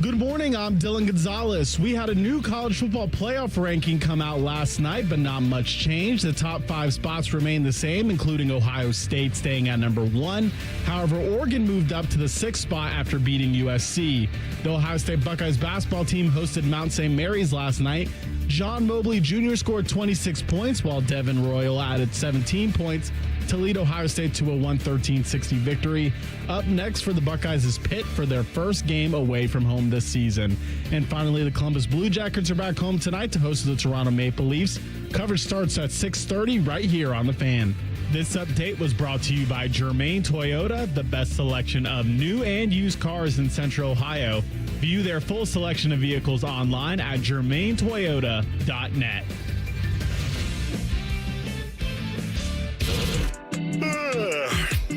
Good morning, I'm Dylan Gonzalez. We had a new college football playoff ranking come out last night, but not much change. The top 5 spots remain the same, including Ohio State staying at number 1. However, Oregon moved up to the 6th spot after beating USC. The Ohio State Buckeyes basketball team hosted Mount St. Mary's last night. John Mobley Jr. scored 26 points, while Devin Royal added 17 points to lead Ohio State to a 113-60 victory. Up next for the Buckeyes is Pitt for their first game away from home this season. And finally, the Columbus Blue Jackets are back home tonight to host the Toronto Maple Leafs. Coverage starts at 6:30 right here on The Fan. This update was brought to you by Germain Toyota, the best selection of new and used cars in Central Ohio. View their full selection of vehicles online at germaintoyota.net.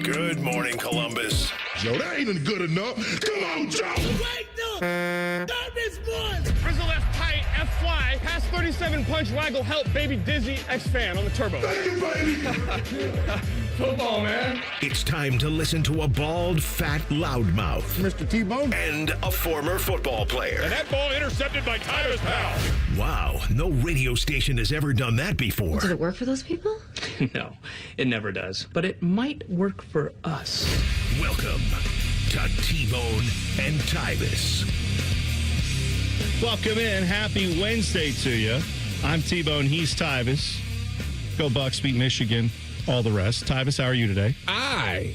Good morning, Columbus. Joe, that ain't good enough. Come on, Joe. Wake up! Garbage boys! Frizzle left tight, F fly, pass 37 punch, waggle, help, baby dizzy, X fan on the turbo. Thank you, baby. Football, man. It's time to listen to a bald, fat loudmouth Mr. T-Bone. and a former football player. And that ball intercepted by Tyvis pal. Wow, no radio station has ever done that before. Did it work for those people? No, it never does. But it might work for us. Welcome to T-Bone and Tyvis. Welcome in. Happy Wednesday to you. I'm T-Bone. He's Tyvis. Go Bucks, beat Michigan. All the rest. Tyvis, how are you today? I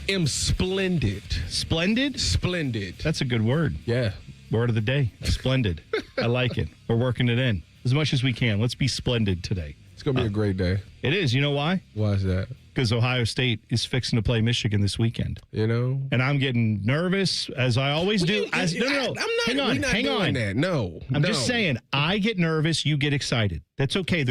am splendid. Splendid? Splendid. That's a good word. Yeah. Word of the day. Splendid. I like it. We're working it in as much as we can. Let's be splendid today. It's going to be a great day. It is. You know why? Why is that? Because Ohio State is fixing to play Michigan this weekend. You know? And I'm getting nervous, as I always do. I'm not. Hang on. Hang on. That. No. I'm just saying, I get nervous, you get excited. That's okay.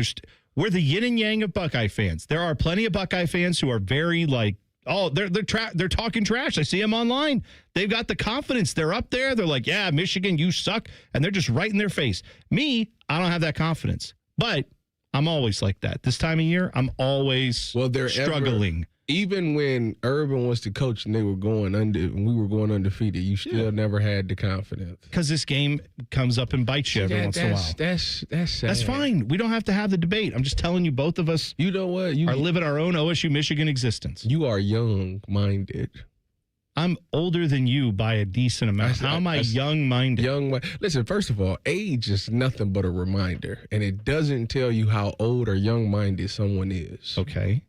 We're the yin and yang of Buckeye fans. There are plenty of Buckeye fans who are very they're talking trash. I see them online. They've got the confidence. They're up there. They're like, yeah, Michigan, you suck. And they're just right in their face. Me, I don't have that confidence. But I'm always like that. This time of year, I'm always struggling. Even when Urban was the coach and we were going undefeated, you still never had the confidence. Because this game comes up and bites you every once in a while. That's sad. That's fine. We don't have to have the debate. I'm just telling you, both of us You know what? are living our own OSU Michigan existence. You are young-minded. I'm older than you by a decent amount. How am I young-minded? Listen, first of all, age is nothing but a reminder, and it doesn't tell you how old or young-minded someone is. Okay.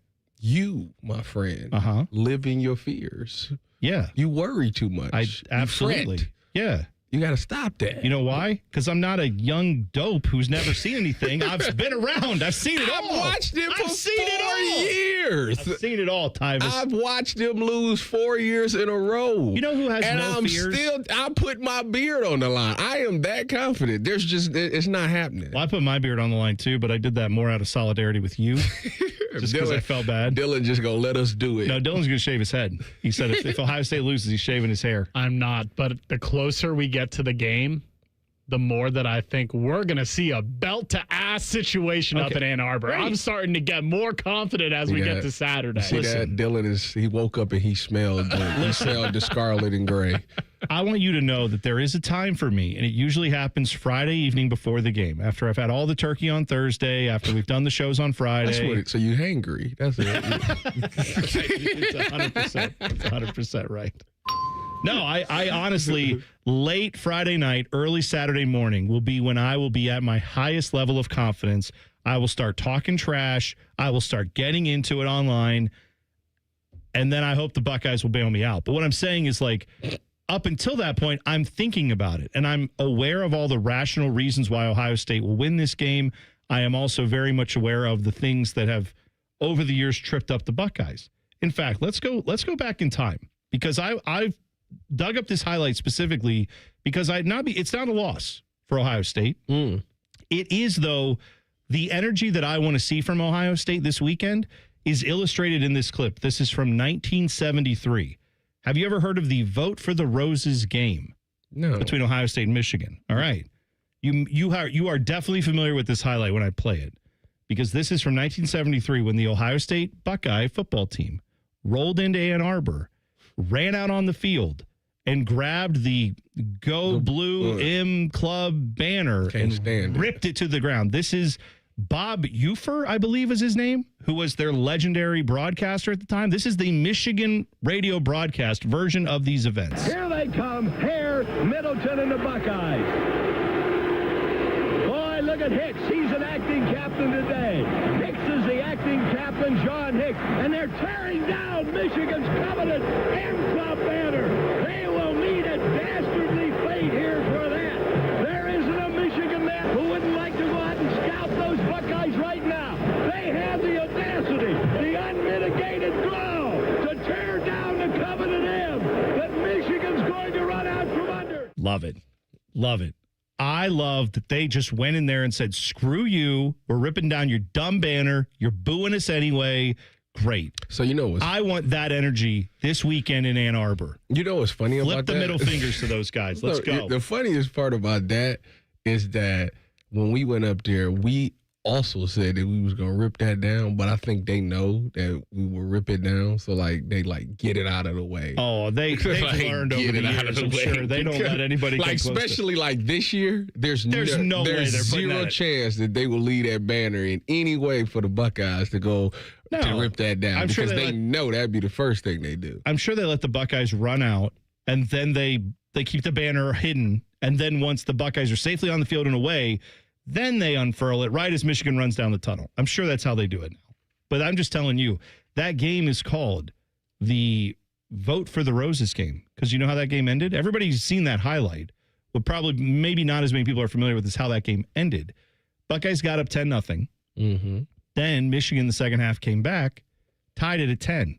You, my friend, live in your fears. Yeah. You worry too much. Absolutely. You fret. Yeah. You got to stop that. You know why? Because I'm not a young dope who's never seen anything. I've been around. I've seen it all. I've watched them for 4 years. I've seen it all, Tyvis. I've watched them lose 4 years in a row. You know who has no fears? I put my beard on the line. I am that confident. It's not happening. Well, I put my beard on the line, too, but I did that more out of solidarity with you. Just because I felt bad. Dylan just going to let us do it. No, Dylan's going to shave his head. He said if Ohio State loses, he's shaving his hair. I'm not, but the closer we get to the game, the more that I think we're going to see a belt-to-ass situation up in Ann Arbor. Right. I'm starting to get more confident as we get to Saturday. See that? Dylan he woke up and he smelled the scarlet and gray. I want you to know that there is a time for me, and it usually happens Friday evening before the game, after I've had all the turkey on Thursday, after we've done the shows on Friday. So you're hangry. That's it. It's 100%. It's 100% right. No, I honestly, late Friday night, early Saturday morning will be when I will be at my highest level of confidence. I will start talking trash. I will start getting into it online. And then I hope the Buckeyes will bail me out. But what I'm saying is, like, up until that point, I'm thinking about it. And I'm aware of all the rational reasons why Ohio State will win this game. I am also very much aware of the things that have, over the years, tripped up the Buckeyes. In fact, let's go back in time. Because I've dug up this highlight specifically because it's not a loss for Ohio State. It is, though, the energy that I want to see from Ohio State this weekend is illustrated in this clip. This is from 1973. Have you ever heard of the Vote for the Roses game? No. Between Ohio State and Michigan? All right. You are definitely familiar with this highlight when I play it, because this is from 1973 when the Ohio State Buckeye football team rolled into Ann Arbor, ran out on the field, and grabbed the Go Blue M Club banner and ripped it to the ground. This is Bob Ufer, I believe is his name, who was their legendary broadcaster at the time. This is the Michigan radio broadcast version of these events. Here they come, Hare, Middleton, and the Buckeyes. Boy, look at Hicks. He's an acting captain today. Hicks is the acting captain, John Hicks, and they're tearing down Michigan's coveted M Club banner. They will meet a dastardly fate here for that. There isn't a Michigan man who wouldn't like to go out and scalp those Buckeyes right now. They have the audacity, the unmitigated gall to tear down the coveted M that Michigan's going to run out from under. Love it. Love it. I love that they just went in there and said, screw you. We're ripping down your dumb banner. You're booing us anyway. Great. So you know what's I want that energy this weekend in Ann Arbor. You know what's funny Flip about the that? middle fingers to those guys. Let's go. The funniest part about that is that when we went up there, we also said that we was gonna rip that down, but I think they know that we will rip it down. So they get it out of the way. Oh, they've learned over the years. I'm sure they don't let anybody come close especially this year. There's no way they're zero chance that they will leave that banner in any way for the Buckeyes to go to rip that down because they know that'd be the first thing they do. I'm sure they let the Buckeyes run out and then they keep the banner hidden, and then once the Buckeyes are safely on the field and away, then they unfurl it right as Michigan runs down the tunnel. I'm sure that's how they do it now. But I'm just telling you, that game is called the Vote for the Roses game, because you know how that game ended? Everybody's seen that highlight. But probably maybe not as many people are familiar with this, how that game ended. Buckeyes got up 10-0. Mm-hmm. Then Michigan, the second half, came back, tied it at 10.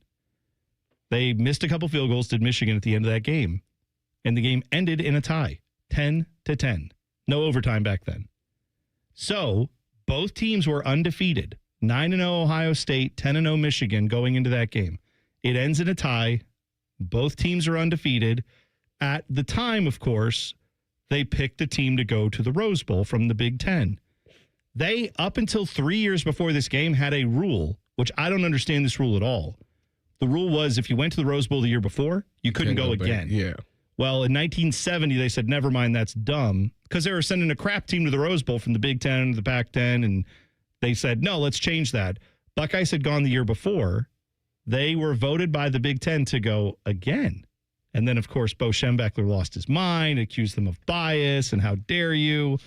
They missed a couple field goals, did Michigan, at the end of that game. And the game ended in a tie, 10-10. No overtime back then. So both teams were undefeated, 9-0 Ohio State, 10-0 Michigan going into that game. It ends in a tie. Both teams are undefeated. At the time, of course, they picked a team to go to the Rose Bowl from the Big Ten. They, up until 3 years before this game, had a rule, which I don't understand this rule at all. The rule was if you went to the Rose Bowl the year before, you couldn't go again. Yeah. Well, in 1970, they said, never mind, that's dumb, because they were sending a crap team to the Rose Bowl from the Big Ten to the Pac-10, and they said, no, let's change that. Buckeyes had gone the year before. They were voted by the Big Ten to go again. And then, of course, Bo Schembechler lost his mind, accused them of bias, and how dare you.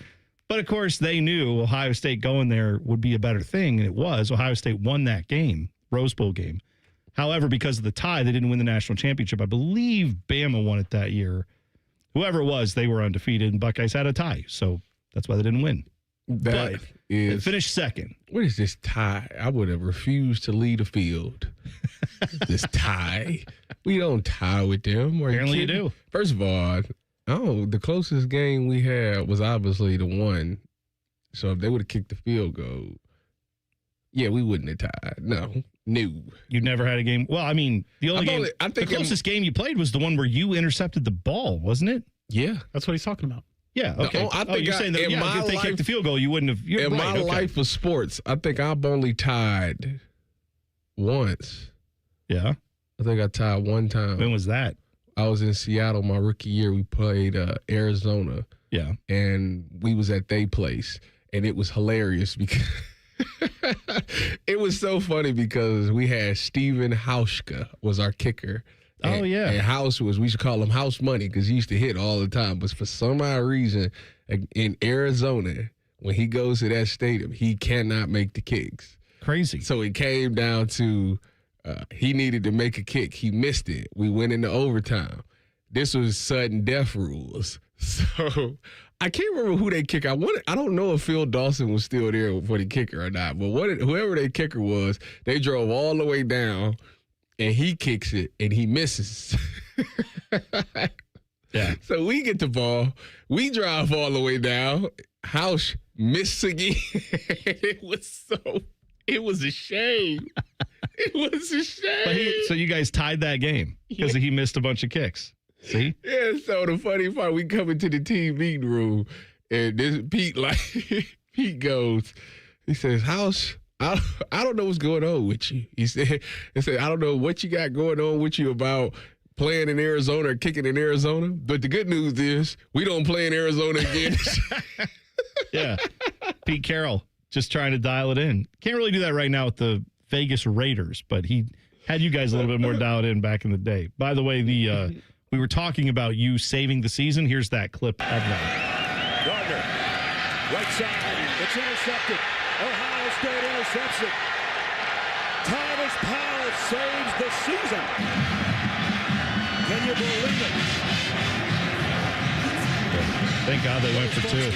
But, of course, they knew Ohio State going there would be a better thing, and it was. Ohio State won that game, Rose Bowl game. However, because of the tie, they didn't win the national championship. I believe Bama won it that year. Whoever it was, they were undefeated, and Buckeyes had a tie. So that's why they didn't win. But they finished second. What is this tie? I would have refused to lead a field. This tie. We don't tie with them. Apparently you do. First of all, the closest game we had was obviously the one. So if they would have kicked the field goal, yeah, we wouldn't have tied. No. You never had a game. Well, I mean, the closest game you played was the one where you intercepted the ball, wasn't it? Yeah. That's what he's talking about. Yeah. Okay. You're saying that if they kicked the field goal, you wouldn't have. In my life of sports, I think I've only tied once. Yeah. I think I tied one time. When was that? I was in Seattle my rookie year. We played Arizona. Yeah. And we was at their place, and it was hilarious because. It was so funny because we had Steven Hauschka was our kicker. Oh, yeah. And House we used to call him House Money because he used to hit all the time. But for some odd reason, in Arizona, when he goes to that stadium, he cannot make the kicks. Crazy. So it came down to he needed to make a kick. He missed it. We went into overtime. This was sudden death rules. So I can't remember who they kicker. I don't know if Phil Dawson was still there for the kicker or not. But whoever their kicker was, they drove all the way down, and he kicks it, and he misses. Yeah. So we get the ball. We drive all the way down. House missed again. It was a shame. It was a shame. So you guys tied that game because he missed a bunch of kicks. See? Yeah, so the funny part, we come into the team meeting room, and this Pete goes, he says, House, I don't know what's going on with you. He said, I don't know what you got going on with you about playing in Arizona or kicking in Arizona. But the good news is we don't play in Arizona again. Yeah. Pete Carroll just trying to dial it in. Can't really do that right now with the Vegas Raiders, but he had you guys a little bit more dialed in back in the day. By the way, we were talking about you saving the season. Here's that clip of that. Gardner, right side. It's intercepted. Ohio State intercepts it. Tyvis Powell saves the season. Can you believe it? Thank God they went for 2.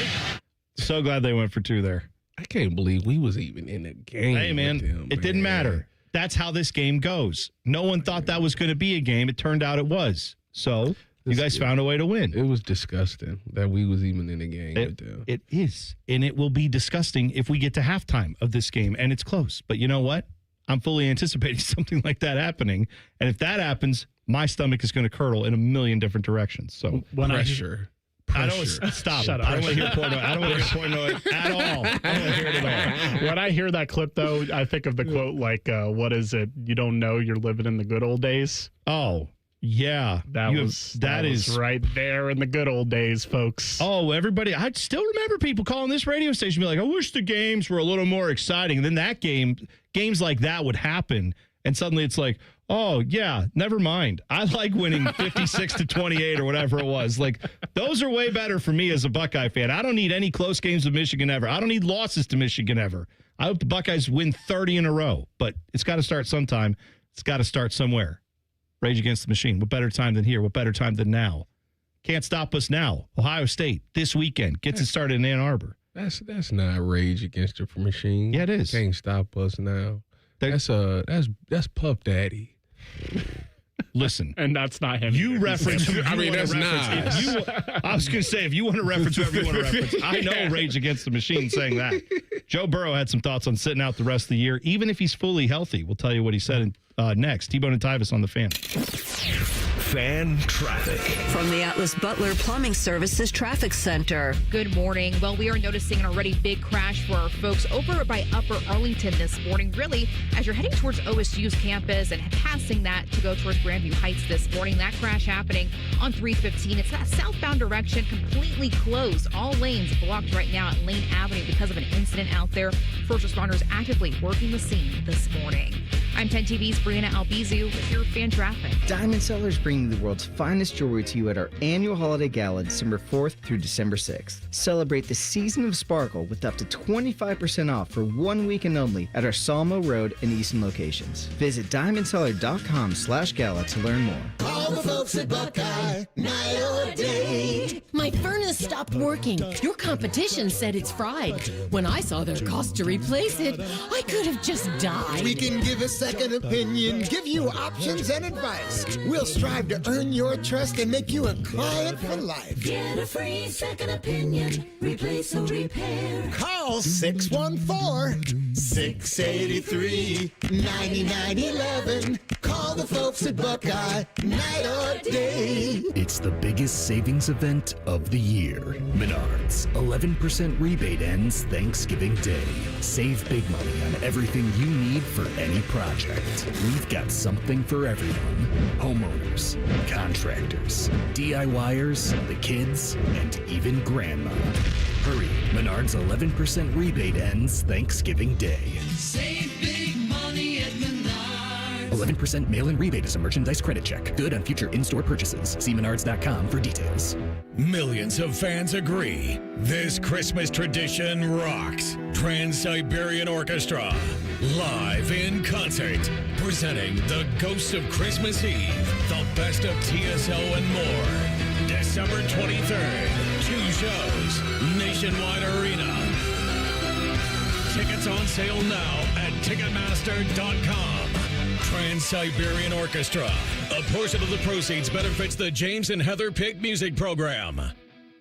So glad they went for 2 there. I can't believe we was even in the game. Hey, man, with them, it didn't matter. That's how this game goes. No one thought that was going to be a game. It turned out it was. So you guys found a way to win. It was disgusting that we was even in the game with them. It is. And it will be disgusting if we get to halftime of this game and it's close. But you know what? I'm fully anticipating something like that happening. And if that happens, my stomach is going to curdle in a million different directions. So Pressure. I don't stop. Shut it. up. I don't want to hear porno. I don't want to hear porno at all. I don't want to hear it at all. When I hear that clip, though, I think of the quote like, what is it? You don't know you're living in the good old days. Oh, yeah. That was right there in the good old days, folks. Oh, everybody. I still remember people calling this radio station be like, I wish the games were a little more exciting. And then games like that would happen. And suddenly it's like, oh, yeah, never mind. I like winning 56-28 or whatever it was. Like, those are way better for me as a Buckeye fan. I don't need any close games with Michigan ever. I don't need losses to Michigan ever. I hope the Buckeyes win 30 in a row. But it's got to start sometime. It's got to start somewhere. Rage Against the Machine. What better time than here? What better time than now? Can't stop us now. Ohio State this weekend gets it started in Ann Arbor. That's not Rage Against the Machine. Yeah, it is. Can't stop us now. That's Puff Daddy. Listen, and that's not him. You reference. I mean, that's nice. I was going to say, if you want to reference whoever you want to reference, I know Rage Against the Machine saying that. Joe Burrow had some thoughts on sitting out the rest of the year, even if he's fully healthy. We'll tell you what he said next. T-Bone and Tyvis on the Fan. Fan traffic. From the Atlas Butler Plumbing Services Traffic Center. Good morning. Well, we are noticing an already big crash for our folks over by Upper Arlington this morning. Really, as you're heading towards OSU's campus and passing that to go towards Grandview Heights this morning, that crash happening on 315. It's that southbound direction completely closed. All lanes blocked right now at Lane Avenue because of an incident out there. First responders actively working the scene this morning. I'm 10 TV's Brianna Albizu with your fan traffic. Diamond Sellers bringing the world's finest jewelry to you at our annual holiday gala December 4th through December 6th. Celebrate the season of sparkle with up to 25% off for 1 weekend only at our Salmo Road and Easton locations. Visit diamondseller.com/gala to learn more. All the folks at Buckeye, night or day. My furnace stopped working. Your competition said it's fried. When I saw their cost to replace it, I could have just died. We can give a second opinion, give you options and advice. We'll strive to earn your trust and make you a client for life. Get a free second opinion. Replace or repair. Call 614-683-9911. Call the folks at Buckeye, night or day. It's the biggest savings event of the year. Menards, 11% rebate ends Thanksgiving Day. Save big money on everything you need for any project. We've got something for everyone. Homeowners, contractors, DIYers, the kids, and even grandma. Hurry, Menards 11% rebate ends Thanksgiving Day. Save big money at Menards. 11% mail-in rebate is a merchandise credit check. Good on future in-store purchases. See menards.com for details. Millions of fans agree. This Christmas tradition rocks. Trans-Siberian Orchestra, live in concert, presenting The Ghost of Christmas Eve, the best of TSO and more. December 23rd, 2 shows, Nationwide Arena. Tickets on sale now at Ticketmaster.com. Trans-Siberian Orchestra. A portion of the proceeds benefits the James and Heather Pick Music Program.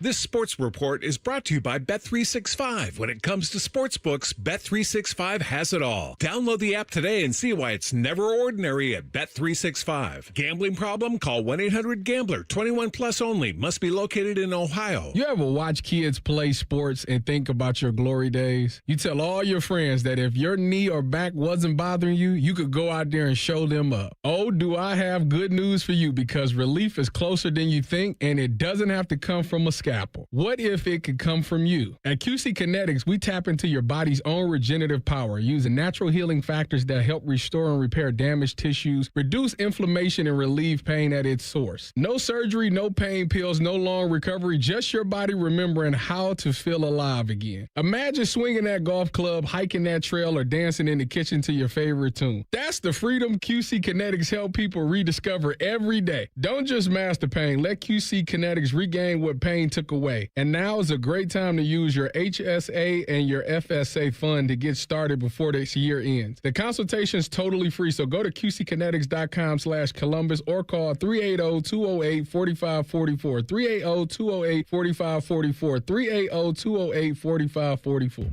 This sports report is brought to you by Bet365. When it comes to sportsbooks, Bet365 has it all. Download the app today and see why it's never ordinary at Bet365. Gambling problem? Call 1-800-GAMBLER. 21 plus only. Must be located in Ohio. You ever watch kids play sports and think about your glory days? You tell all your friends that if your knee or back wasn't bothering you, you could go out there and show them up. Oh, do I have good news for you, because relief is closer than you think, and it doesn't have to come from a scalpel. What if it could come from you? At QC Kinetics, we tap into your body's own regenerative power using natural healing factors that help restore and repair damaged tissues, reduce inflammation, and relieve pain at its source. No surgery, no pain pills, no long recovery, just your body remembering how to feel alive again. Imagine swinging that golf club, hiking that trail, or dancing in the kitchen to your favorite tune. That's the freedom QC Kinetics help people rediscover every day. Don't just master pain. Let QC Kinetics regain what pain took away. And now is a great time to use your HSA and your FSA fund to get started before this year ends. The consultation is totally free, so go to qckinetics.com/Columbus or call 380-208-4544. 380-208-4544. 380-208-4544.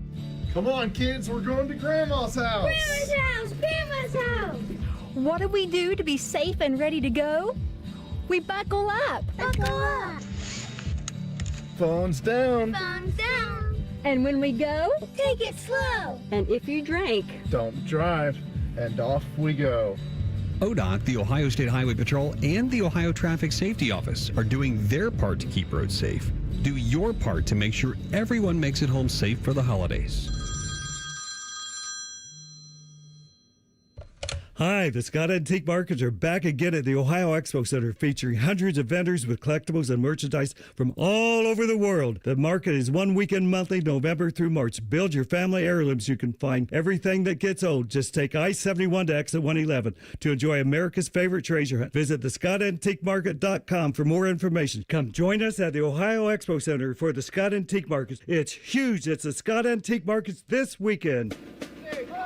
Come on, kids, we're going to Grandma's house. Grandma's house! Grandma's house! What do we do to be safe and ready to go? We buckle up. Buckle up. Phones down. Phones down. And when we go, take it slow. And if you drink, Don't drive. And off we go. ODOT, the Ohio State Highway Patrol, and the Ohio Traffic Safety Office are doing their part to keep roads safe. Do your part to make sure everyone makes it home safe for the holidays. Hi, the Scott Antique Markets are back again at the Ohio Expo Center, featuring hundreds of vendors with collectibles and merchandise from all over the world. The market is one weekend monthly, November through March. Build your family heirlooms. You can find everything that gets old. Just take I-71 to exit 111 to enjoy America's favorite treasure hunt. Visit thescottantiquemarket.com for more information. Come join us at the Ohio Expo Center for the Scott Antique Markets. It's huge. It's the Scott Antique Markets this weekend.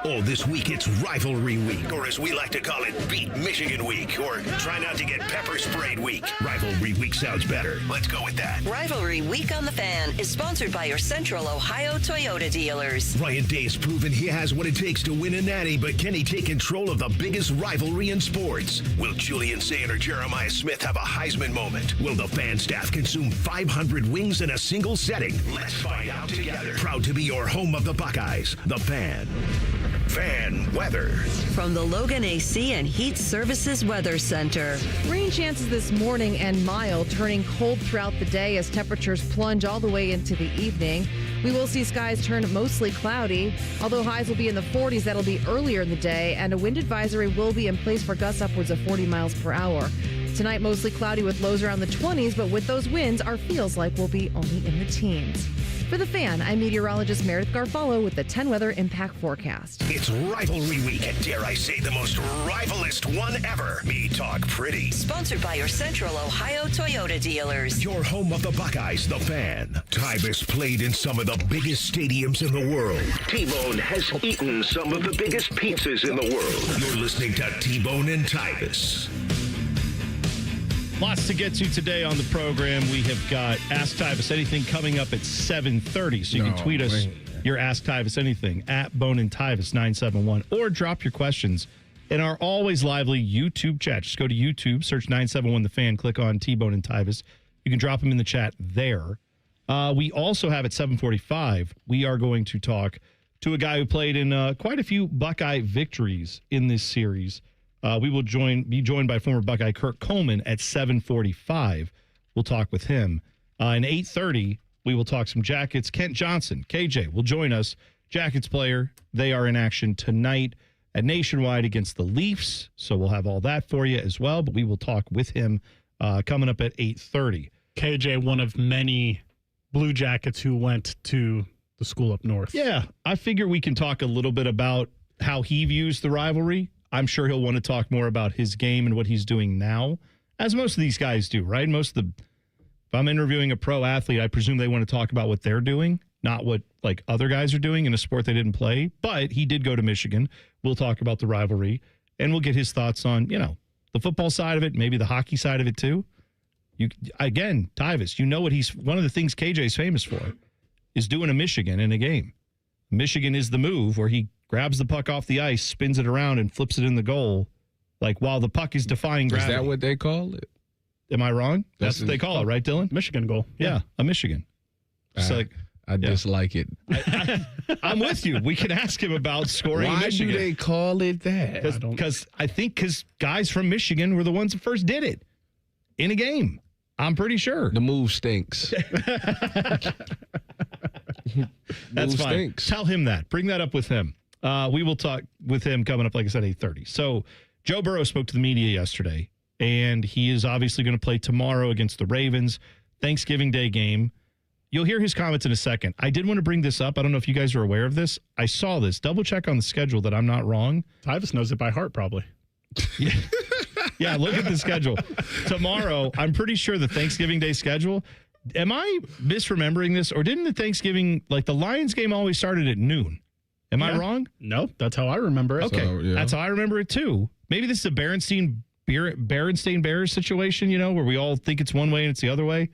Oh, this week it's Rivalry Week, or as we like to call it, Beat Michigan Week, or Try Not to Get Pepper Sprayed Week. Rivalry Week sounds better. Let's go with that. Rivalry Week on the Fan is sponsored by your Central Ohio Toyota dealers. Ryan Day's proven he has what it takes to win a natty, but can he take control of the biggest rivalry in sports? Will Julian Sayin or Jeremiah Smith have a Heisman moment? Will the fan staff consume 500 wings in a single setting? Let's find out together. Proud to be your home of the Buckeyes, the Fan. Fan weather. From the Logan AC and Heat Services Weather Center. Rain chances this morning and mild, turning cold throughout the day as temperatures plunge all the way into the evening. We will see skies turn mostly cloudy, although highs will be in the 40s. That'll be earlier in the day, and a wind advisory will be in place for gusts upwards of 40 miles per hour. Tonight, mostly cloudy with lows around the 20s, but with those winds, our feels like will be only in the teens. For The Fan, I'm meteorologist Meredith Garfalo with the 10 Weather Impact Forecast. It's Rivalry Week, and dare I say the most rivalist one ever. Me Talk Pretty. Sponsored by your Central Ohio Toyota dealers. Your home of the Buckeyes, the Fan. Tyvis played in some of the biggest stadiums in the world. T-Bone has eaten some of the biggest pizzas in the world. You're listening to T-Bone and Tyvis. Lots to get to today on the program. We have got Ask Tyvis Anything coming up at 7:30, so you can tweet us your Ask Tyvis Anything at Bone and Tyvis 971, or drop your questions in our always lively YouTube chat. Just go to YouTube, search 971 The Fan, click on T-Bone and Tyvis. You can drop them in the chat there. We also have at 7:45, we are going to talk to a guy who played in quite a few Buckeye victories in this series. We will be joined by former Buckeye Kirk Coleman at 7:45. We'll talk with him. And 8:30, we will talk some Jackets. Kent Johnson, KJ, will join us. Jackets player. They are in action tonight at Nationwide against the Leafs. So we'll have all that for you as well. But we will talk with him coming up at 8:30. KJ, one of many Blue Jackets who went to the school up north. Yeah, I figure we can talk a little bit about how he views the rivalry. I'm sure he'll want to talk more about his game and what he's doing now, as most of these guys do, right? If I'm interviewing a pro athlete, I presume they want to talk about what they're doing, not what like other guys are doing in a sport they didn't play. But he did go to Michigan. We'll talk about the rivalry, and we'll get his thoughts on, the football side of it, maybe the hockey side of it too. Again, Tyvis, you know what one of the things KJ's famous for is doing a Michigan in a game. Michigan is the move where he grabs the puck off the ice, spins it around, and flips it in the goal, like while the puck is defying gravity. Is that what they call it? Am I wrong? That's what they call it, right, Dylan? Michigan goal. Yeah, a Michigan. I dislike it. I'm with you. We can ask him about scoring Why Michigan. do they call it that? Because I think guys from Michigan were the ones that first did it in a game. I'm pretty sure. The move stinks. That's fine. Stinks. Tell him that. Bring that up with him. We will talk with him coming up, like I said, 8:30. So Joe Burrow spoke to the media yesterday, and he is obviously going to play tomorrow against the Ravens, Thanksgiving Day game. You'll hear his comments in a second. I did want to bring this up. I don't know if you guys are aware of this. I saw this. Double check on the schedule that I'm not wrong. Tyvis knows it by heart, probably. Yeah, look at the schedule. Tomorrow, I'm pretty sure the Thanksgiving Day schedule. Am I misremembering this? Or didn't the Thanksgiving, like the Lions game always started at noon? Am I wrong? No, that's how I remember it. Okay, that's how I remember it too. Maybe this is a Berenstain Bears situation, where we all think it's one way and it's the other way.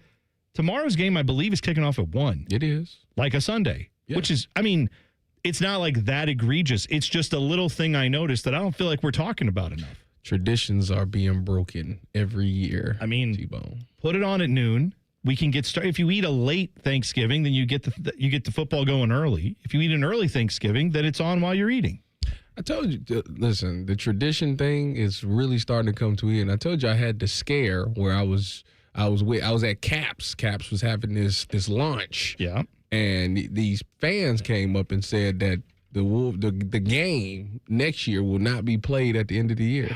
Tomorrow's game, I believe, is kicking off at 1. It is. Like a Sunday, which is, it's not like that egregious. It's just a little thing I noticed that I don't feel like we're talking about enough. Traditions are being broken every year. T-Bone. Put it on at noon. We can get started. If you eat a late Thanksgiving, then you get the football going early. If you eat an early Thanksgiving, then it's on while you're eating. I told you, listen, the tradition thing is really starting to come to an end. I told you I had the scare where I was at Caps. Caps was having this launch. Yeah. And these fans came up and said that the game next year will not be played at the end of the year.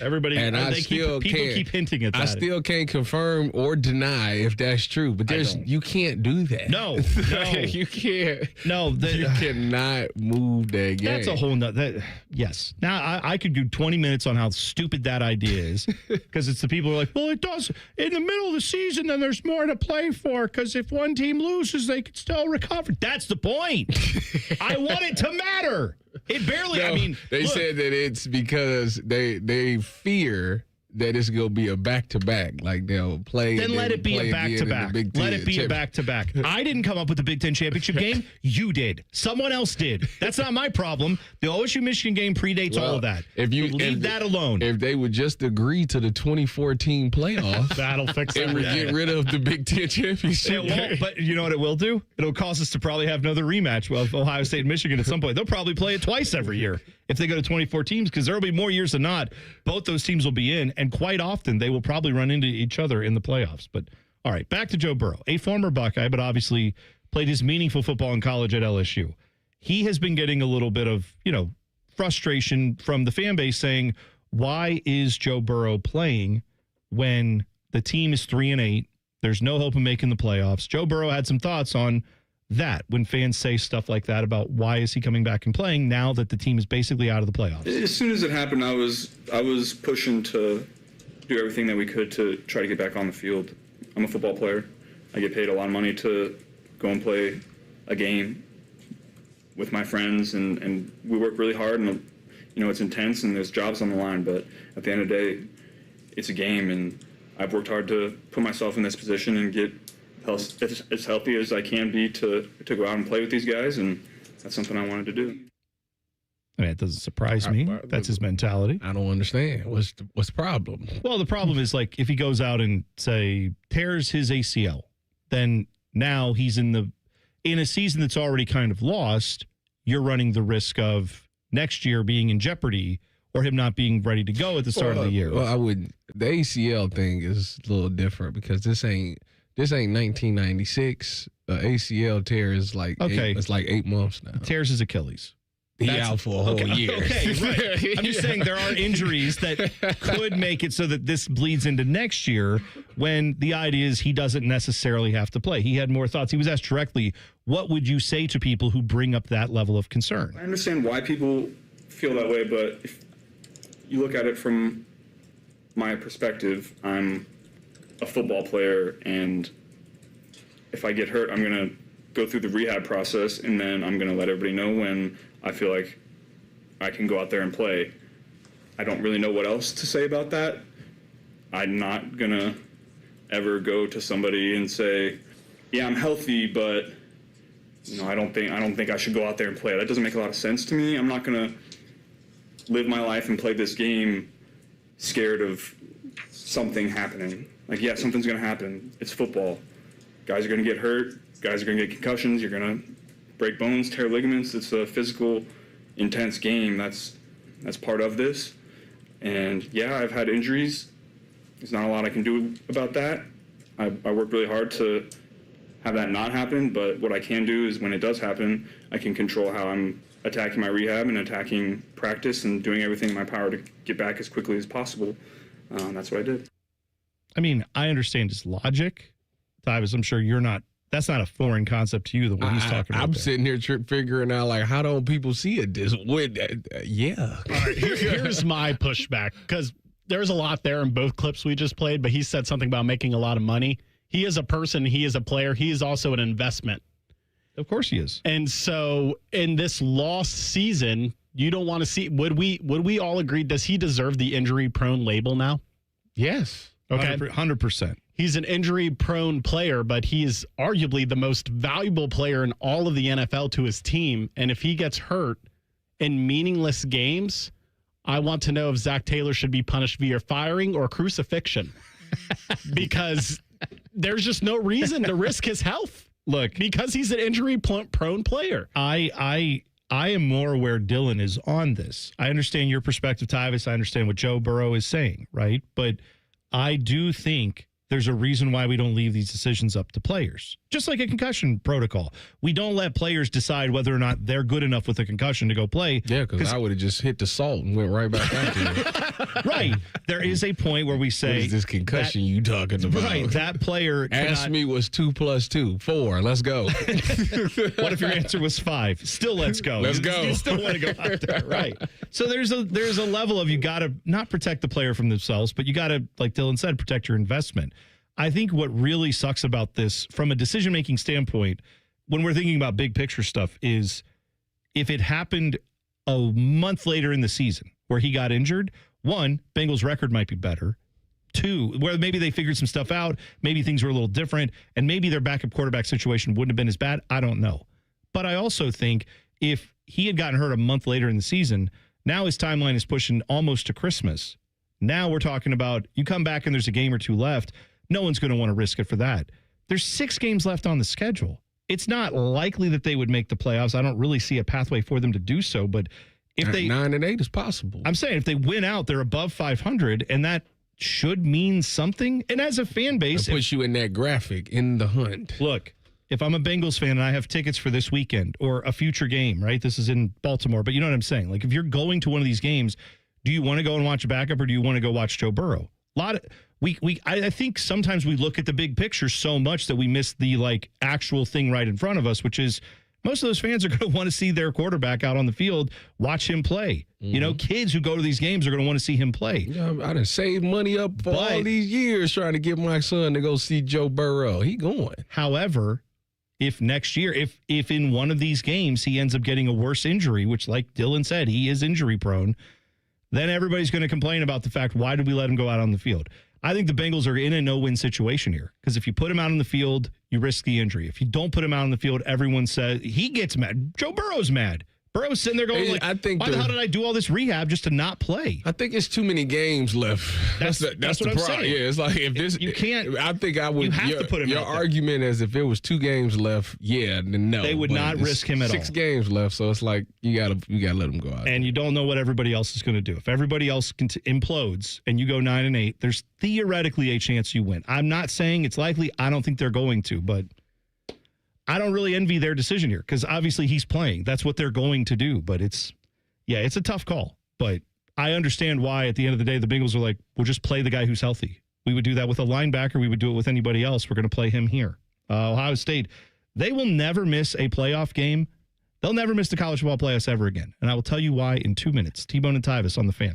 Everybody, and people keep hinting at that. I still can't confirm or deny if that's true, but you can't do that. No, you can't. No, you cannot move that game. That's a whole nother. Yes. Now I could do 20 minutes on how stupid that idea is, because it's the people who are like, well, it does in the middle of the season, then there's more to play for. Because if one team loses, they can still recover. That's the point. I want it to matter. It barely. No, they said that it's because they fear that it's going to be a back-to-back. Like they'll play. Then let it be a back-to-back. Let it be a back-to-back. I didn't come up with the Big Ten championship game. You did. Someone else did. That's not my problem. The OSU-Michigan game predates all of that. Leave that alone. If they would just agree to the 2014 playoff, that'll fix it. And get rid of the Big Ten championship. It won't, but you know what it will do? It'll cause us to probably have another rematch of Ohio State and Michigan at some point. They'll probably play it twice every year if they go to 24 teams, because there will be more years than not. Both those teams will be in, and quite often they will probably run into each other in the playoffs. But all right, back to Joe Burrow, a former Buckeye, but obviously played his meaningful football in college at LSU. He has been getting a little bit of, frustration from the fan base saying, why is Joe Burrow playing when the team is 3-8? There's no hope of making the playoffs. Joe Burrow had some thoughts on that when fans say stuff like that about why is he coming back and playing now that the team is basically out of the playoffs. As soon as it happened, I was pushing to do everything that we could to try to get back on the field. I'm a football player. I get paid a lot of money to go and play a game with my friends, and we work really hard, and it's intense and there's jobs on the line, but at the end of the day, it's a game, and I've worked hard to put myself in this position and get as healthy as I can be to go out and play with these guys, and that's something I wanted to do. I mean, it doesn't surprise me. That's his mentality. I don't understand. What's the problem? Well, the problem is, like, if he goes out and, say, tears his ACL, then now he's in a season that's already kind of lost. You're running the risk of next year being in jeopardy or him not being ready to go at the start of the year. Well, the ACL thing is a little different because this ain't 1996. ACL tear is like it's like 8 months now. Tears his Achilles. He out for a whole year. Okay, right. I'm just saying there are injuries that could make it so that this bleeds into next year when the idea is he doesn't necessarily have to play. He had more thoughts. He was asked directly, what would you say to people who bring up that level of concern? I understand why people feel that way, but if you look at it from my perspective, I'm a football player, and if I get hurt, I'm going to go through the rehab process, and then I'm going to let everybody know when I feel like I can go out there and play. I don't really know what else to say about that. I'm not going to ever go to somebody and say, yeah, I'm healthy, but I don't think I should go out there and play. That doesn't make a lot of sense to me. I'm not going to live my life and play this game scared of something happening. Like, yeah, something's going to happen. It's football. Guys are going to get hurt. Guys are going to get concussions. You're going to break bones, tear ligaments. It's a physical, intense game. That's part of this. And yeah, I've had injuries. There's not a lot I can do about that. I worked really hard to have that not happen, but what I can do is when it does happen, I can control how I'm attacking my rehab and attacking practice and doing everything in my power to get back as quickly as possible. That's what I did. I mean, I understand his logic. Tyvis, I'm sure that's not a foreign concept to you, the way he's talking about I'm that. sitting here figuring out, like, how don't people see it this way? Yeah. All right, here's my pushback, because there's a lot there in both clips we just played, but he said something about making a lot of money. He is a person. He is a player. He is also an investment. Of course he is. And so in this lost season, you don't want to see, would we all agree, does he deserve the injury-prone label now? Yes. Okay. 100%. He's an injury-prone player, but he is arguably the most valuable player in all of the NFL to his team. And if he gets hurt in meaningless games, I want to know if Zach Taylor should be punished via firing or crucifixion. Because there's just no reason to risk his health. Look, because he's an injury-prone player. I am more aware Dylan is on this. I understand your perspective, Tyvis. I understand what Joe Burrow is saying, right? But I do think there's a reason why we don't leave these decisions up to players. Just like a concussion protocol. We don't let players decide whether or not they're good enough with a concussion to go play. Yeah, because I would have just hit the salt and went right back out there. Right. There is a point where we say, what is this concussion you talking about? Right. That player ask me what's 2 + 2, 4. Let's go. What if your answer was 5? Still, let's go. Let's go. You still want to go out there, right? So there's a level of, you got to not protect the player from themselves, but you got to, like Dylan said, protect your investment. I think what really sucks about this from a decision-making standpoint, when we're thinking about big picture stuff, is if it happened a month later in the season where he got injured, 1, Bengals' record might be better. 2, where maybe they figured some stuff out, maybe things were a little different, and maybe their backup quarterback situation wouldn't have been as bad. I don't know. But I also think if he had gotten hurt a month later in the season, now his timeline is pushing almost to Christmas. Now we're talking about you come back and there's a game or 2 left. No one's going to want to risk it for that. There's 6 games left on the schedule. It's not likely that they would make the playoffs. I don't really see a pathway for them to do so. But if they 9-8 is possible. I'm saying if they win out, they're above 500, and that should mean something. And as a fan base, it puts you in that graphic in the hunt. Look, if I'm a Bengals fan and I have tickets for this weekend or a future game, right? This is in Baltimore, but you know what I'm saying? Like, if you're going to one of these games, do you want to go and watch a backup, or do you want to go watch Joe Burrow? I think sometimes we look at the big picture so much that we miss the actual thing right in front of us, which is most of those fans are going to want to see their quarterback out on the field, watch him play. Mm-hmm. You know, kids who go to these games are going to want to see him play. Yeah, I done saved money up for all these years trying to get my son to go see Joe Burrow. He going. However, if next year, if in one of these games he ends up getting a worse injury, which like Dylan said, he is injury prone, then everybody's going to complain about the fact, why did we let him go out on the field? I think the Bengals are in a no-win situation here, because if you put him out on the field, you risk the injury. If you don't put him out on the field, everyone says he gets mad. Joe Burrow's mad. Burrow's sitting there going, why the hell did I do all this rehab just to not play? I think it's too many games left. That's the what I'm problem. saying. Yeah, it's like if this, you can't. I think I would. You have to put him. Your out there. argument is if it was 2 games left, then no, they would not risk him at all. 6 games left, so it's like you gotta let him go out. And you don't know what everybody else is going to do. If everybody else implodes and you go 9-8, there's theoretically a chance you win. I'm not saying it's likely. I don't think they're going to, but I don't really envy their decision here, because obviously he's playing. That's what they're going to do. But it's a tough call. But I understand why at the end of the day, the Bengals are like, we'll just play the guy who's healthy. We would do that with a linebacker. We would do it with anybody else. We're going to play him here. Ohio State, they will never miss a playoff game. They'll never miss the college football playoffs ever again. And I will tell you why in 2 minutes. T-Bone and Tyvis on The Fan.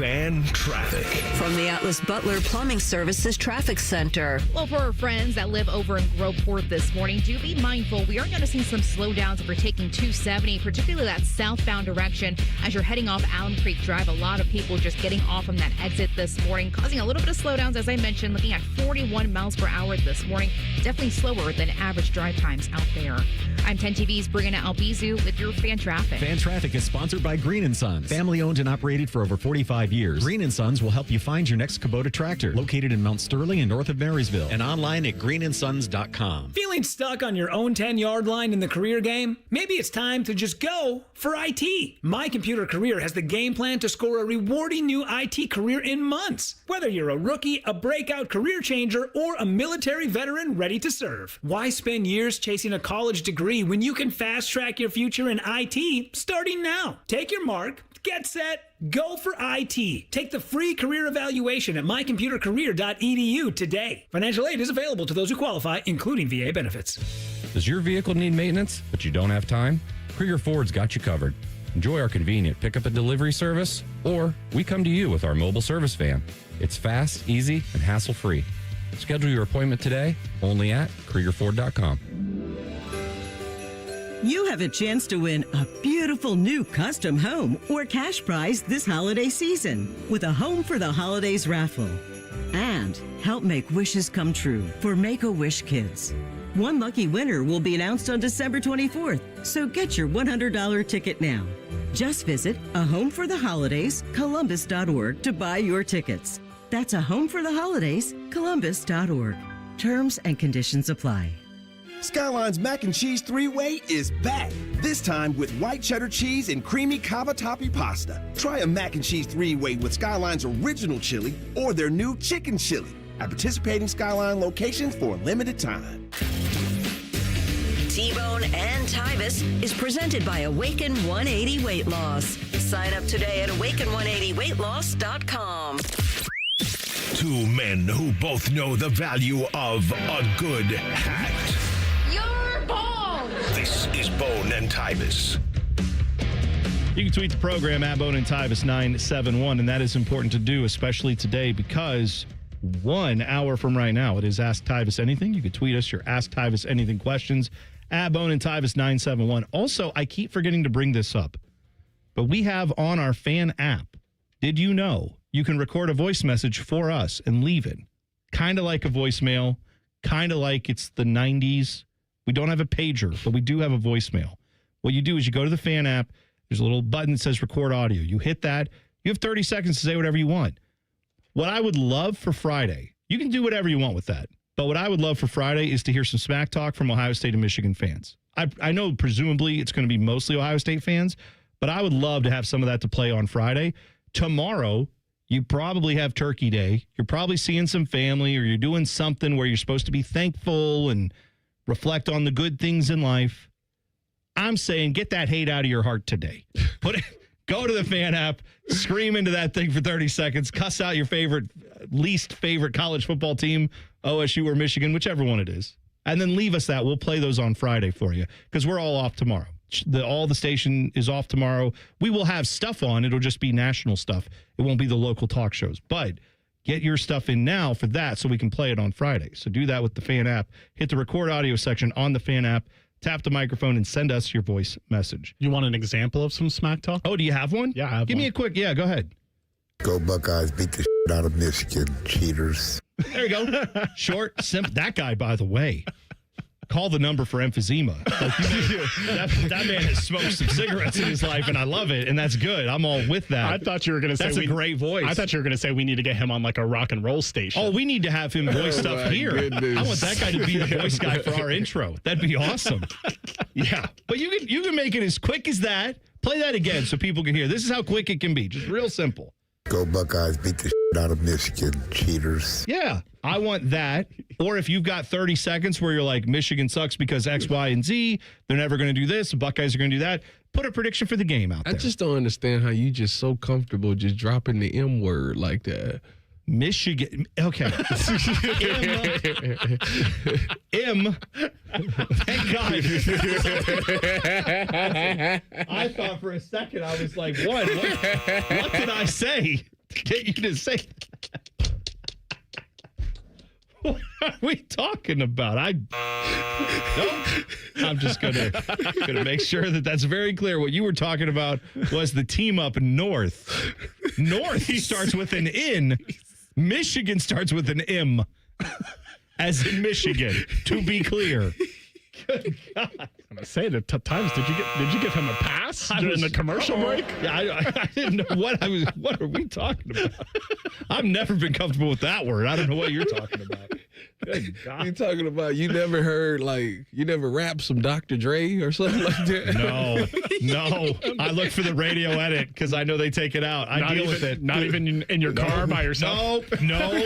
Fan Traffic. From the Atlas Butler Plumbing Services Traffic Center. Well, for our friends that live over in Groveport this morning, do be mindful. We are noticing some slowdowns if you're taking 270, particularly that southbound direction. As you're heading off Allen Creek Drive, a lot of people just getting off from that exit this morning, causing a little bit of slowdowns, as I mentioned, looking at 41 miles per hour this morning. Definitely slower than average drive times out there. I'm 10 TV's Brianna Albizu with your Fan Traffic. Fan Traffic is sponsored by Green & Sons. Family owned and operated for over 45 years. Green & Sons will help you find your next Kubota tractor. Located in Mount Sterling and north of Marysville. And online at greenandsons.com. Feeling stuck on your own 10-yard line in the career game? Maybe it's time to just go for IT. My Computer Career has the game plan to score a rewarding new IT career in months. Whether you're a rookie, a breakout career changer, or a military veteran ready to serve. Why spend years chasing a college degree when you can fast track your future in IT starting now? Take your mark, get set, go for IT. Take the free career evaluation at mycomputercareer.edu today. Financial aid is available to those who qualify, including VA benefits. Does your vehicle need maintenance, but you don't have time? Krieger Ford's got you covered. Enjoy our convenient pickup and delivery service, or we come to you with our mobile service van. It's fast, easy, and hassle-free. Schedule your appointment today only at KriegerFord.com. You have a chance to win a beautiful new custom home or cash prize this holiday season with a Home for the Holidays raffle. And help make wishes come true for Make-A-Wish Kids. One lucky winner will be announced on December 24th, so get your $100 ticket now. Just visit A Home for the Holidays, Columbus.org to buy your tickets. That's A Home for the Holidays, Columbus.org. Terms and conditions apply. Skyline's Mac and Cheese 3-Way is back. This time with white cheddar cheese and creamy cavatappi pasta. Try a Mac and Cheese 3-Way with Skyline's original chili or their new chicken chili at participating Skyline locations for a limited time. T-Bone and Tyvis is presented by Awaken 180 Weight Loss. Sign up today at awaken180weightloss.com. Two men who both know the value of a good hat. You're bald! This is Bone and Tyvis. You can tweet the program at Bone and Tyvis 971, and that is important to do, especially today, because 1 hour from right now, it is Ask Tyvis Anything. You can tweet us your Ask Tyvis Anything questions at Bone and Tyvis 971. Also, I keep forgetting to bring this up, but we have on our fan app, did you know you can record a voice message for us and leave it? Kind of like a voicemail, kind of like it's the 90s. We don't have a pager, but we do have a voicemail. What you do is you go to the fan app. There's a little button that says record audio. You hit that. You have 30 seconds to say whatever you want. What I would love for Friday, you can do whatever you want with that. But what I would love for Friday is to hear some smack talk from Ohio State and Michigan fans. I know presumably it's going to be mostly Ohio State fans, but I would love to have some of that to play on Friday. Tomorrow, you probably have Turkey Day. You're probably seeing some family, or you're doing something where you're supposed to be thankful and reflect on the good things in life. I'm saying get that hate out of your heart today. Go to the fan app, scream into that thing for 30 seconds, cuss out your least favorite college football team, OSU or Michigan, whichever one it is, and then leave us that. We'll play those on Friday for you because we're all off tomorrow. All the station is off tomorrow. We will have stuff on. It'll just be national stuff. It won't be the local talk shows. But get your stuff in now for that so we can play it on Friday. So do that with the fan app. Hit the record audio section on the fan app. Tap the microphone and send us your voice message. You want an example of some smack talk? Oh, do you have one? Yeah, I have Give me a quick, go ahead. Go Buckeyes, beat the shit out of Michigan, cheaters. There you go. Short, simple. That guy, by the way, call the number for emphysema. That man has smoked some cigarettes in his life, and I love it, and that's good. I'm all with that. I thought you were going to say that's a great voice. I thought you were going to say we need to get him on like a rock and roll station. Oh, we need to have him voice stuff here. Goodness. I want that guy to be the voice guy for our intro. That'd be awesome. Yeah, but you can make it as quick as that. Play that again so people can hear. This is how quick it can be. Just real simple. Go Buckeyes, beat the shit out of Michigan, cheaters. Yeah, I want that. Or if you've got 30 seconds where you're like, Michigan sucks because X, Y, and Z, they're never going to do this, the Buckeyes are going to do that, put a prediction for the game out there. I just don't understand how you just so comfortable just dropping the M word like that. Michigan. Okay. M. Thank God. I thought for a second, I was like, what did I say? to get you to say that. What are we talking about? I'm just gonna make sure that that's very clear. What you were talking about was the team up north. North starts with an N. Michigan starts with an M, as in Michigan. To be clear. Good God. I'm gonna say that Tyvis, did you give him a pass during the commercial break? Yeah, I didn't know what are we talking about? I've never been comfortable with that word. I don't know what you're talking about. Good God. You talking about you never heard you never rapped some Dr. Dre or something like that? No. I look for the radio edit because I know they take it out. I deal with it. Not even in your car by yourself? No.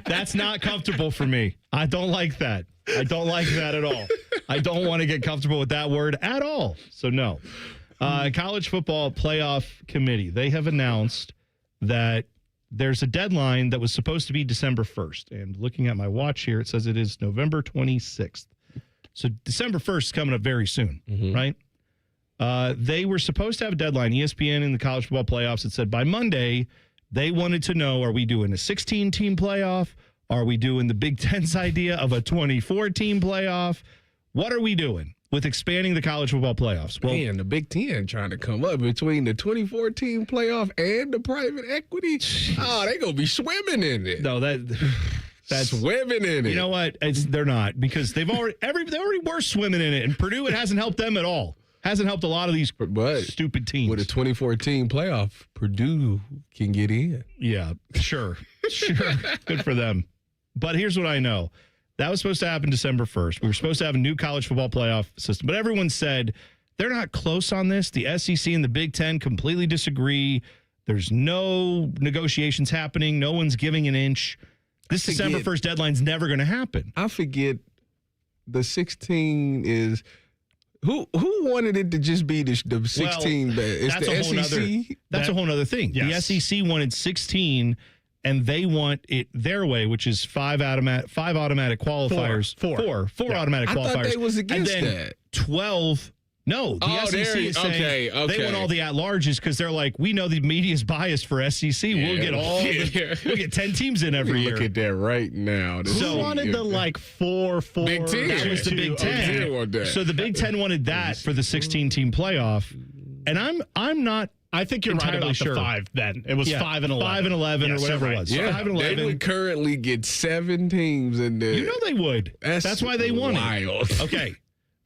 That's not comfortable for me. I don't like that. I don't like that at all. I don't want to get comfortable with that word at all. So no. College Football Playoff Committee, they have announced that there's a deadline that was supposed to be December 1st. And looking at my watch here, it says it is November 26th. So December 1st is coming up very soon, right? They were supposed to have a deadline. ESPN in the college football playoffs had said by Monday, they wanted to know, are we doing a 16-team playoff? Are we doing the Big Ten's idea of a 24-team playoff? What are we doing with expanding the college football playoffs? Well, man, the Big Ten trying to come up between the 24-team playoff and the private equity. Oh, they going to be swimming in it. No, that's swimming in it. You know what? They're not, because they already were swimming in it, and Purdue, it hasn't helped them at all. Hasn't helped a lot of these stupid teams. With a 24-team playoff, Purdue can get in. Yeah, sure. Good for them. But here's what I know. That was supposed to happen December 1st. We were supposed to have a new college football playoff system. But everyone said they're not close on this. The SEC and the Big Ten completely disagree. There's no negotiations happening. No one's giving an inch. This December 1st deadline's never going to happen. I forget the 16 is... Who wanted it to just be the 16? It's that's the a whole SEC? That's a whole other thing. Yes. The SEC wanted 16, and they want it their way, which is five automatic qualifiers. Four automatic qualifiers. I thought they was against and then that. 12. No, the SEC is saying they want all the at-larges because they're like, we know the media is biased for SEC. We'll get we'll get 10 teams in every year. Look at that right now. Who wanted the four? Big Ten. That was the Big Ten. So the Big Ten wanted that for the 16-team playoff, and I'm not. I think you're right about the 5 then. It was 5 and 11. 5 and 11 or whatever it was. Yeah, 5 and 11. They would currently get 7 teams in there. You know they would. That's why they won it. Okay.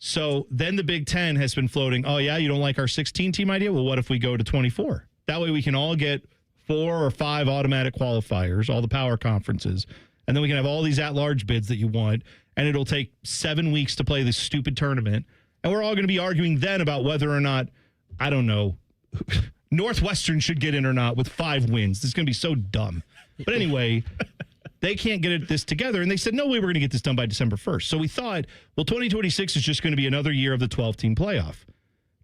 So then the Big Ten has been floating, oh, yeah, you don't like our 16-team idea? Well, what if we go to 24? That way we can all get 4 or 5 automatic qualifiers, all the power conferences, and then we can have all these at-large bids that you want, and it'll take 7 weeks to play this stupid tournament. And we're all going to be arguing then about whether or not, I don't know, Northwestern should get in or not with 5 wins. This is going to be so dumb. But anyway... They can't get this together. And they said, no way, we're going to get this done by December 1st. So we thought, well, 2026 is just going to be another year of the 12-team playoff.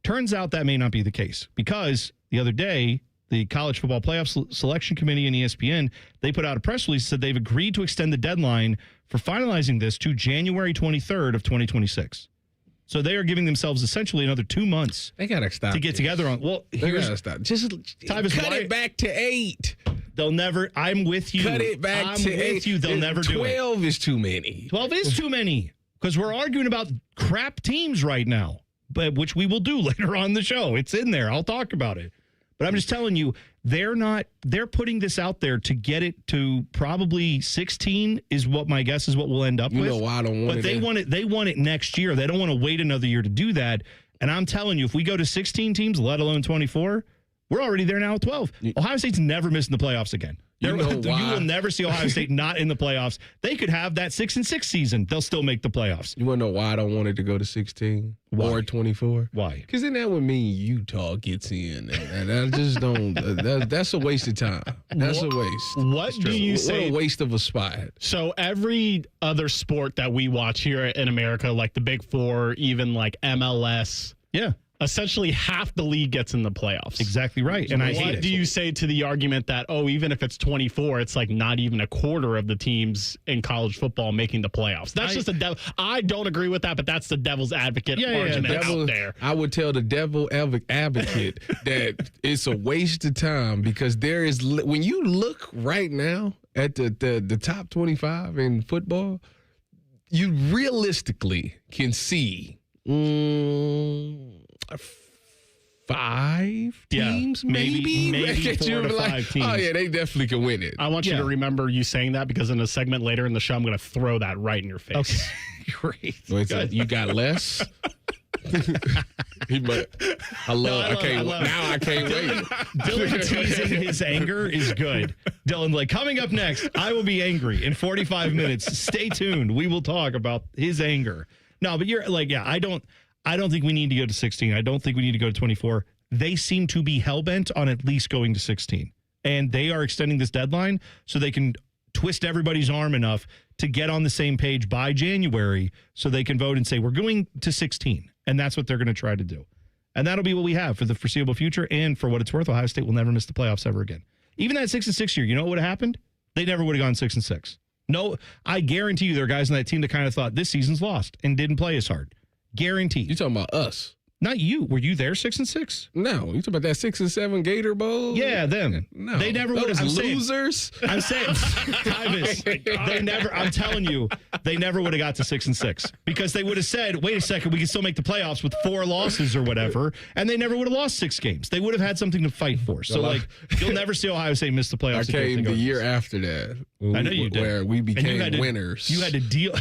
Turns out that may not be the case, because the other day, the College Football Playoff Selection Committee and ESPN, they put out a press release that said they've agreed to extend the deadline for finalizing this to January 23rd of 2026. So they are giving themselves essentially another 2 months. They gotta stop to get together on. Well, they gotta stop. Just Tyvis, cut it back to 8. They'll never. I'm with you. Cut it back to 8. I'm with you. They'll never do it. 12 is too many. 12 is too many, because we're arguing about crap teams right now, but which we will do later on the show. It's in there. I'll talk about it. But I'm just telling you, they're putting this out there to get it to probably 16 is what my guess is what we'll end up with. You know why I don't want it. But they want it next year. They don't want to wait another year to do that. And I'm telling you, if we go to 16 teams, let alone 24, we're already there now at 12. Ohio State's never missing the playoffs again. You will never see Ohio State not in the playoffs. They could have that 6-6 season. They'll still make the playoffs. You want to know why I don't want it to go to 16 or 24? Why? Because then that would mean Utah gets in. And I just don't. That's a waste of time. That's a waste. What do you say? What a waste of a spot. So every other sport that we watch here in America, like the Big Four, even like MLS. Yeah. Essentially, half the league gets in the playoffs. Exactly right. And I hate it. What do you say to the argument that, even if it's 24, it's like not even a quarter of the teams in college football making the playoffs? That's just a devil. I don't agree with that, but that's the devil's advocate argument out there. I would tell the devil advocate that it's a waste of time because there is, when you look right now at the top 25 in football, you realistically can see 5 teams, maybe 4 to 5 teams. Oh, yeah, they definitely can win it. I want you to remember you saying that because in a segment later in the show, I'm going to throw that right in your face. Okay. Great. You got less? I can't wait. Dylan teasing his anger is good. Dylan, coming up next, I will be angry in 45 minutes. Stay tuned. We will talk about his anger. No, but you're I don't think we need to go to 16. I don't think we need to go to 24. They seem to be hell-bent on at least going to 16. And they are extending this deadline so they can twist everybody's arm enough to get on the same page by January so they can vote and say, we're going to 16. And that's what they're going to try to do. And that'll be what we have for the foreseeable future. And for what it's worth, Ohio State will never miss the playoffs ever again. Even that 6-6 year, you know what would have happened? They never would have gone 6-6. No, I guarantee you there are guys on that team that kind of thought this season's lost and didn't play as hard. Guaranteed. You talking about us? Not you. Were you there 6-6? No, you talking about that 6 and 7 Gator Bowl? Yeah, them. No, they never would have. Losers. I'm saying, Tyvis, they never. I'm telling you, they never would have got to 6-6 because they would have said, "Wait a second, we can still make the playoffs with 4 losses or whatever," and they never would have lost 6 games. They would have had something to fight for. So, you'll never see Ohio State miss the playoffs. I came the year after that. I know you did. Where we became winners. You had to deal.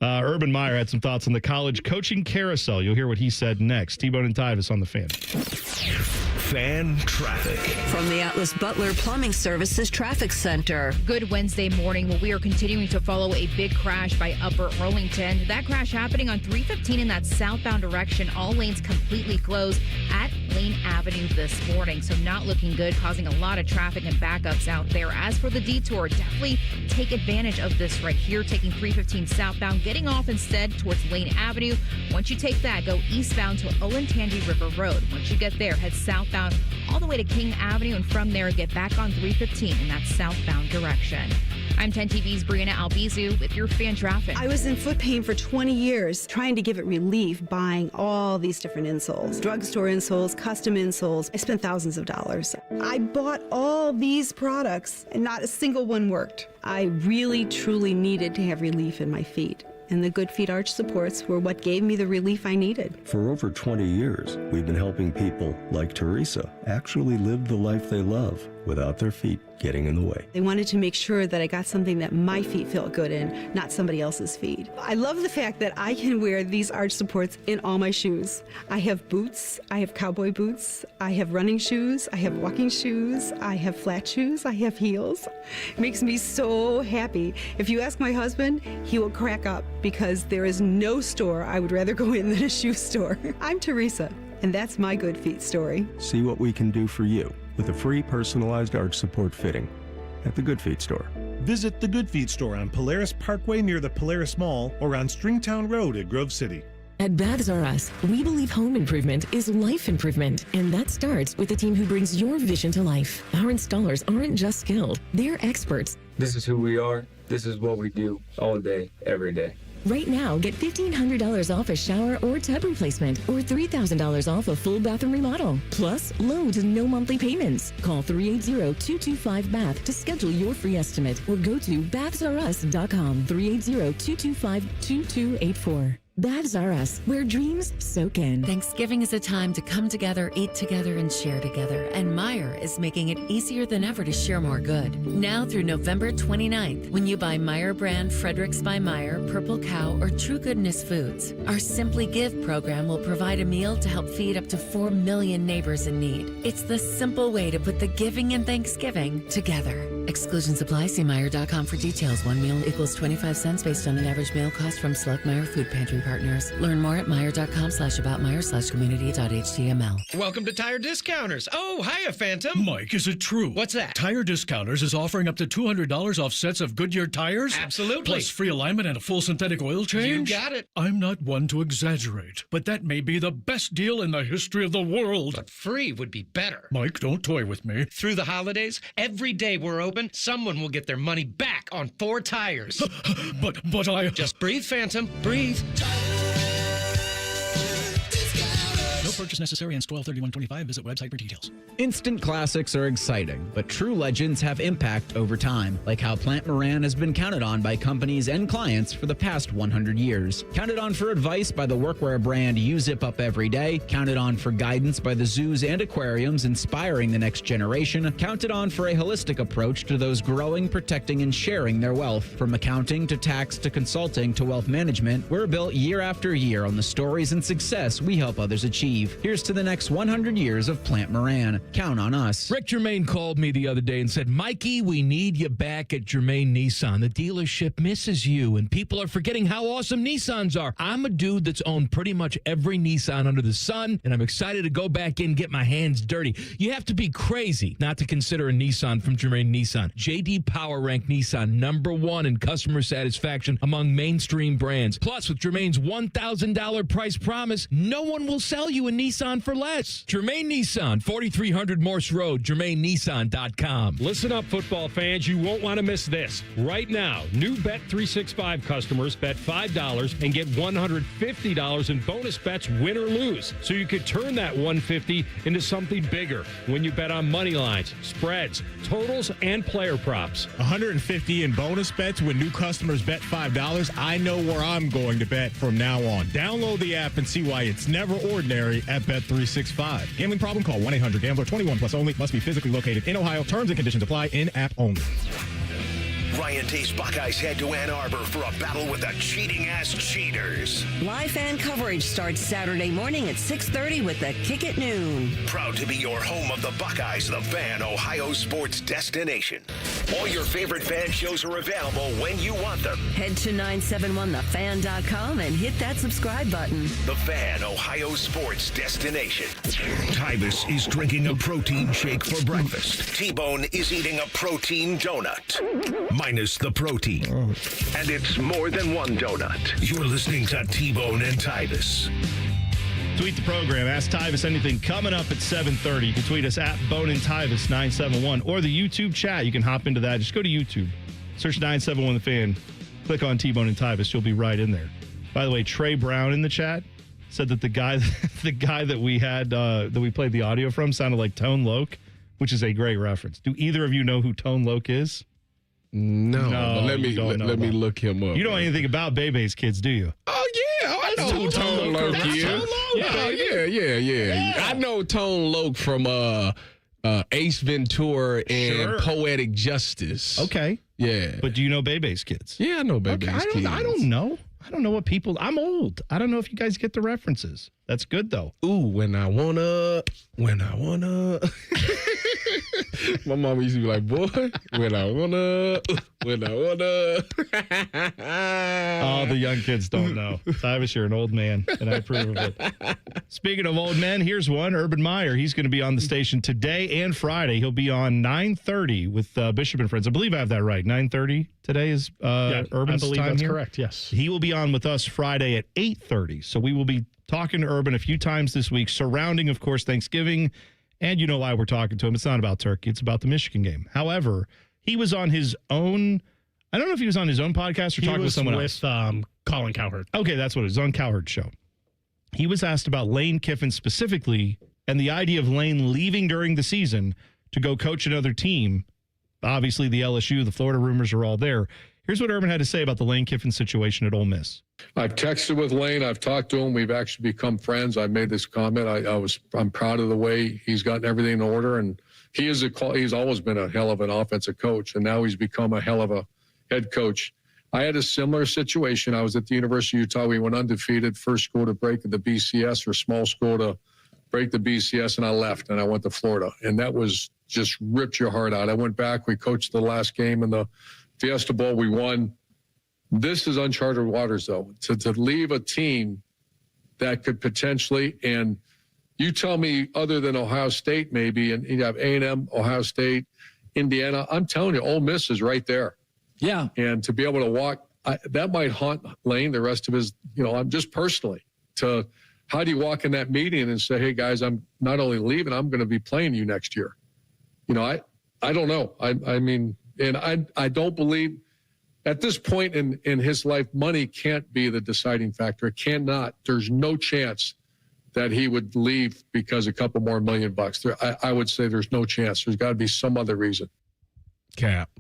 Urban Meyer had some thoughts on the college coaching carousel. You'll hear what he said next. T-Bone and Tyvis on the Fan. Fan traffic. From the Atlas Butler Plumbing Services Traffic Center. Good Wednesday morning. Well, we are continuing to follow a big crash by Upper Arlington. That crash happening on 315 in that southbound direction. All lanes completely closed at Lane Avenue this morning. So not looking good, causing a lot of traffic and backups out there. As for the detour, definitely take advantage of this right here. Taking 315 southbound, getting off instead towards Lane Avenue. Once you take that, go eastbound to Olentangy River Road. Once you get there, head southbound all the way to King Avenue, and from there, get back on 315 in that southbound direction. I'm 10 TV's Brianna Albizu with your fan traffic. I was in foot pain for 20 years, trying to give it relief, buying all these different insoles. Drugstore insoles, custom insoles. I spent thousands of dollars. I bought all these products, and not a single one worked. I really, truly needed to have relief in my feet. And the Good Feet arch supports were what gave me the relief I needed. For over 20 years, we've been helping people like Teresa actually live the life they love without their feet getting in the way. They wanted to make sure that I got something that my feet felt good in, not somebody else's feet. I love the fact that I can wear these arch supports in all my shoes. I have boots, I have cowboy boots, I have running shoes, I have walking shoes, I have flat shoes, I have heels. It makes me so happy. If you ask my husband, he will crack up because there is no store I would rather go in than a shoe store. I'm Teresa, and that's my Good Feet story. See what we can do for you with a free personalized arch support fitting at the Good Feet store. Visit the Good Feet store on Polaris Parkway near the Polaris Mall or on Stringtown Road at Grove City. At Baths R Us, we believe home improvement is life improvement, and that starts with the team who brings your vision to life. Our installers aren't just skilled, they're experts. This is who we are. This is what we do all day, every day. Right now, get $1,500 off a shower or tub replacement or $3,000 off a full bathroom remodel. Plus, low to no monthly payments. Call 380-225-BATH to schedule your free estimate or go to bathsrus.com. 380-225-2284. Baths R Us, where dreams soak in. Thanksgiving is a time to come together, eat together, and share together. And Meijer is making it easier than ever to share more good. Now through November 29th, when you buy Meijer brand Fredericks by Meijer, Purple Cow, or True Goodness Foods, our Simply Give program will provide a meal to help feed up to 4 million neighbors in need. It's the simple way to put the giving and Thanksgiving together. Exclusions apply. See Meijer.com for details. One meal equals 25 cents based on an average meal cost from select Meijer food pantry partners. Learn more at Meijer.com/aboutmeijer/community.html. Welcome to Tire Discounters. Oh, hiya, Phantom. Mike, is it true? What's that? Tire Discounters is offering up to $200 off sets of Goodyear tires? Absolutely. Plus free alignment and a full synthetic oil change? You got it. I'm not one to exaggerate, but that may be the best deal in the history of the world. But free would be better. Mike, don't toy with me. Through the holidays, every day we're open, someone will get their money back on 4 tires. But I... Just breathe, Phantom. Breathe. No purchase necessary. Install 3125. Visit website for details. Instant classics are exciting, but true legends have impact over time, like how Plant Moran has been counted on by companies and clients for the past 100 years. Counted on for advice by the workwear brand You Zip Up Every Day. Counted on for guidance by the zoos and aquariums inspiring the next generation. Counted on for a holistic approach to those growing, protecting, and sharing their wealth. From accounting to tax to consulting to wealth management, we're built year after year on the stories and success we help others achieve. Here's to the next 100 years of Plant Moran. Count on us. Rick Germain called me the other day and said, Mikey, we need you back at Germain Nissan. The dealership misses you, and people are forgetting how awesome Nissans are. I'm a dude that's owned pretty much every Nissan under the sun, and I'm excited to go back in and get my hands dirty. You have to be crazy not to consider a Nissan from Germain Nissan. J.D. Power ranked Nissan #1 in customer satisfaction among mainstream brands. Plus, with Germain's $1,000 price promise, no one will sell you a Nissan for less. Germain Nissan, 4300 Morse Road, GermainNissan.com. Listen up, football fans. You won't want to miss this. Right now, new Bet365 customers bet $5 and get $150 in bonus bets, win or lose. So you could turn that $150 into something bigger when you bet on money lines, spreads, totals, and player props. $150 in bonus bets when new customers bet $5. I know where I'm going to bet from now on. Download the app and see why it's never ordinary at Bet365. Gambling problem? Call 1-800-GAMBLER. 21 plus only. Must be physically located in Ohio. Terms and conditions apply. In-app only. Ryan Day's Buckeyes head to Ann Arbor for a battle with the cheating-ass cheaters. Live fan coverage starts Saturday morning at 6:30 with the Kick at Noon. Proud to be your home of the Buckeyes, the Fan Ohio sports destination. All your favorite fan shows are available when you want them. Head to 971thefan.com and hit that subscribe button. The Fan Ohio sports destination. Tyvis is drinking a protein shake for breakfast. T-Bone is eating a protein donut. Minus the protein. And it's more than one donut. You're listening to T-Bone and Tyvis. Tweet the program. Ask Tyvis anything coming up at 7:30. You can tweet us at Bone and Tyvis 971 or the YouTube chat. You can hop into that. Just go to YouTube. Search 971 The Fan. Click on T-Bone and Tyvis. You'll be right in there. By the way, Trey Brown in the chat said that the guy that we had that we played the audio from sounded like Tone Loc, which is a great reference. Do either of you know who Tone Loc is? No, but let me look him up. You don't know anything about Bebe's Kids, do you? Oh yeah, I know who Tone Loc is. Yeah. I know Tone Loc from Ace Ventura and Poetic Justice. Okay. Yeah. But do you know Bebe's Kids? Yeah, I know Bebe's Kids. I don't know. I don't know what people. I'm old. I don't know if you guys get the references. That's good though. Ooh, when I wanna. My mama used to be like, boy, when I wanna. Oh, the young kids don't know. Tyvis, you're an old man, and I approve of it. Speaking of old men, here's one. Urban Meyer. He's going to be on the station today and Friday. He'll be on 9:30 with Bishop and Friends. I believe I have that right. 9:30 today is Urban's time here? I believe that's correct, yes. He will be on with us Friday at 8:30. So we will be talking to Urban a few times this week, surrounding, of course, Thanksgiving. And you know why we're talking to him. It's not about turkey. It's about the Michigan game. However, he was on his own. I don't know if he was on his own podcast or talking with someone else. Colin Cowherd. Okay, that's what it was, on Cowherd's show. He was asked about Lane Kiffin specifically and the idea of Lane leaving during the season to go coach another team. Obviously, the LSU, the Florida rumors are all there. Here's what Urban had to say about the Lane Kiffin situation at Ole Miss. I've texted with Lane. I've talked to him. We've actually become friends. I made this comment. I'm proud of the way he's gotten everything in order, and he's always been a hell of an offensive coach, and now he's become a hell of a head coach. I had a similar situation. I was at the University of Utah. We went undefeated, first school to break the BCS, or small school to break the BCS, and I left, and I went to Florida, and that was just ripped your heart out. I went back. We coached the last game in the Fiesta Bowl. We won. This is uncharted waters, though. To leave a team that could potentially, and you tell me other than Ohio State maybe, and you have A&M, Ohio State, Indiana, I'm telling you, Ole Miss is right there. Yeah. And to be able to walk, that might haunt Lane the rest of his, I'm just personally, to how do you walk in that meeting and say, hey, guys, I'm not only leaving, I'm going to be playing you next year. I don't know. I mean, and I don't believe at this point in his life, money can't be the deciding factor. It cannot. There's no chance that he would leave because a couple more $1 million. I would say there's no chance. There's got to be some other reason. Cap.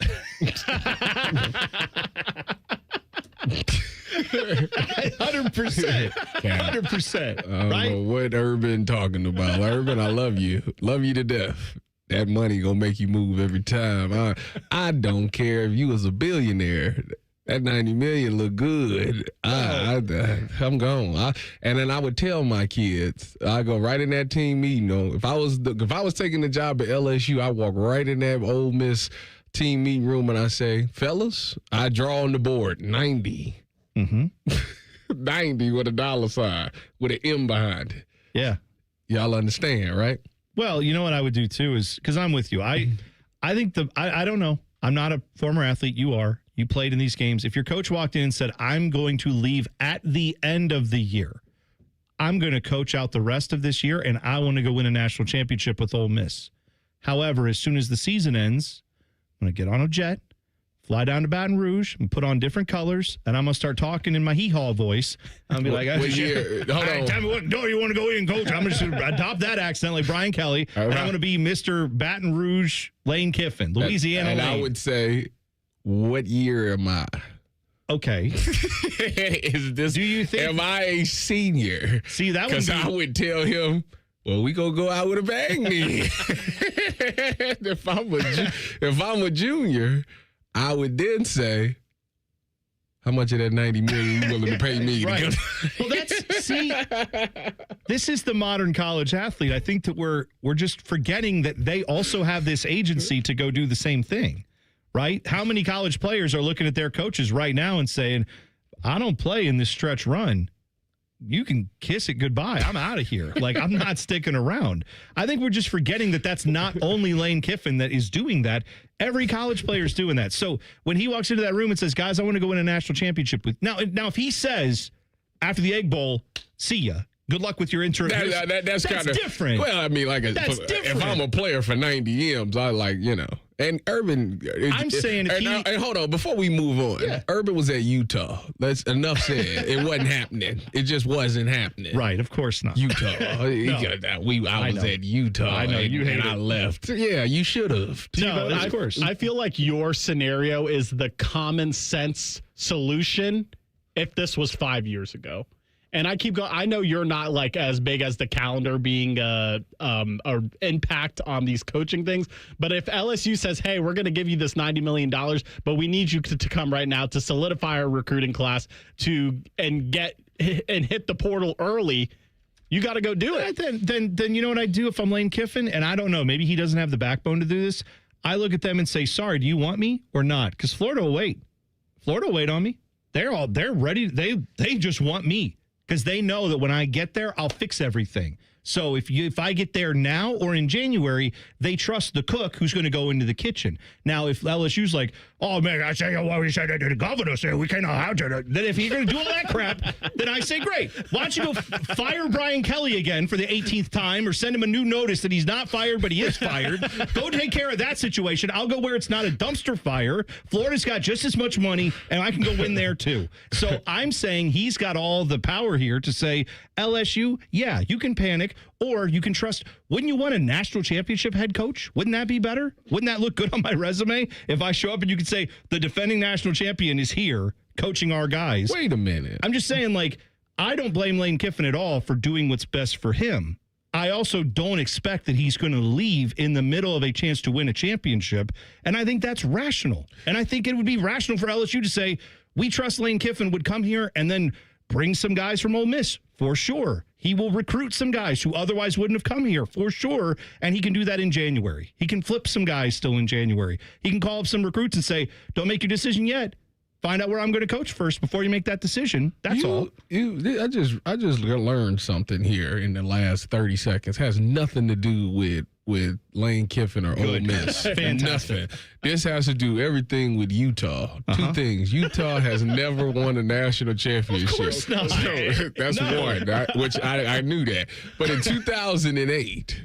100%. 100%. I don't right? know what Urban talking about. Urban, I love you. Love you to death. That money gonna make you move every time. I don't care if you was a billionaire. That $90 million look good. I'm gone. And then I would tell my kids, I go right in that team meeting. If I was taking the job at LSU, I walk right in that Ole Miss team meeting room and I say, fellas, I draw on the board 90. Mm-hmm. 90 with a dollar sign with an M behind it. Yeah. Y'all understand, right? Well, you know what I would do too is, because I'm with you. I think I don't know. I'm not a former athlete. You are. You played in these games. If your coach walked in and said, I'm going to leave at the end of the year, I'm going to coach out the rest of this year, and I want to go win a national championship with Ole Miss. However, as soon as the season ends, I'm going to get on a jet, fly down to Baton Rouge, and put on different colors, and I'm going to start talking in my hee-haw voice. I'm going to be like, hold on. Tell me what door you want to go in, coach. I'm going to adopt that accent like Brian Kelly, and I'm going to be Mr. Baton Rouge Lane Kiffin, Louisiana and Lane. I would say, what year am I? Okay. Is this? Do you think? Am I a senior? See, that would because be. I would tell him, well, we gonna go out with a bang. Then. if I'm a junior, I would then say, how much of that $90 million you willing to pay me? Right. Well, this is the modern college athlete. I think that we're just forgetting that they also have this agency to go do the same thing. Right? How many college players are looking at their coaches right now and saying, I don't play in this stretch run. You can kiss it goodbye. I'm out of here. Like, I'm not sticking around. I think we're just forgetting that that's not only Lane Kiffin that is doing that. Every college player is doing that. So when he walks into that room and says, guys, I want to go win a national championship with. Now, if he says after the Egg Bowl, see ya. Good luck with your intern. That's kind of different. Well, I mean, if I'm a player for 90 M's, I And Urban, I'm saying, and hold on, before we move on, yeah. Urban was at Utah. That's enough said. It wasn't happening. It just wasn't happening. Right, of course not. Utah. I was at Utah. I know you hated and I left. Yeah, you should have. No, of course. I feel like your scenario is the common sense solution if this was 5 years ago. And I keep going. I know you're not like as big as the calendar being a impact on these coaching things. But if LSU says, "Hey, we're going to give you this $90 million, but we need you to come right now to solidify our recruiting class and hit the portal early," you got to go do it. Then you know what I do if I'm Lane Kiffin, and I don't know. Maybe he doesn't have the backbone to do this. I look at them and say, "Sorry, do you want me or not?" Because Florida will wait. Florida will wait on me. They're ready. They just want me. Because they know that when I get there, I'll fix everything. So if I get there now or in January, they trust the cook who's going to go into the kitchen. Now, if LSU's like, oh, man, I say what we said to the governor, say we can't know how to. Then if you're going to do all that crap, then I say, great. Why don't you go fire Brian Kelly again for the 18th time or send him a new notice that he's not fired, but he is fired. Go take care of that situation. I'll go where it's not a dumpster fire. Florida's got just as much money, and I can go win there too. So I'm saying he's got all the power here to say, LSU, yeah, you can panic. Or you can trust, wouldn't you want a national championship head coach? Wouldn't that be better? Wouldn't that look good on my resume? If I show up and you could say, the defending national champion is here coaching our guys. Wait a minute. I'm just saying, I don't blame Lane Kiffin at all for doing what's best for him. I also don't expect that he's going to leave in the middle of a chance to win a championship. And I think that's rational. And I think it would be rational for LSU to say, we trust Lane Kiffin would come here and then bring some guys from Ole Miss, for sure. He will recruit some guys who otherwise wouldn't have come here, for sure. And he can do that in January. He can flip some guys still in January. He can call up some recruits and say, don't make your decision yet. Find out where I'm going to coach first before you make that decision. That's all. I just learned something here in the last 30 seconds. Has nothing to do with Lane Kiffin or Ole Miss. Fantastic. Nothing. This has to do everything with Utah. Two things. Utah has never won a national championship. Of course not. So that's one, which I knew that. But in 2008,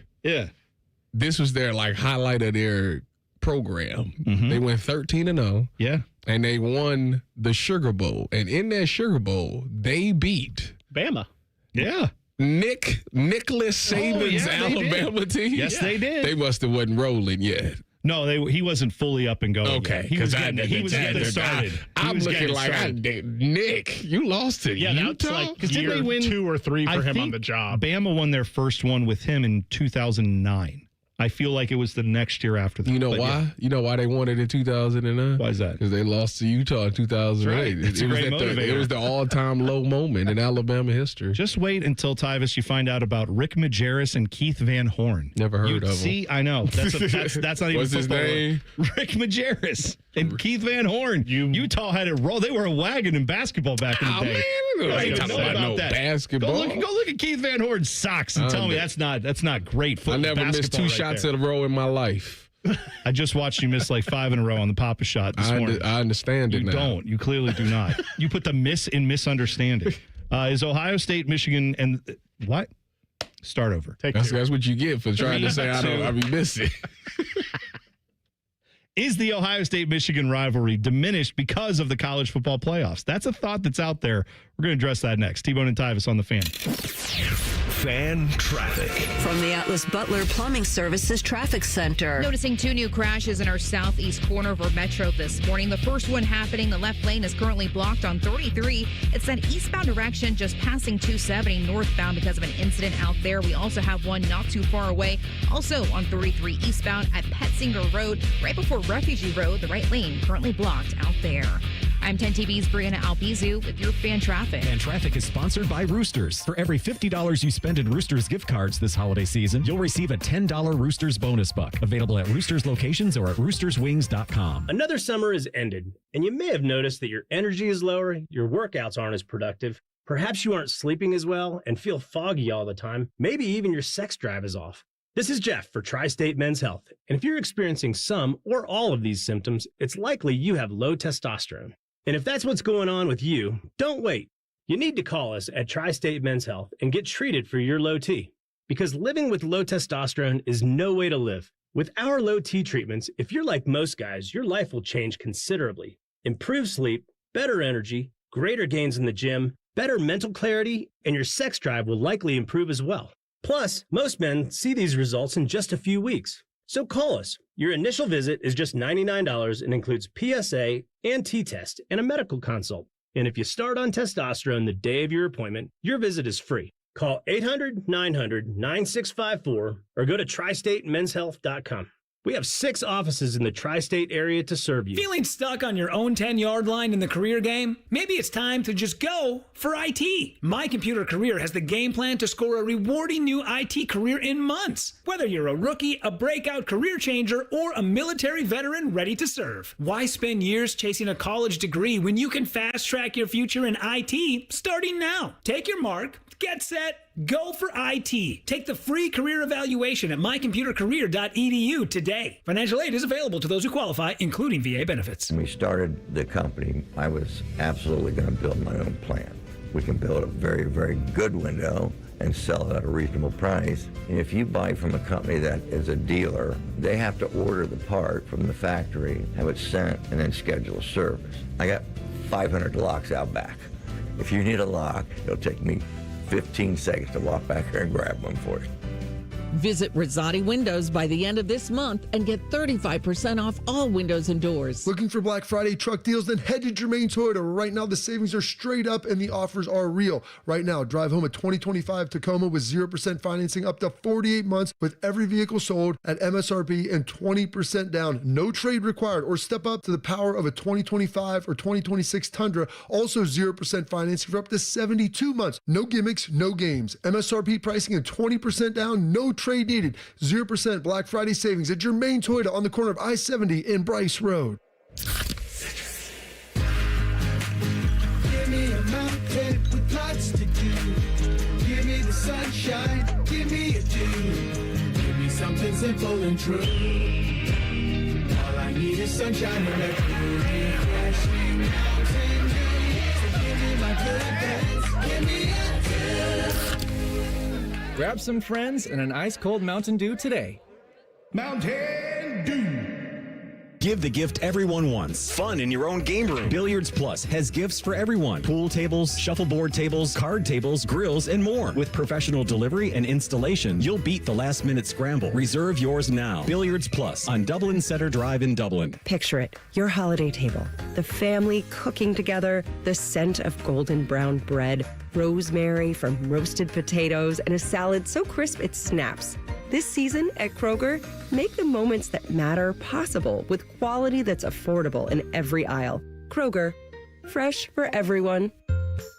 this was their highlight of their program. They went 13-0. Yeah. And they won the Sugar Bowl. And in that Sugar Bowl, they beat Bama. Yeah. Nicholas Saban's Alabama team. Yes, they did. They must have wasn't rolling yet. No, he wasn't fully up and going. Okay, yet. He was getting started. I'm looking like Nick. You lost to Utah. That's like year they win 2 or 3 for him on the job. Bama won their first one with him in 2009. I feel like it was the next year after that. You know why? Yeah. You know why they won it in 2009? Why is that? Because they lost to Utah in 2008. Right. It was the all-time low moment in Alabama history. Just wait until, Tyvis, you find out about Rick Majerus and Keith Van Horn. Never heard of him. See, I know. That's not even What's his name? Rick Majerus and Keith Van Horn. Utah had it roll. They were a wagon in basketball back in the day. I ain't talking about no basketball. Go look at Keith Van Horn's socks and tell me that's not great football. I never missed 2 shots in a row in my life. I just watched you miss 5 in a row on the Papa Shot this morning. I understand it now. You don't. You clearly do not. You put the miss in misunderstanding. Is Ohio State, Michigan, and what? Start over. That's what you get for trying to say I be missing. Is the Ohio State-Michigan rivalry diminished because of the college football playoffs? That's a thought that's out there. We're going to address that next. T-Bone and Tyvis on the Fan. Fan traffic. From the Atlas Butler Plumbing Services Traffic Center. Noticing 2 new crashes in our southeast corner of our metro this morning. The first one happening, the left lane is currently blocked on 33. It's that eastbound direction just passing 270 northbound because of an incident out there. We also have one not too far away, also on 33 eastbound at Petzinger Road, right before Refugee Road. The right lane currently blocked out there. I'm 10 TV's Brianna Albizu with your Fan Traffic. Fan Traffic is sponsored by Roosters. For every $50 you spend in Roosters gift cards this holiday season, you'll receive a $10 Roosters bonus buck. Available at Roosters locations or at roosterswings.com. Another summer is ended, and you may have noticed that your energy is lower, your workouts aren't as productive, perhaps you aren't sleeping as well and feel foggy all the time, maybe even your sex drive is off. This is Jeff for Tri-State Men's Health, and if you're experiencing some or all of these symptoms, it's likely you have low testosterone. And if that's what's going on with you, don't wait. You need to call us at Tri-State Men's Health and get treated for your low T. Because living with low testosterone is no way to live. With our low T treatments, if you're like most guys, your life will change considerably. Improved sleep, better energy, greater gains in the gym, better mental clarity, and your sex drive will likely improve as well. Plus, most men see these results in just a few weeks. So call us. Your initial visit is just $99 and includes PSA and T-test and a medical consult. And if you start on testosterone the day of your appointment, your visit is free. Call 800-900-9654 or go to tristatemenshealth.com. We have 6 offices in the tri-state area to serve you. Feeling stuck on your own 10-yard line in the career game? Maybe it's time to just go for IT. My Computer Career has the game plan to score a rewarding new IT career in months. Whether you're a rookie, a breakout career changer, or a military veteran ready to serve. Why spend years chasing a college degree when you can fast-track your future in IT starting now? Take your mark, get set, go for IT. Take the free career evaluation at mycomputercareer.edu today. Financial aid is available to those who qualify, including VA benefits. When we started the company, I was absolutely going to build my own plant. We can build a very, very good window and sell it at a reasonable price. And if you buy from a company that is a dealer, they have to order the part from the factory, have it sent, and then schedule a service. I got 500 locks out back. If you need a lock, it'll take me 15 seconds to walk back here and grab one for you. Visit Rosati Windows by the end of this month and get 35% off all windows and doors. Looking for Black Friday truck deals? Then head to Germain Toyota. Right now, the savings are straight up and the offers are real. Right now, drive home a 2025 Tacoma with 0% financing up to 48 months with every vehicle sold at MSRP and 20% down. No trade required, or step up to the power of a 2025 or 2026 Tundra. Also 0% financing for up to 72 months. No gimmicks, no games. MSRP pricing and 20% down. No trade needed. 0% Black Friday savings at Germain Toyota on the corner of I-70 and Bryce Road. Give me a mountain with lots to do. Give me the sunshine. Give me a dew. Give me something simple and true. All I need is sunshine and a cool, refreshing mountain dew. So give me my good days. Give me a dew. Grab some friends and an ice-cold Mountain Dew today. Mountain Dew. Give the gift everyone wants. Fun in your own game room. Billiards Plus has gifts for everyone. Pool tables, shuffleboard tables, card tables, grills, and more. With professional delivery and installation, you'll beat the last-minute scramble. Reserve yours now. Billiards Plus on Dublin Center Drive in Dublin. Picture it, your holiday table. The family cooking together, the scent of golden brown bread, rosemary from roasted potatoes, and a salad so crisp it snaps. This season at Kroger, make the moments that matter possible with quality that's affordable in every aisle. Kroger, fresh for everyone.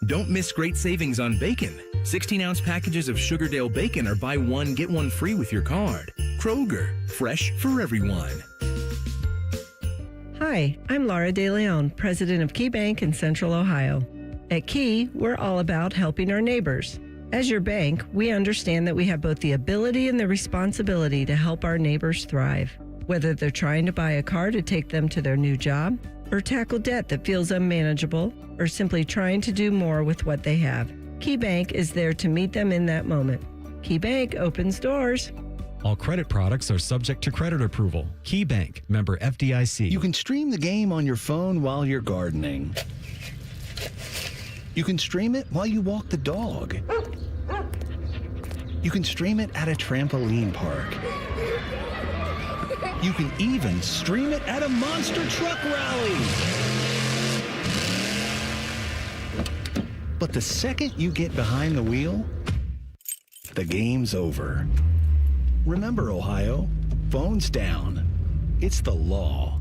Don't miss great savings on bacon. 16-ounce packages of Sugardale bacon are buy one, get one free with your card. Kroger, fresh for everyone. Hi, I'm Laura De Leon, president of Key Bank in Central Ohio. At Key, we're all about helping our neighbors. As your bank, we understand that we have both the ability and the responsibility to help our neighbors thrive. Whether they're trying to buy a car to take them to their new job, or tackle debt that feels unmanageable, or simply trying to do more with what they have, Key Bank is there to meet them in that moment. Key Bank opens doors. All credit products are subject to credit approval. Key Bank, member FDIC. You can stream the game on your phone while you're gardening. You can stream it while you walk the dog. You can stream it at a trampoline park. You can even stream it at a monster truck rally. But the second you get behind the wheel, the game's over. Remember, Ohio, phones down. It's the law.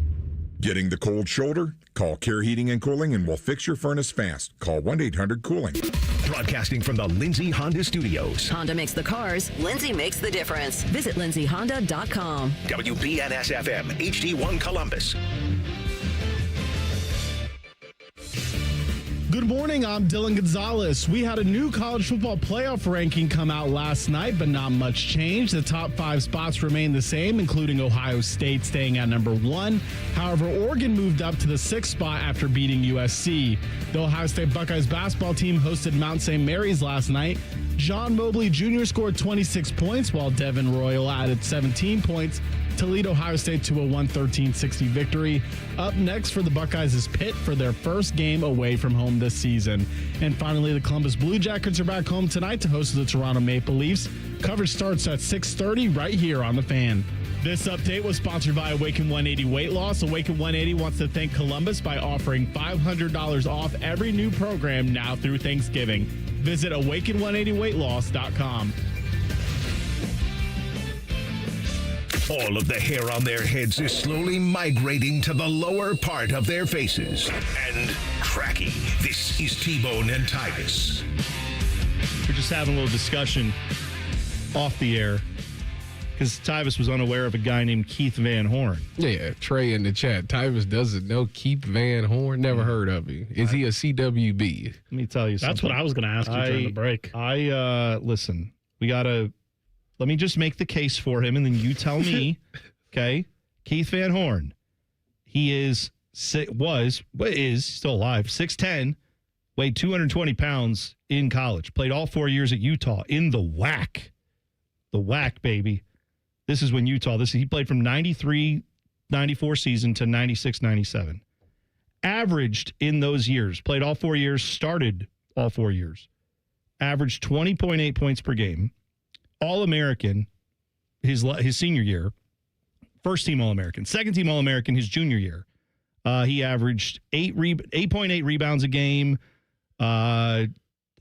Getting the cold shoulder? Call Care Heating and Cooling and we'll fix your furnace fast. Call 1-800-COOLING. Broadcasting from the Lindsay Honda Studios. Honda makes the cars. Lindsay makes the difference. Visit lindsayhonda.com. WBNS-FM, HD1 Columbus. Good morning, I'm Dylan Gonzalez. We had a new college football playoff ranking come out last night, but not much change. The top 5 spots remain the same, including Ohio State staying at number 1. However, Oregon moved up to the 6th spot after beating USC. The Ohio State Buckeyes basketball team hosted Mount St. Mary's last night. John Mobley Jr. scored 26 points, while Devin Royal added 17 points to lead Ohio State to a 113-60 victory. Up next for the Buckeyes is Pitt for their first game away from home this season. And finally, the Columbus Blue Jackets are back home tonight to host the Toronto Maple Leafs. Coverage starts at 6:30 right here on The Fan. This update was sponsored by Awaken 180 Weight Loss. Awaken 180 wants to thank Columbus by offering $500 off every new program now through Thanksgiving. Visit awaken180weightloss.com. All of the hair on their heads is slowly migrating to the lower part of their faces. And cracky. This is T-Bone and Tyvis. We're just having a little discussion off the air because Tyvis was unaware of a guy named Keith Van Horn. Yeah, Trey in the chat. Tyvis doesn't know Keith Van Horn. Never heard of him. Is he a CWB? Let me tell you something. That's what I was going to ask you during the break. Listen, let me just make the case for him, and then you tell me, okay? Keith Van Horn. He is still alive, 6'10", weighed 220 pounds in college, played all 4 years at Utah in the WAC. The WAC, baby. This is when Utah, he played from 93-94 season to 96-97. Averaged in those years, played all 4 years, started all 4 years. Averaged 20.8 points per game. All-American his senior year, first team All-American. Second team All-American his junior year. He averaged 8.8 rebounds a game. How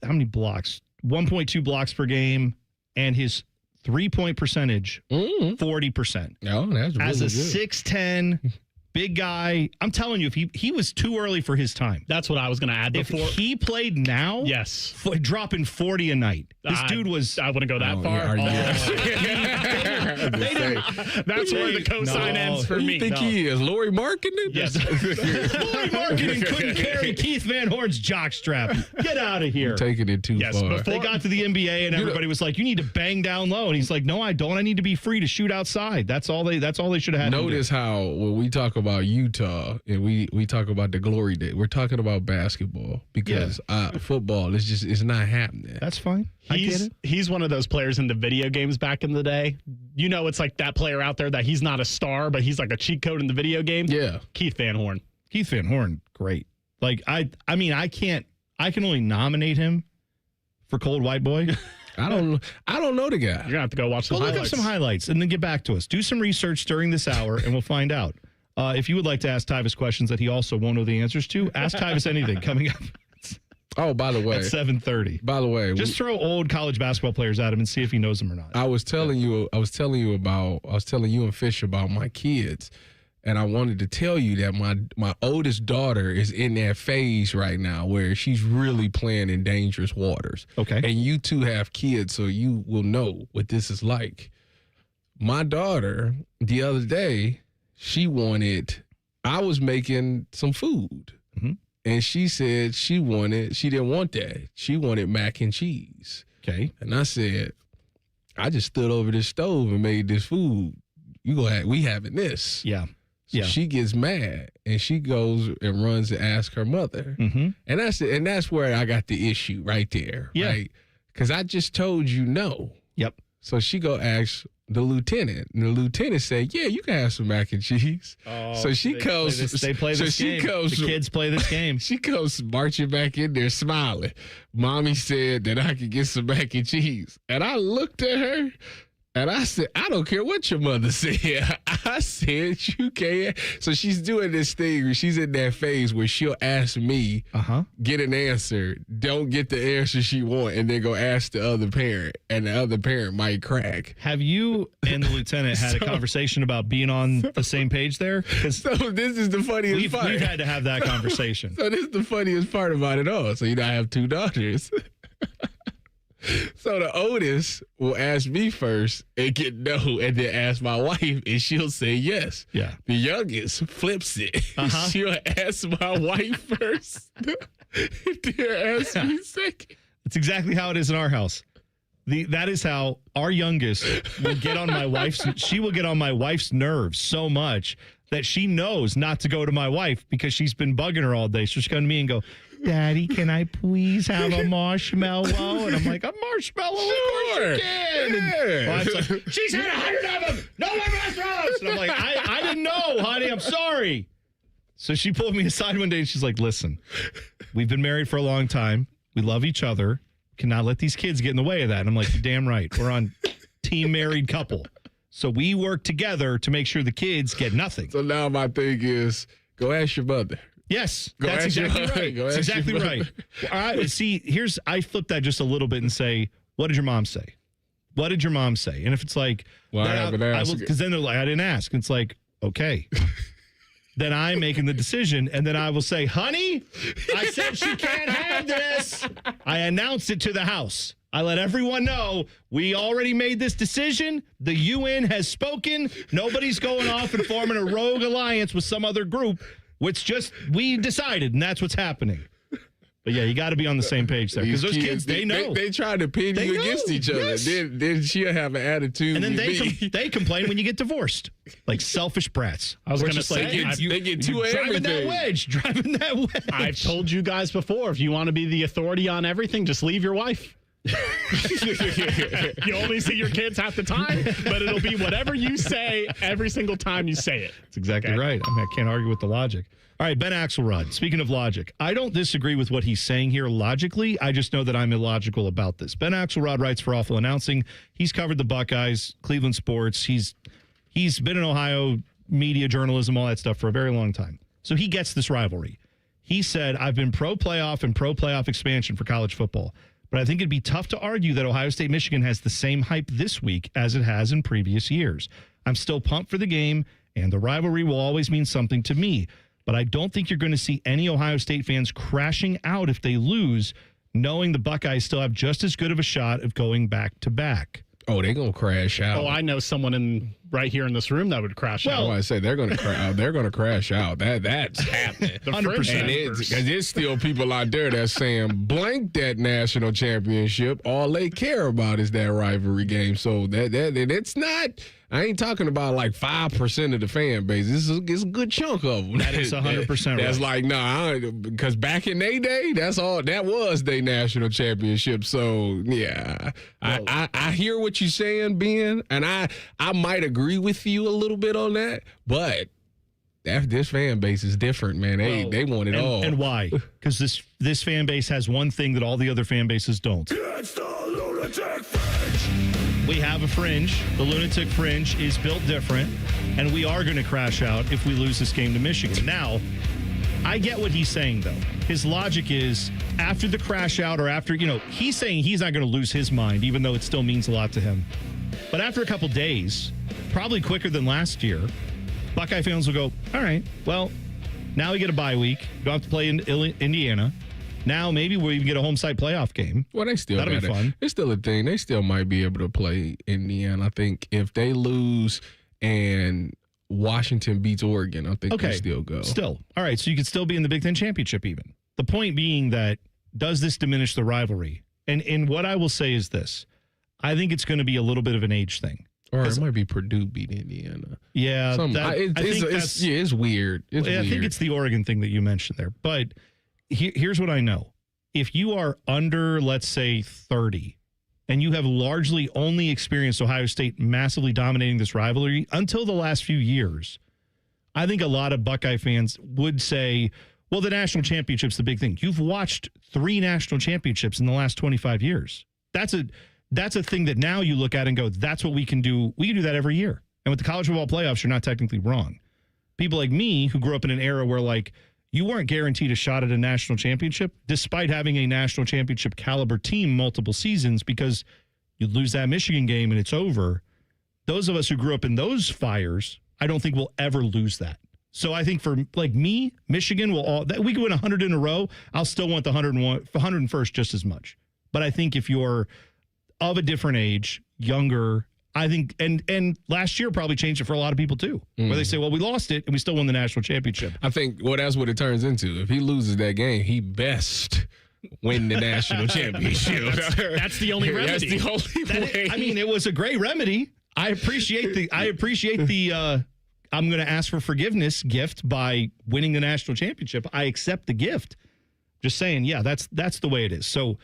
many blocks? 1.2 blocks per game, and his 3-point percentage 40%. Oh, that's really as a good. 6'10" big guy. I'm telling you, if he was too early for his time. That's what I was going to add before. If he played now, yes, dropping 40 a night. This dude was. I wouldn't go that far. That's where the cosign ends for me. You think he is Lori Markkinen? Yes. Lori Markkinen couldn't carry Keith Van Horn's jockstrap. Get out of here. You're taking it too far. They got to the NBA and everybody was like, "You need to bang down low," and he's like, "No, I don't. I need to be free to shoot outside." That's all they should have had. Notice how when we talk about Utah and we talk about the glory day, we're talking about basketball because football is not happening. That's fine. He's one of those players in the video games back in the day. You know, it's like that player out there that he's not a star, but he's like a cheat code in the video game. Yeah. Keith Van Horn. Keith Van Horn, great. Like I can only nominate him for Cold White Boy. I don't know the guy. You're gonna have to go watch some highlights. Look up some highlights and then get back to us. Do some research during this hour and we'll find out. If you would like to ask Tyvis questions that he also won't know the answers to, ask Tyvis anything coming up. Oh, by the way, at 7:30. By the way, just throw old college basketball players at him and see if he knows them or not. I was telling you and Fish about my kids, and I wanted to tell you that my oldest daughter is in that phase right now where she's really playing in dangerous waters. Okay, and you two have kids, so you will know what this is like. My daughter, the other day, I was making some food. Mm-hmm. And she said she didn't want that. She wanted mac and cheese. Okay. And I said, I just stood over this stove and made this food. We having this. Yeah. So she gets mad and she goes and runs and asks her mother. Mm-hmm. And that's where I got the issue right there. Yeah. Right? Because I just told you no. Yep. So she go ask the lieutenant, and the lieutenant said, "Yeah, you can have some mac and cheese." Oh, so she goes. They play this game. The kids play this game. She goes marching back in there, smiling. Mommy said that I could get some mac and cheese, and I looked at her. And I said, I don't care what your mother said. I said, you can't. So she's doing this thing where she's in that phase where she'll ask me, get an answer, don't get the answer she want, and then go ask the other parent, and the other parent might crack. Have you and the lieutenant had a conversation about being on the same page there? So this is the funniest part. We've had to have that conversation. So this is the funniest part about it all. So I have two daughters. So the oldest will ask me first and get no, and then ask my wife, and she'll say yes. Yeah. The youngest flips it. She'll ask my wife first, and then ask me second. That's exactly how it is in our house. That is how our youngest will get on my wife's. She will get on my wife's nerves so much that she knows not to go to my wife because she's been bugging her all day. So she'll come to me and go, "Daddy, can I please have a marshmallow?" And I'm like, "A marshmallow? Sure. Of course you can." And my wife's like, "She's had 100 of them. No more marshmallows." And I'm like, I didn't know, honey. I'm sorry. So she pulled me aside one day and she's like, "Listen, we've been married for a long time. We love each other. Cannot let these kids get in the way of that." And I'm like, "You're damn right. We're on team married couple. So we work together to make sure the kids get nothing." So now my thing is, go ask your mother. Yes, that's exactly right. That's exactly right. All right, see, I flip that just a little bit and say, what did your mom say? What did your mom say? And if it's like, well, I haven't asked. Because then they're like, I didn't ask. And it's like, okay. Then I'm making the decision, and then I will say, honey, I said she can't have this. I announced it to the house. I let everyone know we already made this decision. The UN has spoken. Nobody's going off and forming a rogue alliance with some other group. It's just we decided, and that's what's happening. But yeah, you got to be on the same page there because those kids, they know. They try to pin you against each other. Yes. Then she'll have an attitude. And then they complain when you get divorced, like selfish brats. I was going to say, they get two of driving everything. Driving that wedge. I've told you guys before, if you want to be the authority on everything, just leave your wife. You only see your kids half the time, but it'll be whatever you say every single time you say it. That's exactly right. I can't argue with the logic. All right, Ben Axelrod, speaking of logic, I don't disagree with what he's saying here logically. I just know that I'm illogical about this. Ben Axelrod writes for Awful Announcing. He's covered the Buckeyes, Cleveland sports. He's been in Ohio media, journalism, all that stuff for a very long time. So he gets this rivalry. He said, I've been pro-playoff and pro-playoff expansion for college football, but I think it'd be tough to argue that Ohio State, Michigan has the same hype this week as it has in previous years. I'm still pumped for the game, and the rivalry will always mean something to me. But I don't think you're going to see any Ohio State fans crashing out if they lose, knowing the Buckeyes still have just as good of a shot of going back-to-back. Oh, they're going to crash out. Oh, I know someone right here in this room that would crash out. Well, I say they're going to crash out. That's happening. 100%. Because there's still people out there that's saying blank that national championship. All they care about is that rivalry game. So that it's not. I ain't talking about like 5% of the fan base. It's a good chunk of them. That is 100% right. That's like, because back in their day, that was their national championship. So, yeah, I hear what you're saying, Ben, and I might agree with you a little bit on that, but this fan base is different, man. They want it all. And why? Because this fan base has one thing that all the other fan bases don't. It's the lunatic fringe. We have a fringe. The lunatic fringe is built different, and we are going to crash out if we lose this game to Michigan. Now, I get what he's saying, though. His logic is after the crash out or after, he's saying he's not going to lose his mind, even though it still means a lot to him. But after a couple days, probably quicker than last year, Buckeye fans will go, all right, well, now we get a bye week. Don't have to play in Indiana. Now maybe we'll even get a home site playoff game. Well, that'll be fun. It's still a thing. They still might be able to play Indiana. I think if they lose and Washington beats Oregon, I think they still go. Still. All right, so you could still be in the Big Ten championship even. The point being that, does this diminish the rivalry? And what I will say is this. I think it's going to be a little bit of an age thing. Or it might be Purdue beat Indiana. Yeah. It's weird. I think it's the Oregon thing that you mentioned there. But here's what I know. If you are under, let's say, 30, and you have largely only experienced Ohio State massively dominating this rivalry until the last few years, I think a lot of Buckeye fans would say, well, the national championship's the big thing. You've watched 3 national championships in the last 25 years. That's a thing that now you look at and go, that's what we can do. We can do that every year. And with the college football playoffs, you're not technically wrong. People like me who grew up in an era where, like, you weren't guaranteed a shot at a national championship, despite having a national championship caliber team multiple seasons, because you lose that Michigan game and it's over. Those of us who grew up in those fires, I don't think we'll ever lose that. So I think for like me, Michigan we can win 100 in a row. I'll still want the 101st just as much. But I think if you're of a different age, younger, I think, and last year probably changed it for a lot of people too, where they say, well, we lost it and we still won the national championship. I think, that's what it turns into. If he loses that game, he best win the national championship. That's the only remedy. That's the only way. I mean, it was a great remedy. I appreciate the I'm going to ask for forgiveness gift by winning the national championship. I accept the gift. Just saying, yeah, that's the way it is. So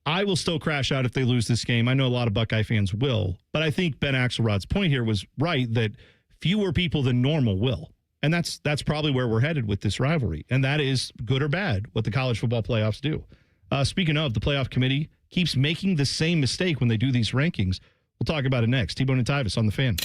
I will still crash out if they lose this game. I know a lot of Buckeye fans will, but I think Ben Axelrod's point here was right that fewer people than normal will. And that's probably where we're headed with this rivalry. And that is good or bad, what the college football playoffs do. Speaking of, the playoff committee keeps making the same mistake when they do these rankings. We'll talk about it next. T-Bone and Tyvis on the Fan.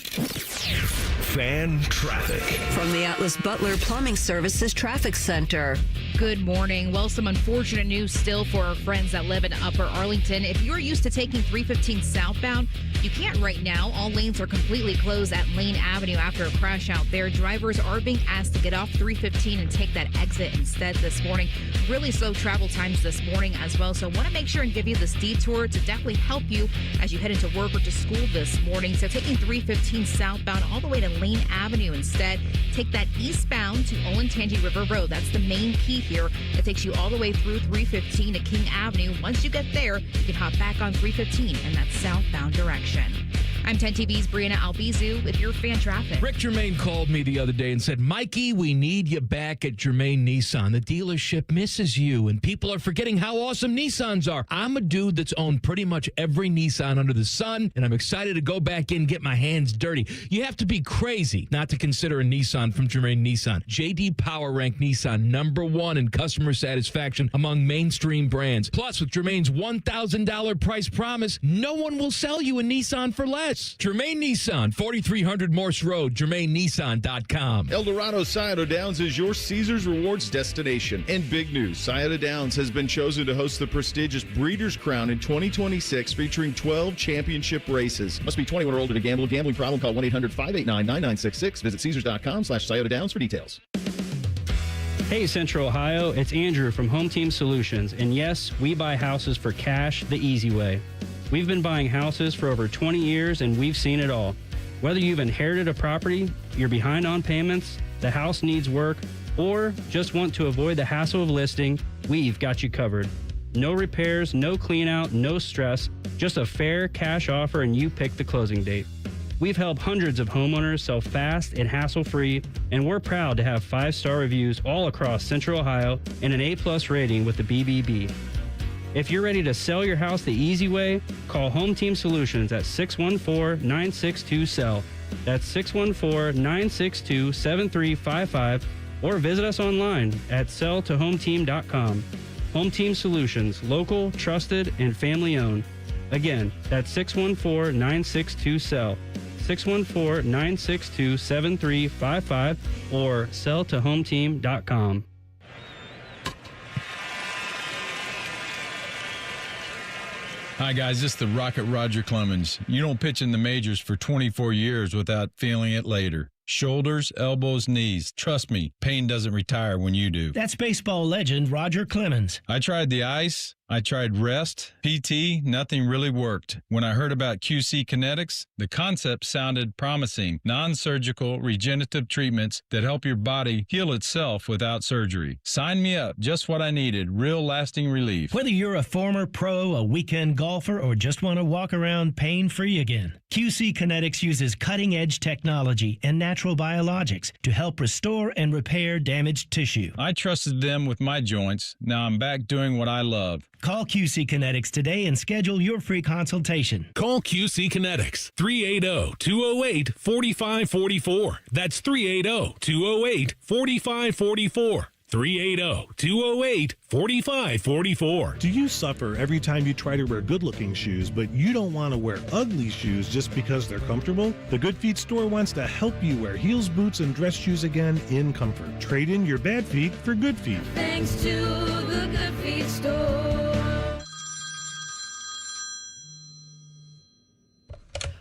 Fan traffic. From the Atlas Butler Plumbing Services Traffic Center. Good morning. Well, some unfortunate news still for our friends that live in Upper Arlington. If you're used to taking 315 southbound, you can't right now. All lanes are completely closed at Lane Avenue after a crash out there. Drivers are being asked to get off 315 and take that exit instead this morning. Really slow travel times this morning as well. So I want to make sure and give you this detour to definitely help you as you head into work or to school this morning. So taking 315 southbound all the way to Lane Avenue instead. Take that eastbound to Olentangy River Road. That's the main key here. It takes you all the way through 315 to King Avenue. Once you get there, you can hop back on 315 in that southbound direction. I'm 10 TV's Brianna Albizu with your fan traffic. Rick Germain called me the other day and said, Mikey, we need you back at Germain Nissan. The dealership misses you, and people are forgetting how awesome Nissans are. I'm a dude that's owned pretty much every Nissan under the sun, and I'm excited to go back in and get my hands dirty. You have to be crazy not to consider a Nissan from Germain Nissan. J.D. Power ranked Nissan #1 in customer satisfaction among mainstream brands. Plus, with Germain's $1,000 price promise, no one will sell you a Nissan for less. Germain Nissan, 4300 Morse Road, GermainNissan.com. El Dorado Scioto Downs is your Caesars Rewards destination. And big news, Scioto Downs has been chosen to host the prestigious Breeders' Crown in 2026, featuring 12 championship races. Must be 21 or older to gamble. Gambling problem? Call 1-800-589-9966. Visit Caesars.com/Scioto Downs for details. Hey Central Ohio, it's Andrew from Home Team Solutions, and yes, we buy houses for cash the easy way. We've been buying houses for over 20 years and we've seen it all. Whether you've inherited a property, you're behind on payments, the house needs work, or just want to avoid the hassle of listing, we've got you covered. No repairs, no clean out, no stress, just a fair cash offer and you pick the closing date. We've helped hundreds of homeowners sell fast and hassle-free, and we're proud to have 5-star reviews all across Central Ohio and an A+ rating with the BBB. If you're ready to sell your house the easy way, call Home Team Solutions at 614-962-SELL. That's 614-962-7355, or visit us online at selltohometeam.com. Home Team Solutions, local, trusted, and family-owned. Again, that's 614-962-SELL. 614-962-7355 or selltohometeam.com. Hi, guys. This is the Rocket Roger Clemens. You don't pitch in the majors for 24 years without feeling it later. Shoulders, elbows, knees. Trust me, pain doesn't retire when you do. That's baseball legend Roger Clemens. I tried the ice. I tried rest, PT, nothing really worked. When I heard about QC Kinetics, the concept sounded promising. Non-surgical regenerative treatments that help your body heal itself without surgery. Sign me up, just what I needed, real lasting relief. Whether you're a former pro, a weekend golfer, or just want to walk around pain-free again, QC Kinetics uses cutting-edge technology and natural biologics to help restore and repair damaged tissue. I trusted them with my joints. Now I'm back doing what I love. Call QC Kinetics today and schedule your free consultation. Call QC Kinetics, 380-208-4544. That's 380-208-4544. 380-208-4544. Do you suffer every time you try to wear good-looking shoes, but you don't want to wear ugly shoes just because they're comfortable? The Good Feet store wants to help you wear heels, boots, and dress shoes again in comfort. Trade in your bad feet for good feet. Thanks to the Good Feet store.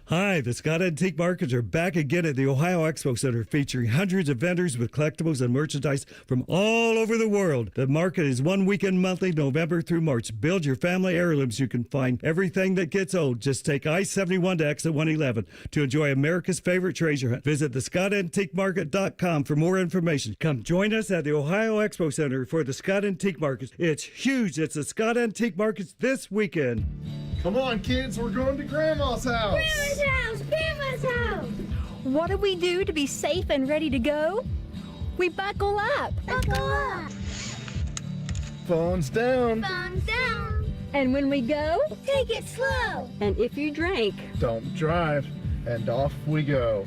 Hi, the Scott Antique Markets are back again at the Ohio Expo Center, featuring hundreds of vendors with collectibles and merchandise from all over the world. The market is one weekend monthly, November through March. Build your family heirlooms. You can find everything that gets old. Just take I-71 to exit 111 to enjoy America's favorite treasure hunt. Visit thescottantiquemarket.com for more information. Come join us at the Ohio Expo Center for the Scott Antique Markets. It's huge. It's the Scott Antique Markets this weekend. Come on, kids. We're going to Grandma's house. Grandma's house! What do we do to be safe and ready to go? We buckle up. Buckle up. Phones down. Thumbs down. And when we go, take it slow. And if you drink, Don't drive. And off we go.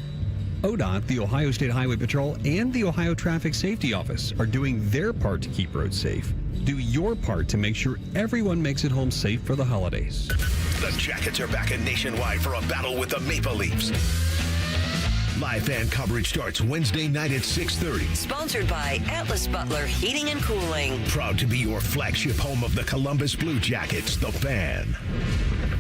ODOT, the Ohio State Highway Patrol, and the Ohio Traffic Safety Office are doing their part to keep roads safe. Do your part to make sure everyone makes it home safe for the holidays. The Jackets are back in Nationwide for a battle with the Maple Leafs. Live fan coverage starts Wednesday night at 6:30. Sponsored by Atlas Butler Heating and Cooling. Proud to be your flagship home of the Columbus Blue Jackets, The Fan.